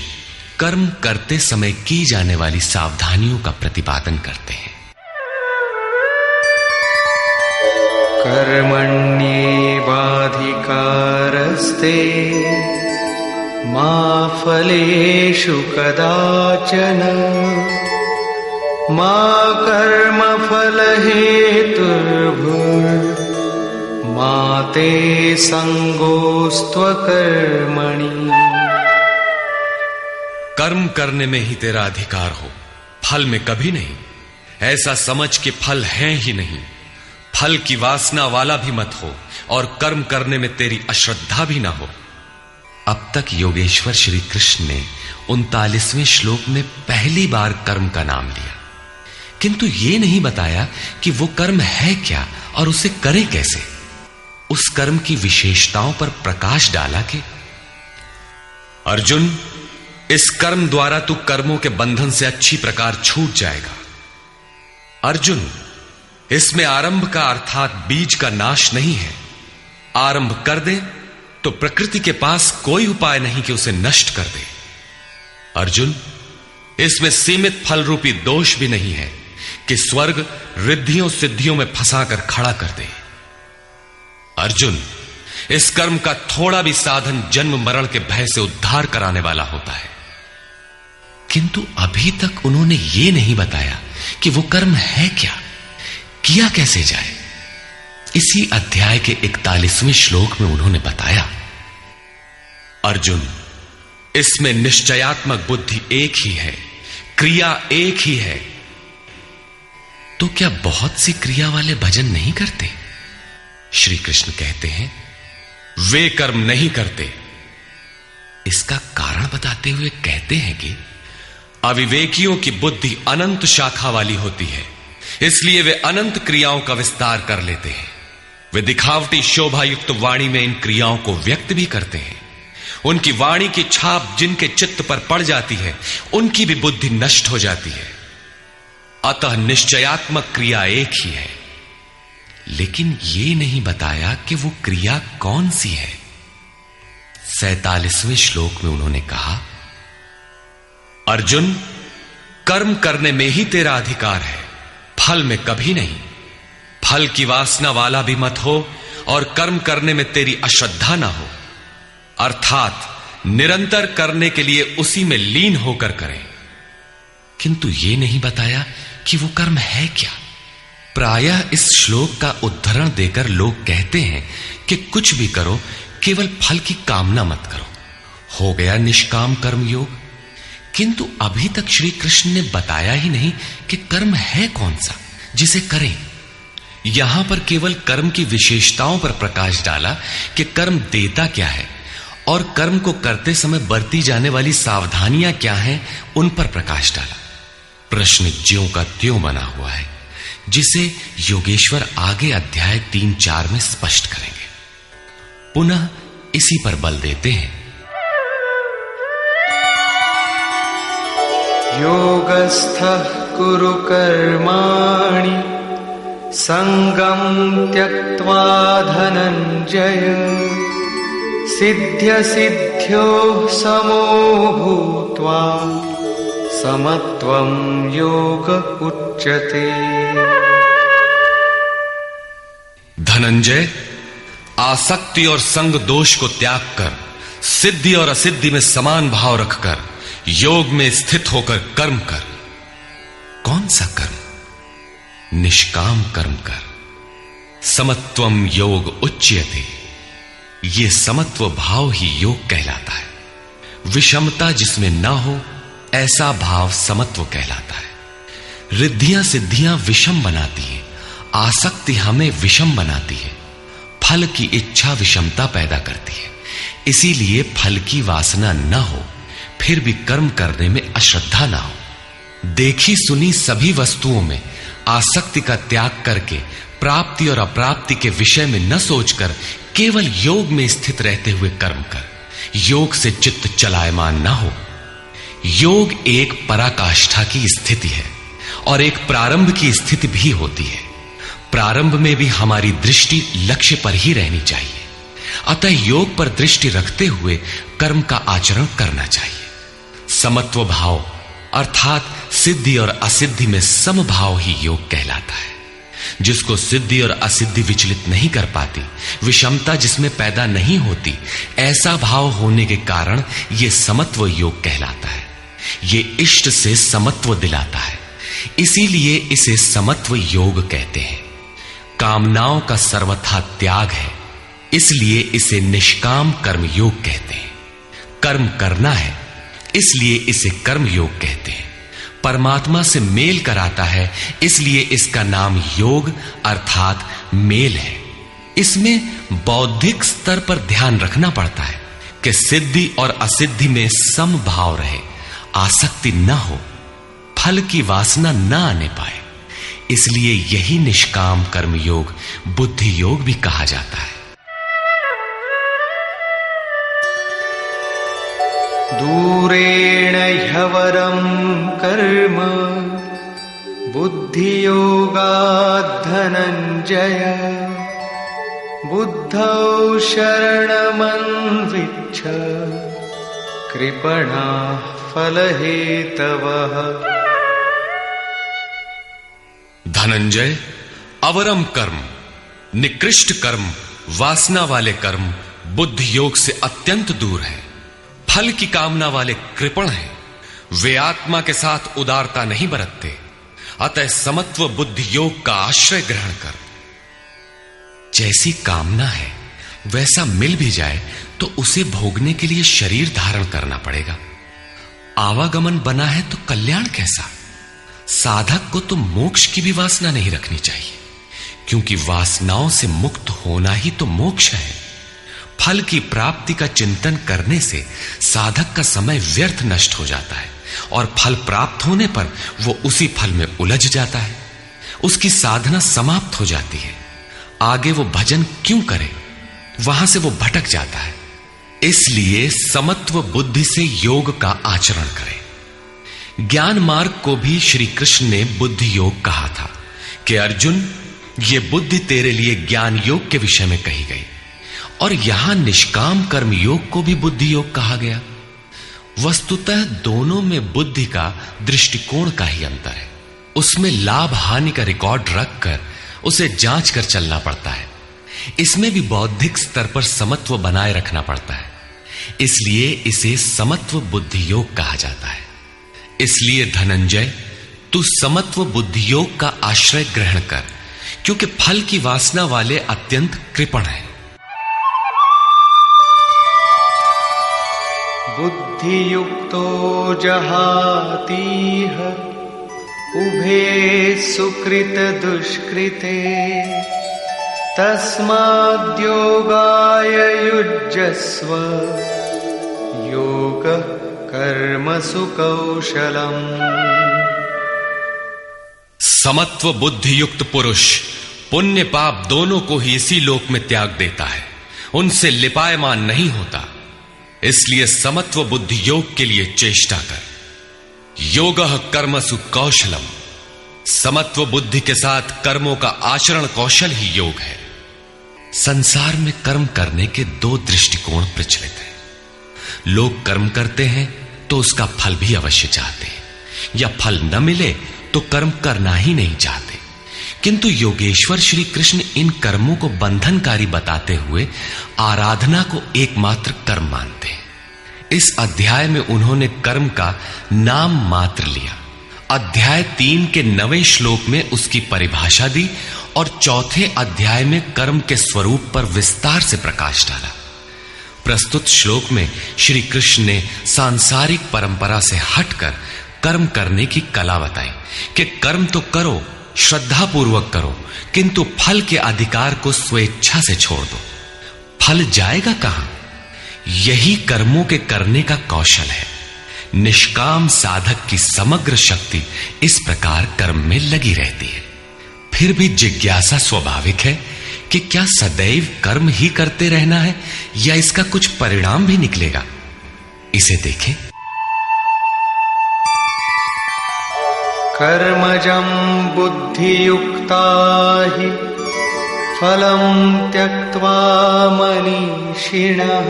कर्म करते समय की जाने वाली सावधानियों का प्रतिपादन करते हैं। कर्मण्येवाधिकारस्ते मा फलेषु कदाचन मा कर्मफलहेतुर्भुर्मा ते संगोस्त्वकर्मणि। कर्म करने में ही तेरा अधिकार हो, फल में कभी नहीं। ऐसा समझ के फल है ही नहीं। फल की वासना वाला भी मत हो और कर्म करने में तेरी अश्रद्धा भी ना हो। अब तक योगेश्वर श्री कृष्ण ने 39वें श्लोक में पहली बार कर्म का नाम लिया, किंतु यह नहीं बताया कि वो कर्म है क्या और उसे करे कैसे। उस कर्म की विशेषताओं पर प्रकाश डाला कि अर्जुन, इस कर्म द्वारा तू कर्मों के बंधन से अच्छी प्रकार छूट जाएगा। अर्जुन, इसमें आरंभ का अर्थात बीज का नाश नहीं है। आरंभ कर दे तो प्रकृति के पास कोई उपाय नहीं कि उसे नष्ट कर दे। अर्जुन, इसमें सीमित फल रूपी दोष भी नहीं है कि स्वर्ग रिद्धियों सिद्धियों में फंसाकर खड़ा कर दे। अर्जुन, इस कर्म का थोड़ा भी साधन जन्म मरण के भय से उद्धार कराने वाला होता है। किंतु अभी तक उन्होंने ये नहीं बताया कि वो कर्म है क्या, किया कैसे जाए। इसी अध्याय के 41वें श्लोक में उन्होंने बताया, अर्जुन, इसमें निश्चयात्मक बुद्धि एक ही है, क्रिया एक ही है। तो क्या बहुत सी क्रिया वाले भजन नहीं करते? श्री कृष्ण कहते हैं, वे कर्म नहीं करते। इसका कारण बताते हुए कहते हैं कि अविवेकियों की बुद्धि अनंत शाखा वाली होती है, इसलिए वे अनंत क्रियाओं का विस्तार कर लेते हैं। वे दिखावटी शोभा युक्त वाणी में इन क्रियाओं को व्यक्त भी करते हैं। उनकी वाणी की छाप जिनके चित्त पर पड़ जाती है, उनकी भी बुद्धि नष्ट हो जाती है। अतः निश्चयात्मक क्रिया एक ही है। लेकिन यह नहीं बताया कि वो क्रिया कौन सी है। 47वें श्लोक में उन्होंने कहा, अर्जुन, कर्म करने में ही तेरा अधिकार है, फल में कभी नहीं। फल की वासना वाला भी मत हो और कर्म करने में तेरी अश्रद्धा ना हो। अर्थात निरंतर करने के लिए उसी में लीन होकर करें। किंतु यह नहीं बताया कि वो कर्म है क्या। प्रायः इस श्लोक का उद्धरण देकर लोग कहते हैं कि कुछ भी करो, केवल फल की कामना मत करो, हो गया निष्काम कर्म योग। किंतु अभी तक श्री कृष्ण ने बताया ही नहीं कि कर्म है कौन सा जिसे करें। यहां पर केवल कर्म की विशेषताओं पर प्रकाश डाला कि कर्म देता क्या है और कर्म को करते समय बरती जाने वाली सावधानियां क्या हैं, उन पर प्रकाश डाला। प्रश्न ज्यों का त्यों बना हुआ है, जिसे योगेश्वर आगे अध्याय 3-4 में स्पष्ट करेंगे। पुनः इसी पर बल देते हैं। योगस्थः कुरु कर्माणि संगं त्यक्त्वा धनंजय सिद्ध्य सिद्ध्योः समो भूत्वा समत्वं योग उच्यते। धनंजय, आसक्ति और संग दोष को त्याग कर सिद्धि और असिद्धि में समान भाव रखकर योग में स्थित होकर कर्म कर। कौन सा कर्म? निष्काम कर्म कर। समत्वम योग उच्यते। ये समत्व भाव ही योग कहलाता है। विषमता जिसमें ना हो ऐसा भाव समत्व कहलाता है। रिद्धियां सिद्धियां विषम बनाती है, आसक्ति हमें विषम बनाती है, फल की इच्छा विषमता पैदा करती है। इसीलिए फल की वासना न हो फिर भी कर्म करने में अश्रद्धा ना हो। देखी सुनी सभी वस्तुओं में आसक्ति का त्याग करके प्राप्ति और अप्राप्ति के विषय में न सोचकर केवल योग में स्थित रहते हुए कर्म कर। योग से चित्त चलायमान ना हो। योग एक पराकाष्ठा की स्थिति है और एक प्रारंभ की स्थिति भी होती है। प्रारंभ में भी हमारी दृष्टि लक्ष्य पर ही रहनी चाहिए। अतः योग पर दृष्टि रखते हुए कर्म का आचरण करना चाहिए। समत्व भाव अर्थात सिद्धि और असिद्धि में समभाव ही योग कहलाता है। जिसको सिद्धि और असिद्धि विचलित नहीं कर पाती, विषमता जिसमें पैदा नहीं होती, ऐसा भाव होने के कारण यह समत्व योग कहलाता है। यह इष्ट से समत्व दिलाता है, इसीलिए इसे समत्व योग कहते हैं। कामनाओं का सर्वथा त्याग है, इसलिए इसे निष्काम कर्म योग कहते हैं। कर्म करना है, इसलिए इसे कर्म योग कहते हैं। परमात्मा से मेल कराता है, इसलिए इसका नाम योग अर्थात मेल है। इसमें बौद्धिक स्तर पर ध्यान रखना पड़ता है कि सिद्धि और असिद्धि में समभाव रहे, आसक्ति न हो, फल की वासना न आने पाए। इसलिए यही निष्काम कर्म योग बुद्धि योग भी कहा जाता है। दूरेण ह्यवरं कर्म बुद्धियोगात् धनंजय बुद्धौ शरणमन्विच्छ कृपणाः फलहेतवः। धनंजय, अवरम कर्म, निकृष्ट कर्म, वासना वाले कर्म बुद्धि योग से अत्यंत दूर है। फल की कामना वाले कृपण हैं। वे आत्मा के साथ उदारता नहीं बरतते। अतः समत्व बुद्धि योग का आश्रय ग्रहण कर। जैसी कामना है वैसा मिल भी जाए तो उसे भोगने के लिए शरीर धारण करना पड़ेगा। आवागमन बना है तो कल्याण कैसा? साधक को तो मोक्ष की भी वासना नहीं रखनी चाहिए, क्योंकि वासनाओं से मुक्त होना ही तो मोक्ष है। फल की प्राप्ति का चिंतन करने से साधक का समय व्यर्थ नष्ट हो जाता है और फल प्राप्त होने पर वो उसी फल में उलझ जाता है। उसकी साधना समाप्त हो जाती है। आगे वो भजन क्यों करे? वहां से वो भटक जाता है। इसलिए समत्व बुद्धि से योग का आचरण करें। ज्ञान मार्ग को भी श्री कृष्ण ने बुद्धि योग कहा था कि अर्जुन, ये बुद्धि तेरे लिए ज्ञान योग के विषय में कही गई। और यहां निष्काम कर्म योग को भी बुद्धि योग कहा गया। वस्तुतः दोनों में बुद्धि का दृष्टिकोण का ही अंतर है। उसमें लाभ हानि का रिकॉर्ड रखकर उसे जांच कर चलना पड़ता है। इसमें भी बौद्धिक स्तर पर समत्व बनाए रखना पड़ता है। इसलिए इसे समत्व बुद्धि योग कहा जाता है। इसलिए धनंजय, तू समत्व बुद्धि योग का आश्रय ग्रहण कर, क्योंकि फल की वासना वाले अत्यंत कृपण हैं। बुद्धियुक्तो जहातीह उभे सुकृत दुष्कृते तस्माद्योगाय युज्यस्व योग कर्मसु कौशलम्। समत्व बुद्धि युक्त पुरुष पुण्य पाप दोनों को ही इसी लोक में त्याग देता है, उनसे लिपायमान नहीं होता। इसलिए समत्व बुद्धि योग के लिए चेष्टा कर। योगः कर्मसु कौशलम। समत्व बुद्धि के साथ कर्मों का आचरण कौशल ही योग है। संसार में कर्म करने के दो दृष्टिकोण प्रचलित हैं। लोग कर्म करते हैं तो उसका फल भी अवश्य चाहते हैं, या फल न मिले तो कर्म करना ही नहीं चाहते। किंतु योगेश्वर श्री कृष्ण इन कर्मों को बंधनकारी बताते हुए आराधना को एकमात्र कर्म मानते हैं। इस अध्याय में उन्होंने कर्म का नाम मात्र लिया। अध्याय 3 के 9वें श्लोक में उसकी परिभाषा दी और चौथे अध्याय में कर्म के स्वरूप पर विस्तार से प्रकाश डाला। प्रस्तुत श्लोक में श्री कृष्ण ने सांसारिक परंपरा से हटकर कर्म करने की कला बताई कि कर्म तो करो, श्रद्धापूर्वक करो, किंतु फल के अधिकार को स्वेच्छा से छोड़ दो। फल जाएगा कहां? यही कर्मों के करने का कौशल है। निष्काम साधक की समग्र शक्ति इस प्रकार कर्म में लगी रहती है। फिर भी जिज्ञासा स्वाभाविक है कि क्या सदैव कर्म ही करते रहना है या इसका कुछ परिणाम भी निकलेगा? इसे देखें। कर्मजं बुद्धियुक्ता हि फलं त्यक्त्वा मनीषिणः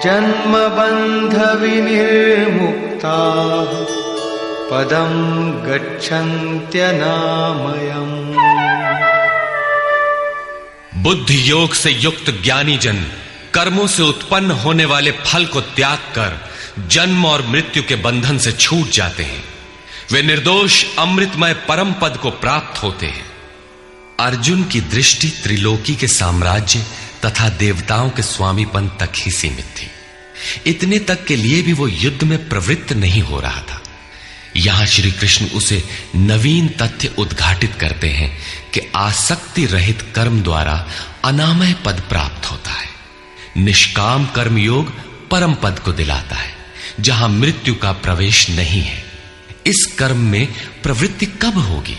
जन्मबन्धविनिर्मुक्ताः पदं गच्छन्त्यनामयम्। बुद्धि योग से युक्त ज्ञानी जन कर्मों से उत्पन्न होने वाले फल को त्याग कर जन्म और मृत्यु के बंधन से छूट जाते हैं। वे निर्दोष अमृतमय परम पद को प्राप्त होते हैं। अर्जुन की दृष्टि त्रिलोकी के साम्राज्य तथा देवताओं के स्वामीपन तक ही सीमित थी। इतने तक के लिए भी वो युद्ध में प्रवृत्त नहीं हो रहा था। यहां श्री कृष्ण उसे नवीन तथ्य उद्घाटित करते हैं कि आसक्ति रहित कर्म द्वारा अनामय पद प्राप्त होता है। निष्काम कर्म योग परम पद को दिलाता है, जहां मृत्यु का प्रवेश नहीं है। इस कर्म में प्रवृत्ति कब होगी?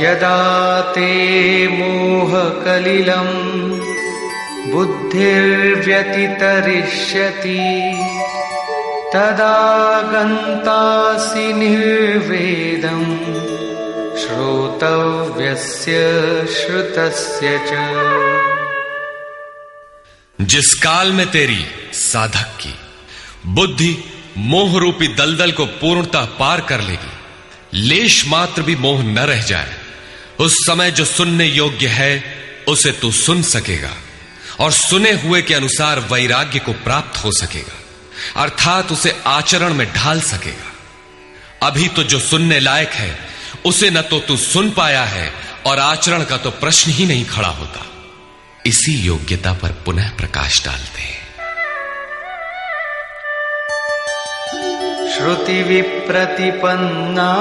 यदा ते मोह कलिलं बुद्धिर्व्यतितरिष्यति तदा गन्तासि निर्वेदं श्रोतव्यस्य श्रुतस्य च। जिस काल में तेरी साधक की बुद्धि मोह रूपी दलदल को पूर्णतः पार कर लेगी, लेश मात्र भी मोह न रह जाए, उस समय जो सुनने योग्य है उसे तू सुन सकेगा और सुने हुए के अनुसार वैराग्य को प्राप्त हो सकेगा, अर्थात उसे आचरण में ढाल सकेगा। अभी तो जो सुनने लायक है उसे न तो तू सुन पाया है और आचरण का तो प्रश्न ही नहीं खड़ा होता। इसी योग्यता पर पुनः प्रकाश डालते हैं। श्रुति विप्रतिपन्ना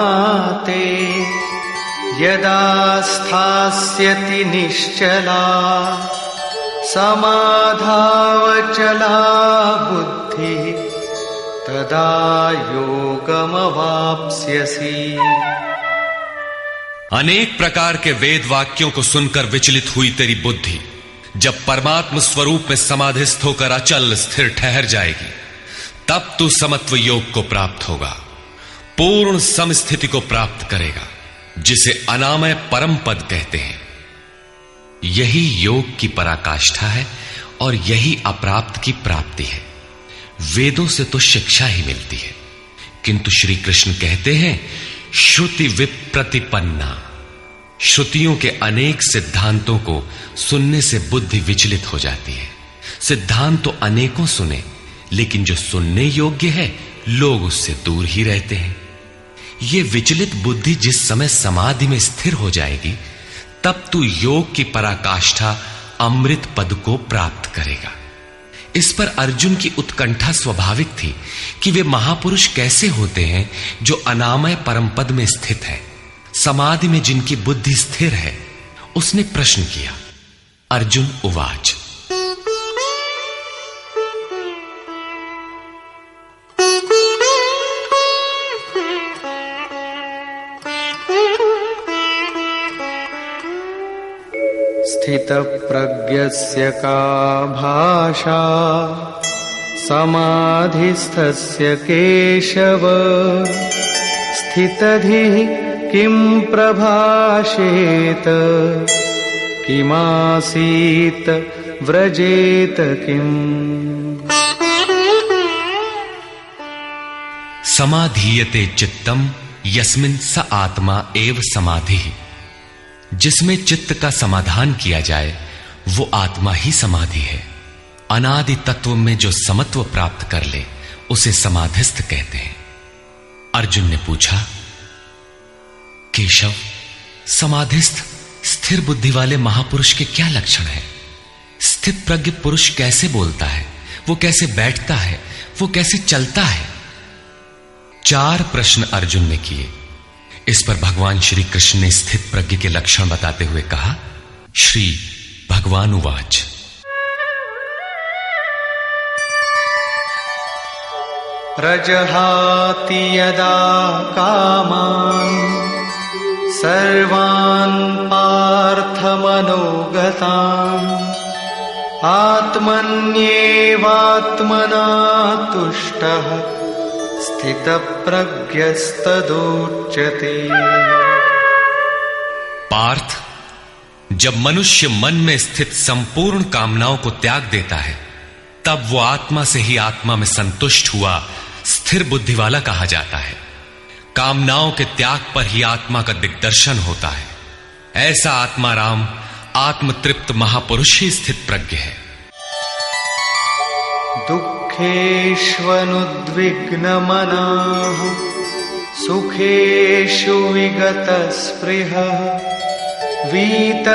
ते यदा स्थास्यति निश्चला समाधावचला बुद्धि तदा योगमवाप्स्यसि। अनेक प्रकार के वेद वाक्यों को सुनकर विचलित हुई तेरी बुद्धि जब परमात्म स्वरूप में समाधिस्थ होकर अचल स्थिर ठहर जाएगी, तब तू समत्व योग को प्राप्त होगा, पूर्ण समस्थिति को प्राप्त करेगा, जिसे अनामय परम पद कहते हैं। यही योग की पराकाष्ठा है और यही अप्राप्त की प्राप्ति है। वेदों से तो शिक्षा ही मिलती है, किंतु श्री कृष्ण कहते हैं श्रुति विप्रतिपन्ना। श्रुतियों के अनेक सिद्धांतों को सुनने से बुद्धि विचलित हो जाती है। सिद्धांत तो अनेकों सुने, लेकिन जो सुनने योग्य है लोग उससे दूर ही रहते हैं। ये विचलित बुद्धि जिस समय समाधि में स्थिर हो जाएगी, तब तू योग की पराकाष्ठा अमृत पद को प्राप्त करेगा। इस पर अर्जुन की उत्कंठा स्वाभाविक थी कि वे महापुरुष कैसे होते हैं जो अनामय परम पद में स्थित है, समाधि में जिनकी बुद्धि स्थिर है। उसने प्रश्न किया। अर्जुन उवाच। स्थितप्रज्ञस्य का भाषा समाधिस्थस्य केशव स्थितधिः किं प्रभाषेत किमासीत व्रजेत किम्। समाधीयते चित्तम यस्मिन् स आत्मा एव समाधिः। जिसमें चित्त का समाधान किया जाए वो आत्मा ही समाधि है। अनादि तत्व में जो समत्व प्राप्त कर ले उसे समाधिस्थ कहते हैं। अर्जुन ने पूछा, केशव, समाधिस्थ स्थिर बुद्धि वाले महापुरुष के क्या लक्षण हैं? स्थित प्रज्ञ पुरुष कैसे बोलता है, वो कैसे बैठता है, वो कैसे चलता है? 4 प्रश्न अर्जुन ने किए। इस पर भगवान श्री कृष्ण ने स्थित प्रज्ञ के लक्षण बताते हुए कहा। श्री भगवान उवाच। प्रजहाति यदा कामान् सर्वान् पार्थमनोगतान् आत्मन्येवात्मना तुष्टः स्थितप्रज्ञस्तदुच्यते। पार्थ, जब मनुष्य मन में स्थित संपूर्ण कामनाओं को त्याग देता है तब वो आत्मा से ही आत्मा में संतुष्ट हुआ स्थिर बुद्धि वाला कहा जाता है। कामनाओं के त्याग पर ही आत्मा का दिग्दर्शन होता है। ऐसा आत्माराम आत्मतृप्त महापुरुष ही स्थित प्रज्ञ है। दुःखेष्वनुद्विग्नमनाः सुखेषु विगतस्पृहः वीतरागभयक्रोधः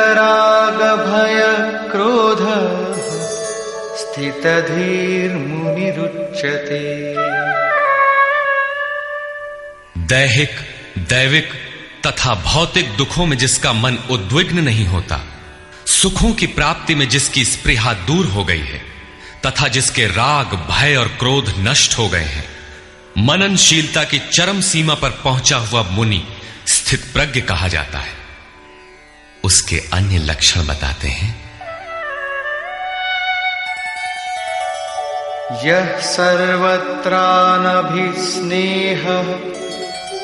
स्थितधीर्मुनिरुच्यते। दैहिक, दैविक तथा भौतिक दुखों में जिसका मन उद्विग्न नहीं होता, सुखों की प्राप्ति में जिसकी स्पृहा दूर हो गई है तथा जिसके राग, भय और क्रोध नष्ट हो गए हैं, मननशीलता की चरम सीमा पर पहुंचा हुआ मुनि स्थित प्रज्ञ कहा जाता है। उसके अन्य लक्षण बताते हैं। यः सर्वत्रानभिस्नेहः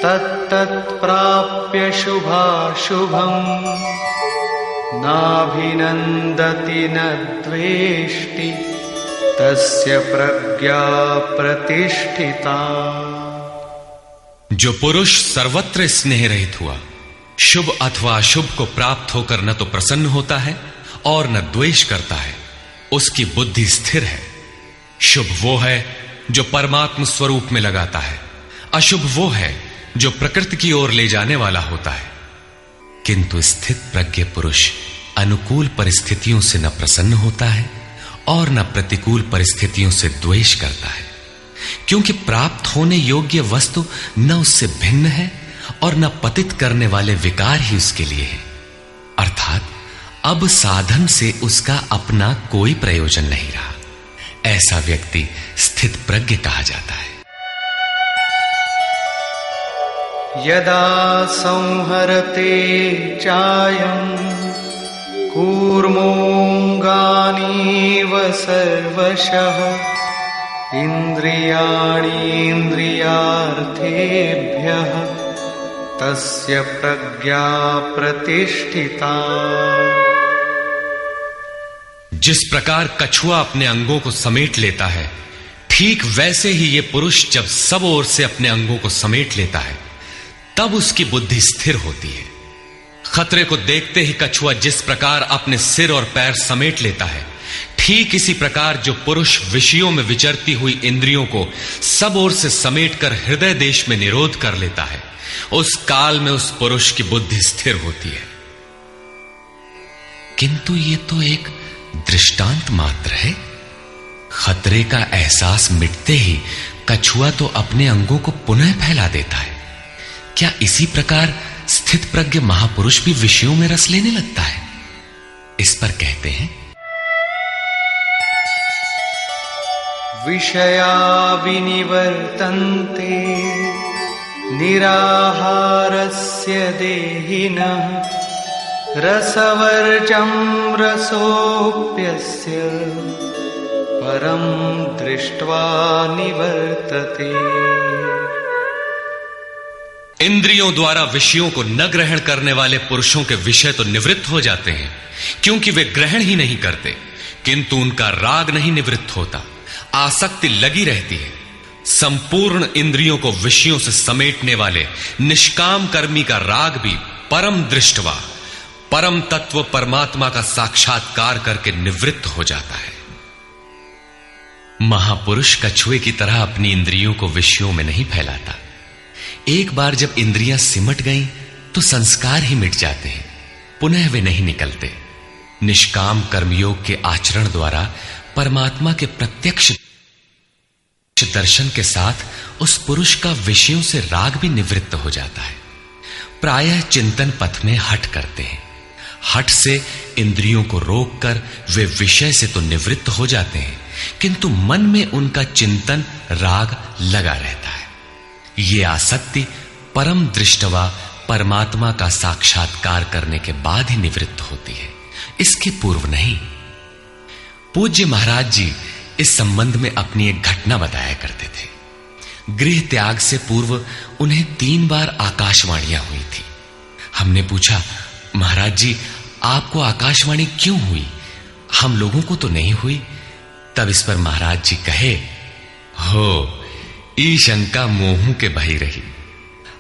तत्तत्प्राप्य शुभाशुभम् नाभिनन्दति न द्वेष्टि तस्य प्रज्ञा प्रतिष्ठिता। जो पुरुष सर्वत्र स्नेह रहित हुआ, शुभ अथवा अशुभ को प्राप्त होकर न तो प्रसन्न होता है और न द्वेष करता है, उसकी बुद्धि स्थिर है। शुभ वो है जो परमात्म स्वरूप में लगाता है, अशुभ वो है जो प्रकृति की ओर ले जाने वाला होता है। किंतु स्थित प्रज्ञ पुरुष अनुकूल परिस्थितियों से न प्रसन्न होता है और न प्रतिकूल परिस्थितियों से द्वेष करता है, क्योंकि प्राप्त होने योग्य वस्तु न उससे भिन्न है और न पतित करने वाले विकार ही उसके लिए है। अर्थात अब साधन से उसका अपना कोई प्रयोजन नहीं रहा। ऐसा व्यक्ति स्थित प्रज्ञ कहा जाता है। यदा संहरते चायं कूर्मोऽङ्गानीव सर्वशः इन्द्रियाणीन्द्रियार्थेभ्यः तस्य प्रज्ञा प्रतिष्ठिता। जिस प्रकार कछुआ अपने अंगों को समेट लेता है, ठीक वैसे ही ये पुरुष जब सब ओर से अपने अंगों को समेट लेता है तब उसकी बुद्धि स्थिर होती है। खतरे को देखते ही कछुआ जिस प्रकार अपने सिर और पैर समेट लेता है, ठीक इसी प्रकार जो पुरुष विषयों में विचरती हुई इंद्रियों को सब ओर से समेटकर हृदय देश में निरोध कर लेता है, उस काल में उस पुरुष की बुद्धि स्थिर होती है। किंतु ये तो एक दृष्टांत मात्र है। खतरे का एहसास मिटते ही कछुआ तो अपने अंगों को पुनः फैला देता है। क्या इसी प्रकार स्थित प्रज्ञ महापुरुष भी विषयों में रस लेने लगता है? इस पर कहते हैं, विषया विनिवर्तन्ते निराहारस्य देहिनः रसवर्जं रसोऽप्यस्य परं दृष्ट्वा निवर्तते। इंद्रियों द्वारा विषयों को न ग्रहण करने वाले पुरुषों के विषय तो निवृत्त हो जाते हैं, क्योंकि वे ग्रहण ही नहीं करते, किंतु उनका राग नहीं निवृत्त होता, आसक्ति लगी रहती है। संपूर्ण इंद्रियों को विषयों से समेटने वाले निष्काम कर्मी का राग भी परम दृष्टवा, परम तत्व परमात्मा का साक्षात्कार करके निवृत्त हो जाता है। महापुरुष कछुए की तरह अपनी इंद्रियों को विषयों में नहीं फैलाता। एक बार जब इंद्रियां सिमट गईं तो संस्कार ही मिट जाते हैं, पुनः वे नहीं निकलते। निष्काम कर्मयोग के आचरण द्वारा परमात्मा के प्रत्यक्ष दर्शन के साथ उस पुरुष का विषयों से राग भी निवृत्त हो जाता है। प्रायः चिंतन पथ में हठ करते हैं। हठ से इंद्रियों को रोककर वे विषय से तो निवृत्त हो जाते हैं, किंतु मन में उनका चिंतन राग लगा रहता है। ये आसक्ति परम दृष्टवा परमात्मा का साक्षात्कार करने के बाद ही निवृत्त होती है, इसके पूर्व नहीं। पूज्य महाराज जी इस संबंध में अपनी एक घटना बताया करते थे। गृह त्याग से पूर्व उन्हें 3 बार आकाशवाणियां हुई थी। हमने पूछा, महाराज जी आपको आकाशवाणी क्यों हुई, हम लोगों को तो नहीं हुई? तब इस पर महाराज जी कहे, हो ई शंका मोहू के बही रही,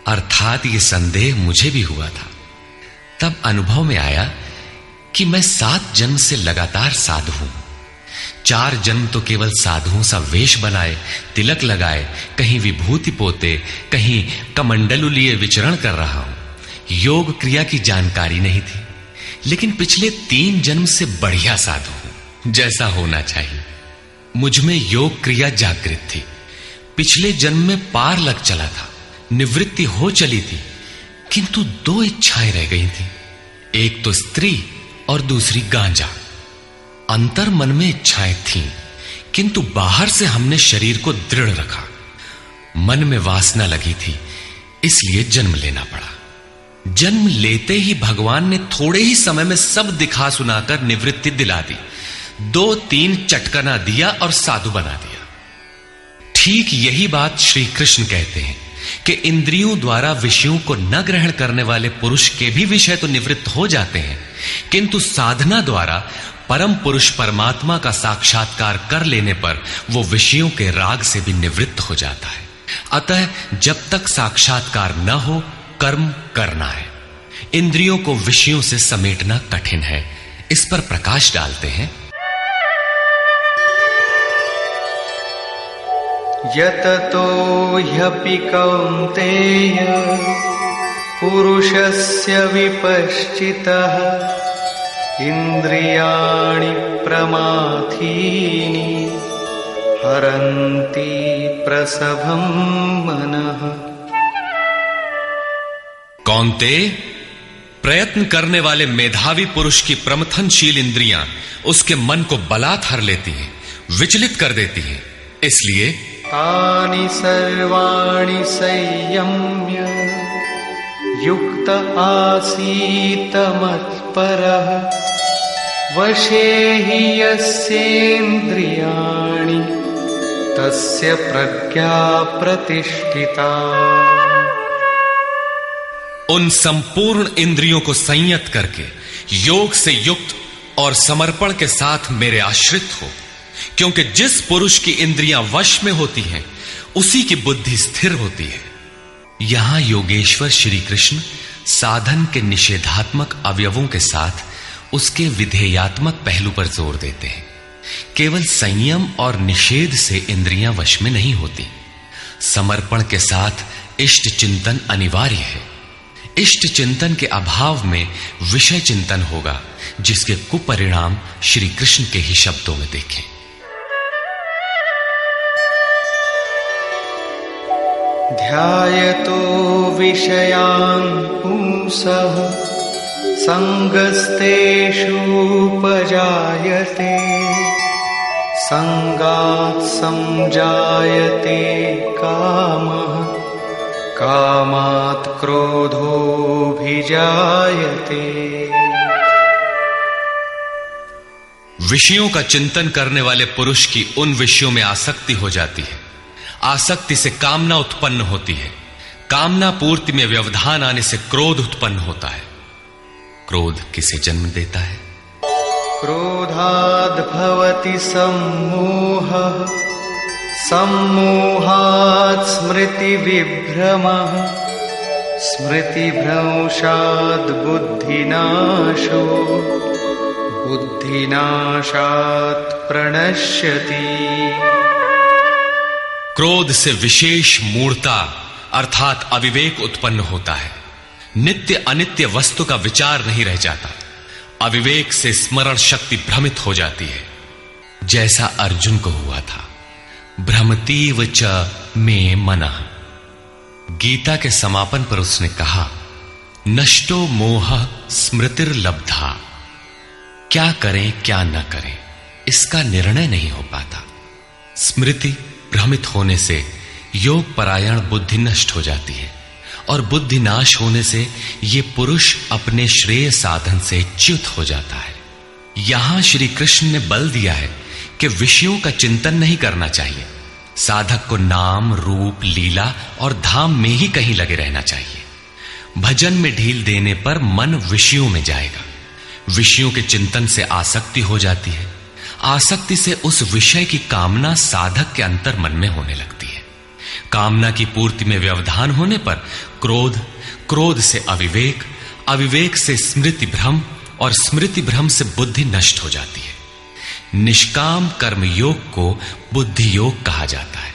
अर्थात ये संदेह मुझे भी हुआ था। तब अनुभव में आया कि मैं 7 जन्म से लगातार साधु हूं। 4 जन्म तो केवल साधुओं सा वेश बनाए, तिलक लगाए, कहीं विभूति पोते, कहीं कमंडलु लिए विचरण कर रहा हूं। योग क्रिया की जानकारी नहीं थी, लेकिन पिछले 3 जन्म से बढ़िया साधु हूं, जैसा होना चाहिए। मुझ में योग क्रिया जागृत थी। पिछले जन्म में पार लग चला था, निवृत्ति हो चली थी, किंतु 2 इच्छाएं रह गई थी, एक तो स्त्री और दूसरी गांजा। अंतर मन में इच्छाएं थीं, किंतु बाहर से हमने शरीर को दृढ़ रखा। मन में वासना लगी थी, इसलिए जन्म लेना पड़ा। जन्म लेते ही भगवान ने थोड़े ही समय में सब दिखा सुनाकर निवृत्ति दिला दी। 2-3 चटकना दिया और साधु बना दिया। ठीक यही बात श्री कृष्ण कहते हैं कि इंद्रियों द्वारा विषयों को न ग्रहण करने वाले पुरुष के भी विषय तो निवृत्त हो जाते हैं, किंतु साधना द्वारा परम पुरुष परमात्मा का साक्षात्कार कर लेने पर वो विषयों के राग से भी निवृत्त हो जाता है। अतः जब तक साक्षात्कार न हो, कर्म करना है। इंद्रियों को विषयों से समेटना कठिन है। इस पर प्रकाश डालते हैं, यततो ह्यपि कौन्तेय पुरुषस्य विपश्चितः इंद्रियाणि प्रमाथीनि हरन्ति प्रसभं मनः। कौन्तेय, प्रयत्न करने वाले मेधावी पुरुष की प्रमथनशील इंद्रियां उसके मन को बलात् हर लेती हैं, विचलित कर देती हैं। इसलिए तानि सर्वाणि संयम्य युक्त आसीत मत्परः वशे हि यस्येन्द्रियाणि तस्य प्रज्ञा प्रतिष्ठिता। उन संपूर्ण इंद्रियों को संयत करके योग से युक्त और समर्पण के साथ मेरे आश्रित हो, क्योंकि जिस पुरुष की इंद्रियां वश में होती हैं उसी की बुद्धि स्थिर होती है। यहां योगेश्वर श्री कृष्ण साधन के निषेधात्मक अवयवों के साथ उसके विधेयात्मक पहलू पर जोर देते हैं। केवल संयम और निषेध से इंद्रियां वश में नहीं होती। समर्पण के साथ इष्ट चिंतन अनिवार्य है। इष्ट चिंतन के अभाव में विषय चिंतन होगा, जिसके कुपरिणाम श्री कृष्ण के ही शब्दों में देखें। ध्यायतो विषयान् पुंसः संगस्तेषूपजायते संगात् संजायते कामः कामात् क्रोधोऽभिजायते। विषयों का चिंतन करने वाले पुरुष की उन विषयों में आसक्ति हो जाती है। आसक्ति से कामना उत्पन्न होती है। कामना पूर्ति में व्यवधान आने से क्रोध उत्पन्न होता है। क्रोध किसे जन्म देता है? क्रोधाद् भवति सम्मोहः सम्मोहात् स्मृतिविभ्रमः स्मृतिभ्रंशात् बुद्धिनाशो बुद्धिनाशात् प्रणश्यति। क्रोध से विशेष मूढ़ता अर्थात अविवेक उत्पन्न होता है। नित्य अनित्य वस्तु का विचार नहीं रह जाता। अविवेक से स्मरण शक्ति भ्रमित हो जाती है, जैसा अर्जुन को हुआ था। भ्रमतीव च मे मनः। गीता के समापन पर उसने कहा, नष्टो मोह स्मृतिर्लब्धा। क्या करें क्या न करें इसका निर्णय नहीं हो पाता। स्मृति भ्रमित होने से योग परायण बुद्धि नष्ट हो जाती है और बुद्धि नाश होने से ये पुरुष अपने श्रेय साधन से च्युत हो जाता है। यहां श्री कृष्ण ने बल दिया है कि विषयों का चिंतन नहीं करना चाहिए। साधक को नाम रूप लीला और धाम में ही कहीं लगे रहना चाहिए। भजन में ढील देने पर मन विषयों में जाएगा। विषयों के चिंतन से आसक्ति हो जाती है। आसक्ति से उस विषय की कामना साधक के अंतर मन में होने लगती है। कामना की पूर्ति में व्यवधान होने पर क्रोध, क्रोध से अविवेक, अविवेक से स्मृति भ्रम और स्मृति भ्रम से बुद्धि नष्ट हो जाती है। निष्काम कर्म योग को बुद्धि योग कहा जाता है,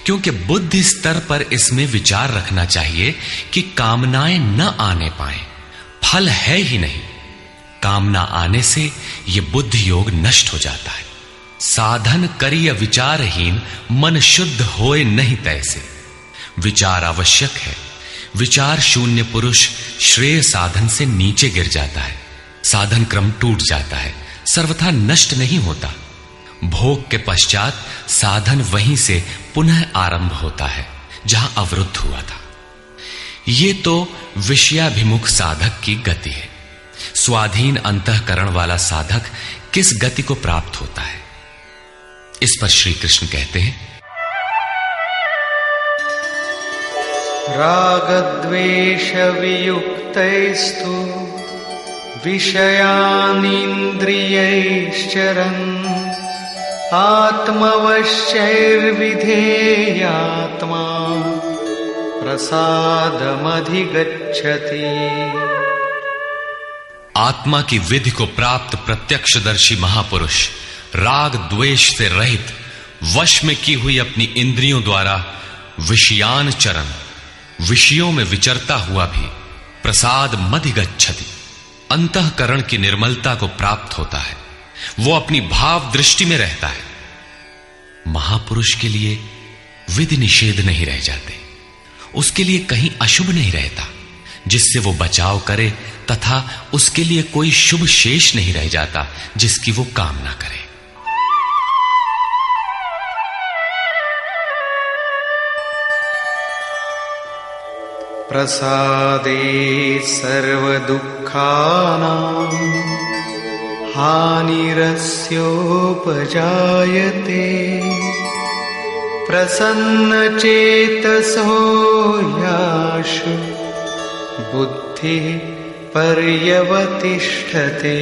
क्योंकि बुद्धि स्तर पर इसमें विचार रखना चाहिए कि कामनाएं न आने पाए। फल है ही नहीं। कामना आने से यह बुद्धि योग नष्ट हो जाता है। साधन करिय विचारहीन मन शुद्ध होए नहीं तैसे। विचार आवश्यक है। विचार शून्य पुरुष श्रेय साधन से नीचे गिर जाता है। साधन क्रम टूट जाता है, सर्वथा नष्ट नहीं होता। भोग के पश्चात साधन वहीं से पुनः आरंभ होता है जहां अवरुद्ध हुआ था। ये तो विषयाभिमुख साधक की गति है। स्वाधीन अंतःकरण वाला साधक किस गति को प्राप्त होता है? इस पर श्री कृष्ण कहते हैं, रागद्वेष वियुक्तैस्तु विषयानीन्द्रियैश्चरन् आत्मवश्यैर्विधेयात्मा प्रसादमधिगच्छति। आत्मा की विधि को प्राप्त प्रत्यक्षदर्शी महापुरुष राग द्वेष से रहित वश में की हुई अपनी इंद्रियों द्वारा विषयान चरण, विषयों में विचरता हुआ भी प्रसाद मधिगच्छति, अंतःकरण की निर्मलता को प्राप्त होता है। वो अपनी भाव दृष्टि में रहता है। महापुरुष के लिए विधि निषेध नहीं रह जाते। उसके लिए कहीं अशुभ नहीं रहता जिससे वो बचाव करे, तथा उसके लिए कोई शुभ शेष नहीं रह जाता जिसकी वो कामना करे। प्रसादे सर्वदुःखानां हानिरस्योपजायते प्रसन्नचेतसो याशु बुद्धिः पर्यवतिष्ठते।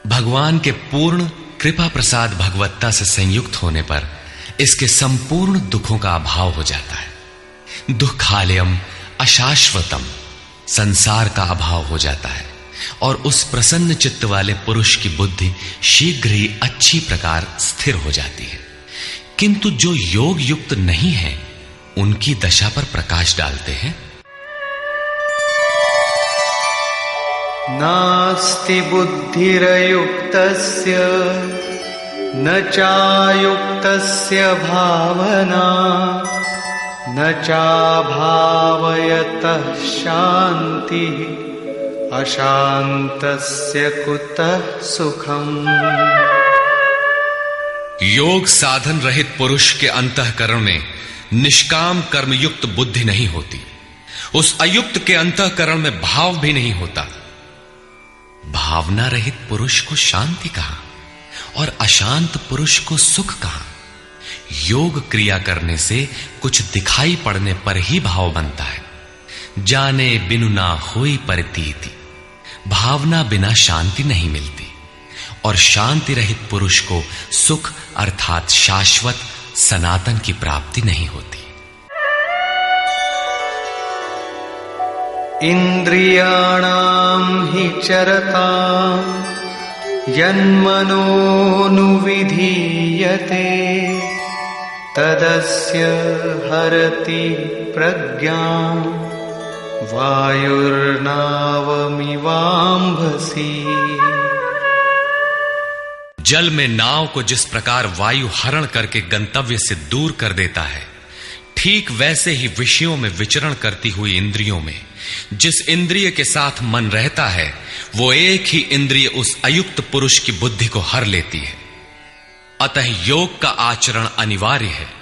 भगवान के पूर्ण कृपा प्रसाद भगवत्ता से संयुक्त होने पर इसके संपूर्ण दुखों का अभाव हो जाता है। दुखालयम अशाश्वतम, संसार का अभाव हो जाता है और उस प्रसन्न चित्त वाले पुरुष की बुद्धि शीघ्र ही अच्छी प्रकार स्थिर हो जाती है। किंतु जो योग युक्त नहीं है उनकी दशा पर प्रकाश डालते हैं। नास्ति बुद्धिरयुक्तस्य न चायुक्तस्य भावना न चाभावयतः शान्तिः अशान्तस्य कुतः सुखम्। योग साधन रहित पुरुष के अंतःकरण में निष्काम कर्मयुक्त बुद्धि नहीं होती। उस अयुक्त के अंतःकरण में भाव भी नहीं होता। भावना रहित पुरुष को शांति कहां और अशांत पुरुष को सुख कहां। योग क्रिया करने से कुछ दिखाई पड़ने पर ही भाव बनता है। जाने बिनु ना होई प्रतीति, भावना बिना शांति नहीं मिलती और शांति रहित पुरुष को सुख अर्थात शाश्वत सनातन की प्राप्ति नहीं होती। इंद्रियाणां हि चरतां यन्मनोनुविधीयते तदस्य हरति प्रज्ञां वायुर्नावमिवाम्भसि। जल में नाव को जिस प्रकार वायु हरण करके गंतव्य से दूर कर देता है, ठीक वैसे ही विषयों में विचरण करती हुई इंद्रियों में जिस इंद्रिय के साथ मन रहता है, वो एक ही इंद्रिय उस अयुक्त पुरुष की बुद्धि को हर लेती है। अतः योग का आचरण अनिवार्य है।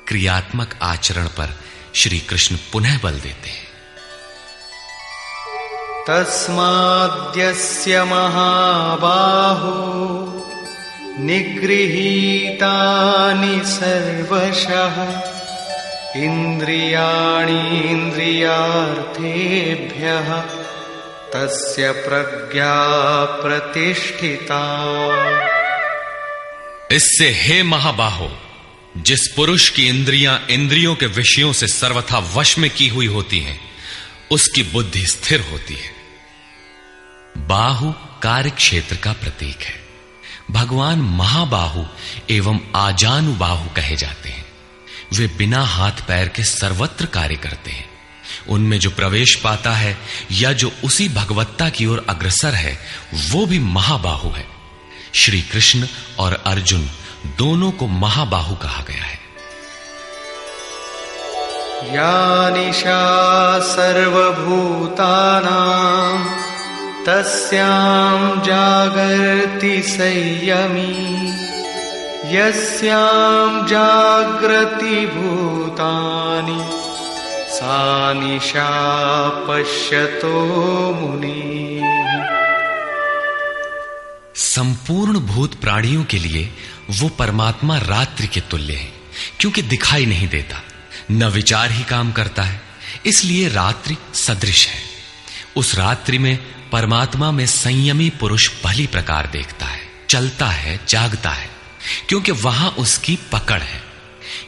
क्रियात्मक आचरण पर श्री कृष्ण पुनः बल देते हैं। तस्माद्यस्य महाबाहो निगृहीतानि सर्वशः इंद्रियाणीन्द्रियार्थेभ्यः तस्य प्रज्ञा प्रतिष्ठिता। इससे हे महाबाहो, जिस पुरुष की इंद्रियां इंद्रियों के विषयों से सर्वथा वश में की हुई होती हैं, उसकी बुद्धि स्थिर होती है। बाहु कार्य क्षेत्र का प्रतीक है। भगवान महाबाहु एवं आजानुबाहु कहे जाते हैं। वे बिना हाथ पैर के सर्वत्र कार्य करते हैं। उनमें जो प्रवेश पाता है या जो उसी भगवत्ता की ओर अग्रसर है, वो भी महाबाहु है। श्री कृष्ण और अर्जुन दोनों को महाबाहु कहा गया है। या निशा सर्वभूतानां तस्यां जागर्ति संयमी यस्यां जागृति भूतानि सा निशा पश्यतो मुनि। संपूर्ण भूत प्राणियों के लिए वो परमात्मा रात्रि के तुल्य है, क्योंकि दिखाई नहीं देता, न विचार ही काम करता है, इसलिए रात्रि सदृश है। उस रात्रि में परमात्मा में संयमी पुरुष भली प्रकार देखता है, चलता है, जागता है, क्योंकि वहां उसकी पकड़ है।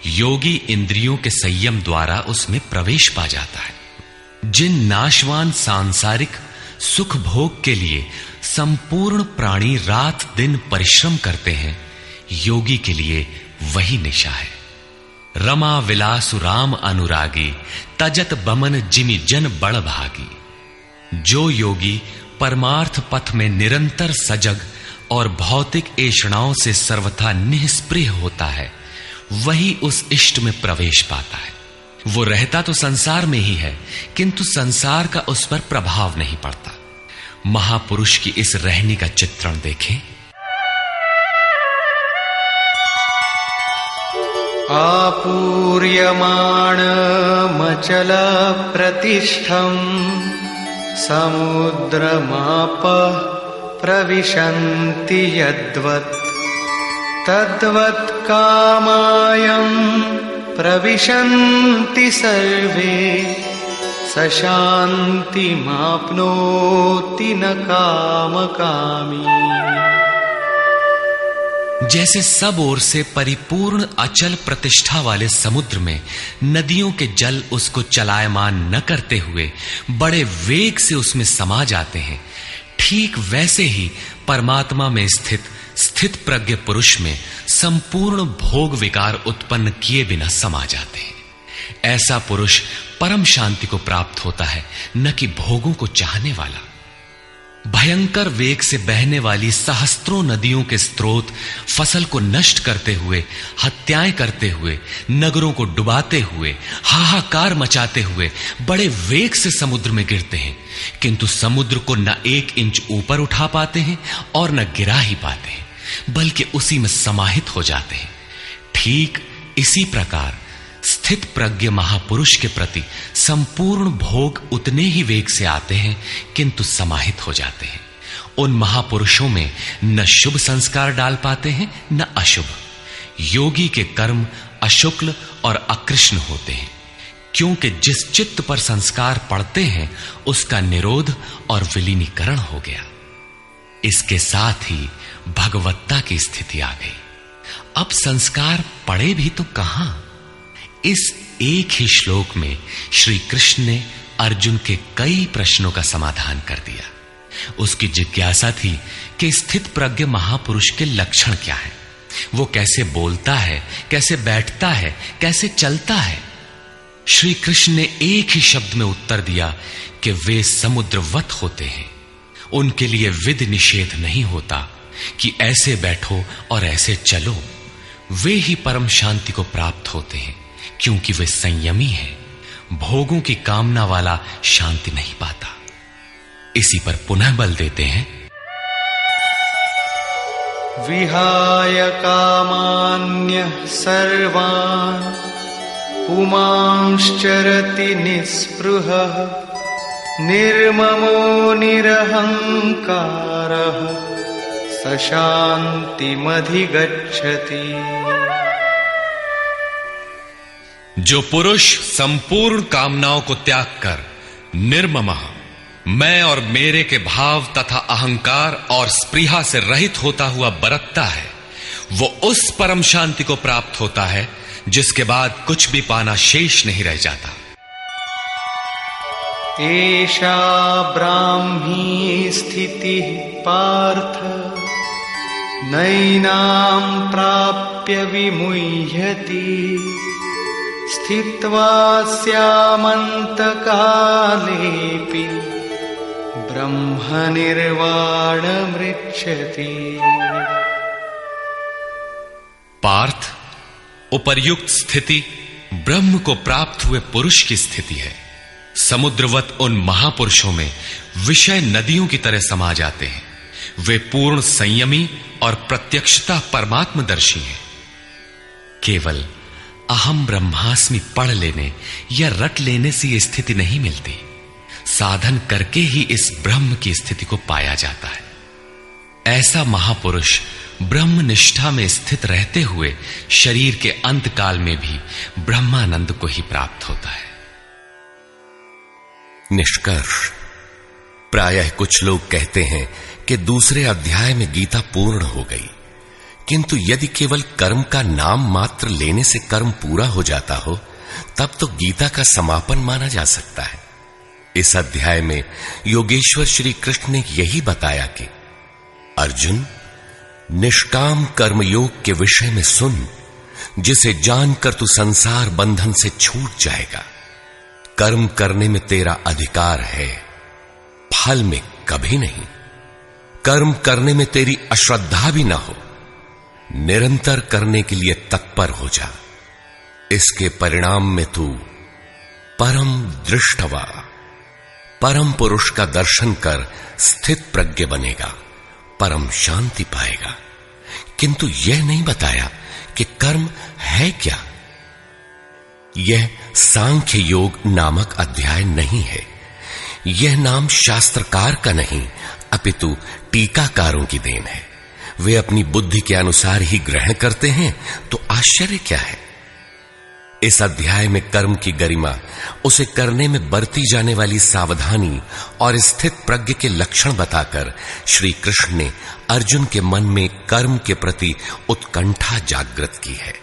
योगी इंद्रियों के संयम द्वारा उसमें प्रवेश पा जाता है। जिन नाशवान सांसारिक सुख भोग के लिए संपूर्ण प्राणी रात दिन परिश्रम करते हैं, योगी के लिए वही निशा है। रमा विलासु राम अनुरागी तजत बमन जिमि जन बड़ भागी। जो योगी परमार्थ पथ में निरंतर सजग और भौतिक ऐषणाओं से सर्वथा निष्प्रिय होता है, वही उस इष्ट में प्रवेश पाता है। वो रहता तो संसार में ही है, किंतु संसार का उस पर प्रभाव नहीं पड़ता। महापुरुष की इस रहनी का चित्रण देखें। आपूर्यमाणमचल प्रतिष्ठम् समुद्रमापः प्रविशन्ति यद्वत् तद्वत् कामायं प्रविशन्ति सर्वे स शान्तिमाप्नोति न कामकामी। जैसे सब ओर से परिपूर्ण अचल प्रतिष्ठा वाले समुद्र में नदियों के जल उसको चलायमान न करते हुए बड़े वेग से उसमें समा जाते हैं, ठीक वैसे ही परमात्मा में स्थित प्रज्ञ पुरुष में संपूर्ण भोग विकार उत्पन्न किए बिना समा जाते हैं। ऐसा पुरुष परम शांति को प्राप्त होता है, न कि भोगों को चाहने वाला। भयंकर वेग से बहने वाली सहस्त्रों नदियों के स्रोत फसल को नष्ट करते हुए, हत्याएं करते हुए, नगरों को डुबाते हुए, हाहाकार मचाते हुए बड़े वेग से समुद्र में गिरते हैं, किंतु समुद्र को न 1 इंच ऊपर उठा पाते हैं और न गिरा ही पाते हैं, बल्कि उसी में समाहित हो जाते हैं। ठीक इसी प्रकार स्थित प्रज्ञ महापुरुष के प्रति संपूर्ण भोग उतने ही वेग से आते हैं, किंतु समाहित हो जाते हैं। उन महापुरुषों में न शुभ संस्कार डाल पाते हैं न अशुभ। योगी के कर्म अशुक्ल और अकृष्ण होते हैं, क्योंकि जिस चित्त पर संस्कार पड़ते हैं उसका निरोध और विलीनीकरण हो गया। इसके साथ ही भगवत्ता की स्थिति आ गई। अब संस्कार पड़े भी तो कहां? इस एक ही श्लोक में श्री कृष्ण ने अर्जुन के कई प्रश्नों का समाधान कर दिया। उसकी जिज्ञासा थी कि स्थित प्रज्ञ महापुरुष के लक्षण क्या है, वो कैसे बोलता है, कैसे बैठता है, कैसे चलता है। श्री कृष्ण ने एक ही शब्द में उत्तर दिया कि वे समुद्रवत होते हैं। उनके लिए विधि निषेध नहीं होता कि ऐसे बैठो और ऐसे चलो। वे ही परम शांति को प्राप्त होते हैं, क्योंकि वे संयमी हैं। भोगों की कामना वाला शांति नहीं पाता। इसी पर पुनः बल देते हैं, विहाय कामान्यः सर्वान् पुमांश्चरति निःस्पृहः निर्ममो निरहंकारः स शान्तिमधिगच्छति। जो पुरुष संपूर्ण कामनाओं को त्याग कर निर्ममः, मैं और मेरे के भाव तथा अहंकार और स्पृहा से रहित होता हुआ बरतता है, वो उस परम शांति को प्राप्त होता है जिसके बाद कुछ भी पाना शेष नहीं रह जाता। एषा ब्राह्मी स्थितिः पार्थ नैनां प्राप्य विमुह्यति स्थित्वा स्यामन्तकालेऽपि ब्रह्मनिर्वाणमृच्छति। पार्थ, उपर्युक्त स्थिति ब्रह्म को प्राप्त हुए पुरुष की स्थिति है। समुद्रवत उन महापुरुषों में विषय नदियों की तरह समा जाते हैं। वे पूर्ण संयमी और प्रत्यक्षता परमात्मदर्शी हैं। केवल अहम ब्रह्मास्मि पढ़ लेने या रट लेने से यह स्थिति नहीं मिलती। साधन करके ही इस ब्रह्म की स्थिति को पाया जाता है। ऐसा महापुरुष ब्रह्म निष्ठा में स्थित रहते हुए शरीर के अंत काल में भी ब्रह्मानंद को ही प्राप्त होता है। निष्कर्ष, प्रायः कुछ लोग कहते हैं कि दूसरे अध्याय में गीता पूर्ण हो गई, किंतु यदि केवल कर्म का नाम मात्र लेने से कर्म पूरा हो जाता हो तब तो गीता का समापन माना जा सकता है। इस अध्याय में योगेश्वर श्री कृष्ण ने यही बताया कि अर्जुन, निष्काम कर्मयोग के विषय में सुन, जिसे जानकर तू संसार बंधन से छूट जाएगा। कर्म करने में तेरा अधिकार है, फल में कभी नहीं। कर्म करने में तेरी अश्रद्धा भी ना हो, निरंतर करने के लिए तत्पर हो जा। इसके परिणाम में तू परम दृष्टवा, परम पुरुष का दर्शन कर स्थित प्रज्ञ बनेगा, परम शांति पाएगा। किंतु यह नहीं बताया कि कर्म है क्या। यह सांख्य योग नामक अध्याय नहीं है। यह नाम शास्त्रकार का नहीं अपितु टीकाकारों की देन है। वे अपनी बुद्धि के अनुसार ही ग्रहण करते हैं, तो आश्चर्य क्या है। इस अध्याय में कर्म की गरिमा, उसे करने में बरती जाने वाली सावधानी और स्थित प्रज्ञ के लक्षण बताकर श्री कृष्ण ने अर्जुन के मन में कर्म के प्रति उत्कंठा जागृत की है।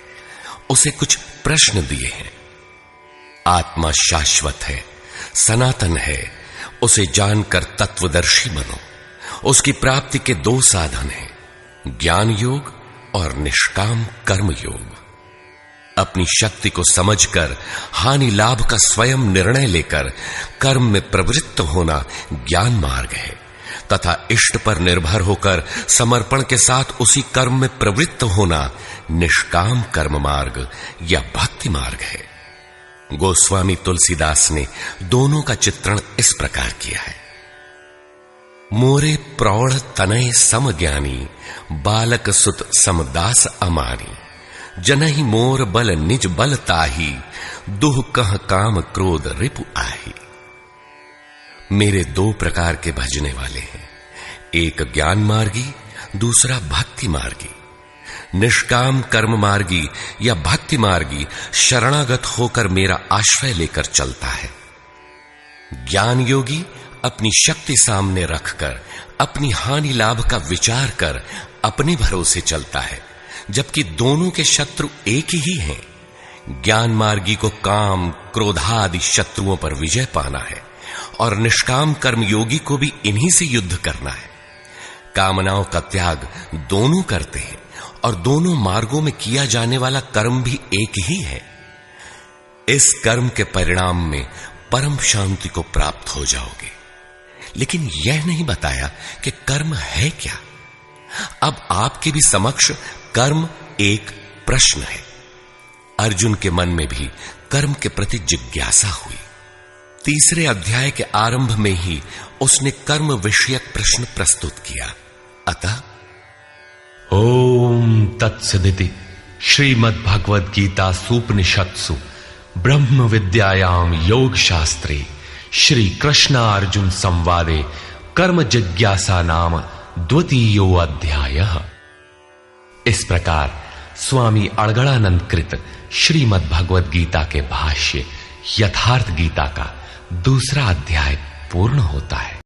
उसे कुछ प्रश्न दिए हैं। आत्मा शाश्वत है, सनातन है, उसे जानकर तत्वदर्शी बनो। उसकी प्राप्ति के 2 साधन हैं, ज्ञान योग और निष्काम कर्म योग। अपनी शक्ति को समझकर हानि लाभ का स्वयं निर्णय लेकर कर्म में प्रवृत्त होना ज्ञान मार्ग है, तथा इष्ट पर निर्भर होकर समर्पण के साथ उसी कर्म में प्रवृत्त होना निष्काम कर्म मार्ग या भक्ति मार्ग है। गोस्वामी तुलसीदास ने दोनों का चित्रण इस प्रकार किया है। मोरे प्रौढ़ तनय सम ज्ञानी, बालक सुत समदास अमानी, जनहि मोर बल निज बल ताही, दुह कह काम क्रोध रिपु आही। मेरे दो प्रकार के भजने वाले हैं, एक ज्ञान मार्गी, दूसरा भक्ति मार्गी। निष्काम कर्म मार्गी या भक्ति मार्गी शरणागत होकर मेरा आश्रय लेकर चलता है। ज्ञान योगी अपनी शक्ति सामने रखकर अपनी हानि लाभ का विचार कर अपने भरोसे चलता है, जबकि दोनों के शत्रु एक ही हैं। ज्ञान मार्गी को काम क्रोधादि शत्रुओं पर विजय पाना है और निष्काम कर्म योगी को भी इन्हीं से युद्ध करना है। कामनाओं का त्याग दोनों करते हैं और दोनों मार्गों में किया जाने वाला कर्म भी एक ही है। इस कर्म के परिणाम में परम शांति को प्राप्त हो जाओगे। लेकिन यह नहीं बताया कि कर्म है क्या। अब आपके भी समक्ष कर्म एक प्रश्न है। अर्जुन के मन में भी कर्म के प्रति जिज्ञासा हुई। तीसरे अध्याय के आरंभ में ही उसने कर्म विषयक प्रश्न प्रस्तुत किया। अतः ओम तत्सदिति श्रीमद् भगवद गीता सूपनिषत्सु ब्रह्म विद्यायाम योग शास्त्रे श्री कृष्णार्जुन संवादे कर्म जिज्ञासा नाम द्वितीयो अध्यायः। इस प्रकार स्वामी अड़गड़ानंद कृत श्रीमद् भगवद गीता के भाष्य यथार्थ गीता का दूसरा अध्याय पूर्ण होता है।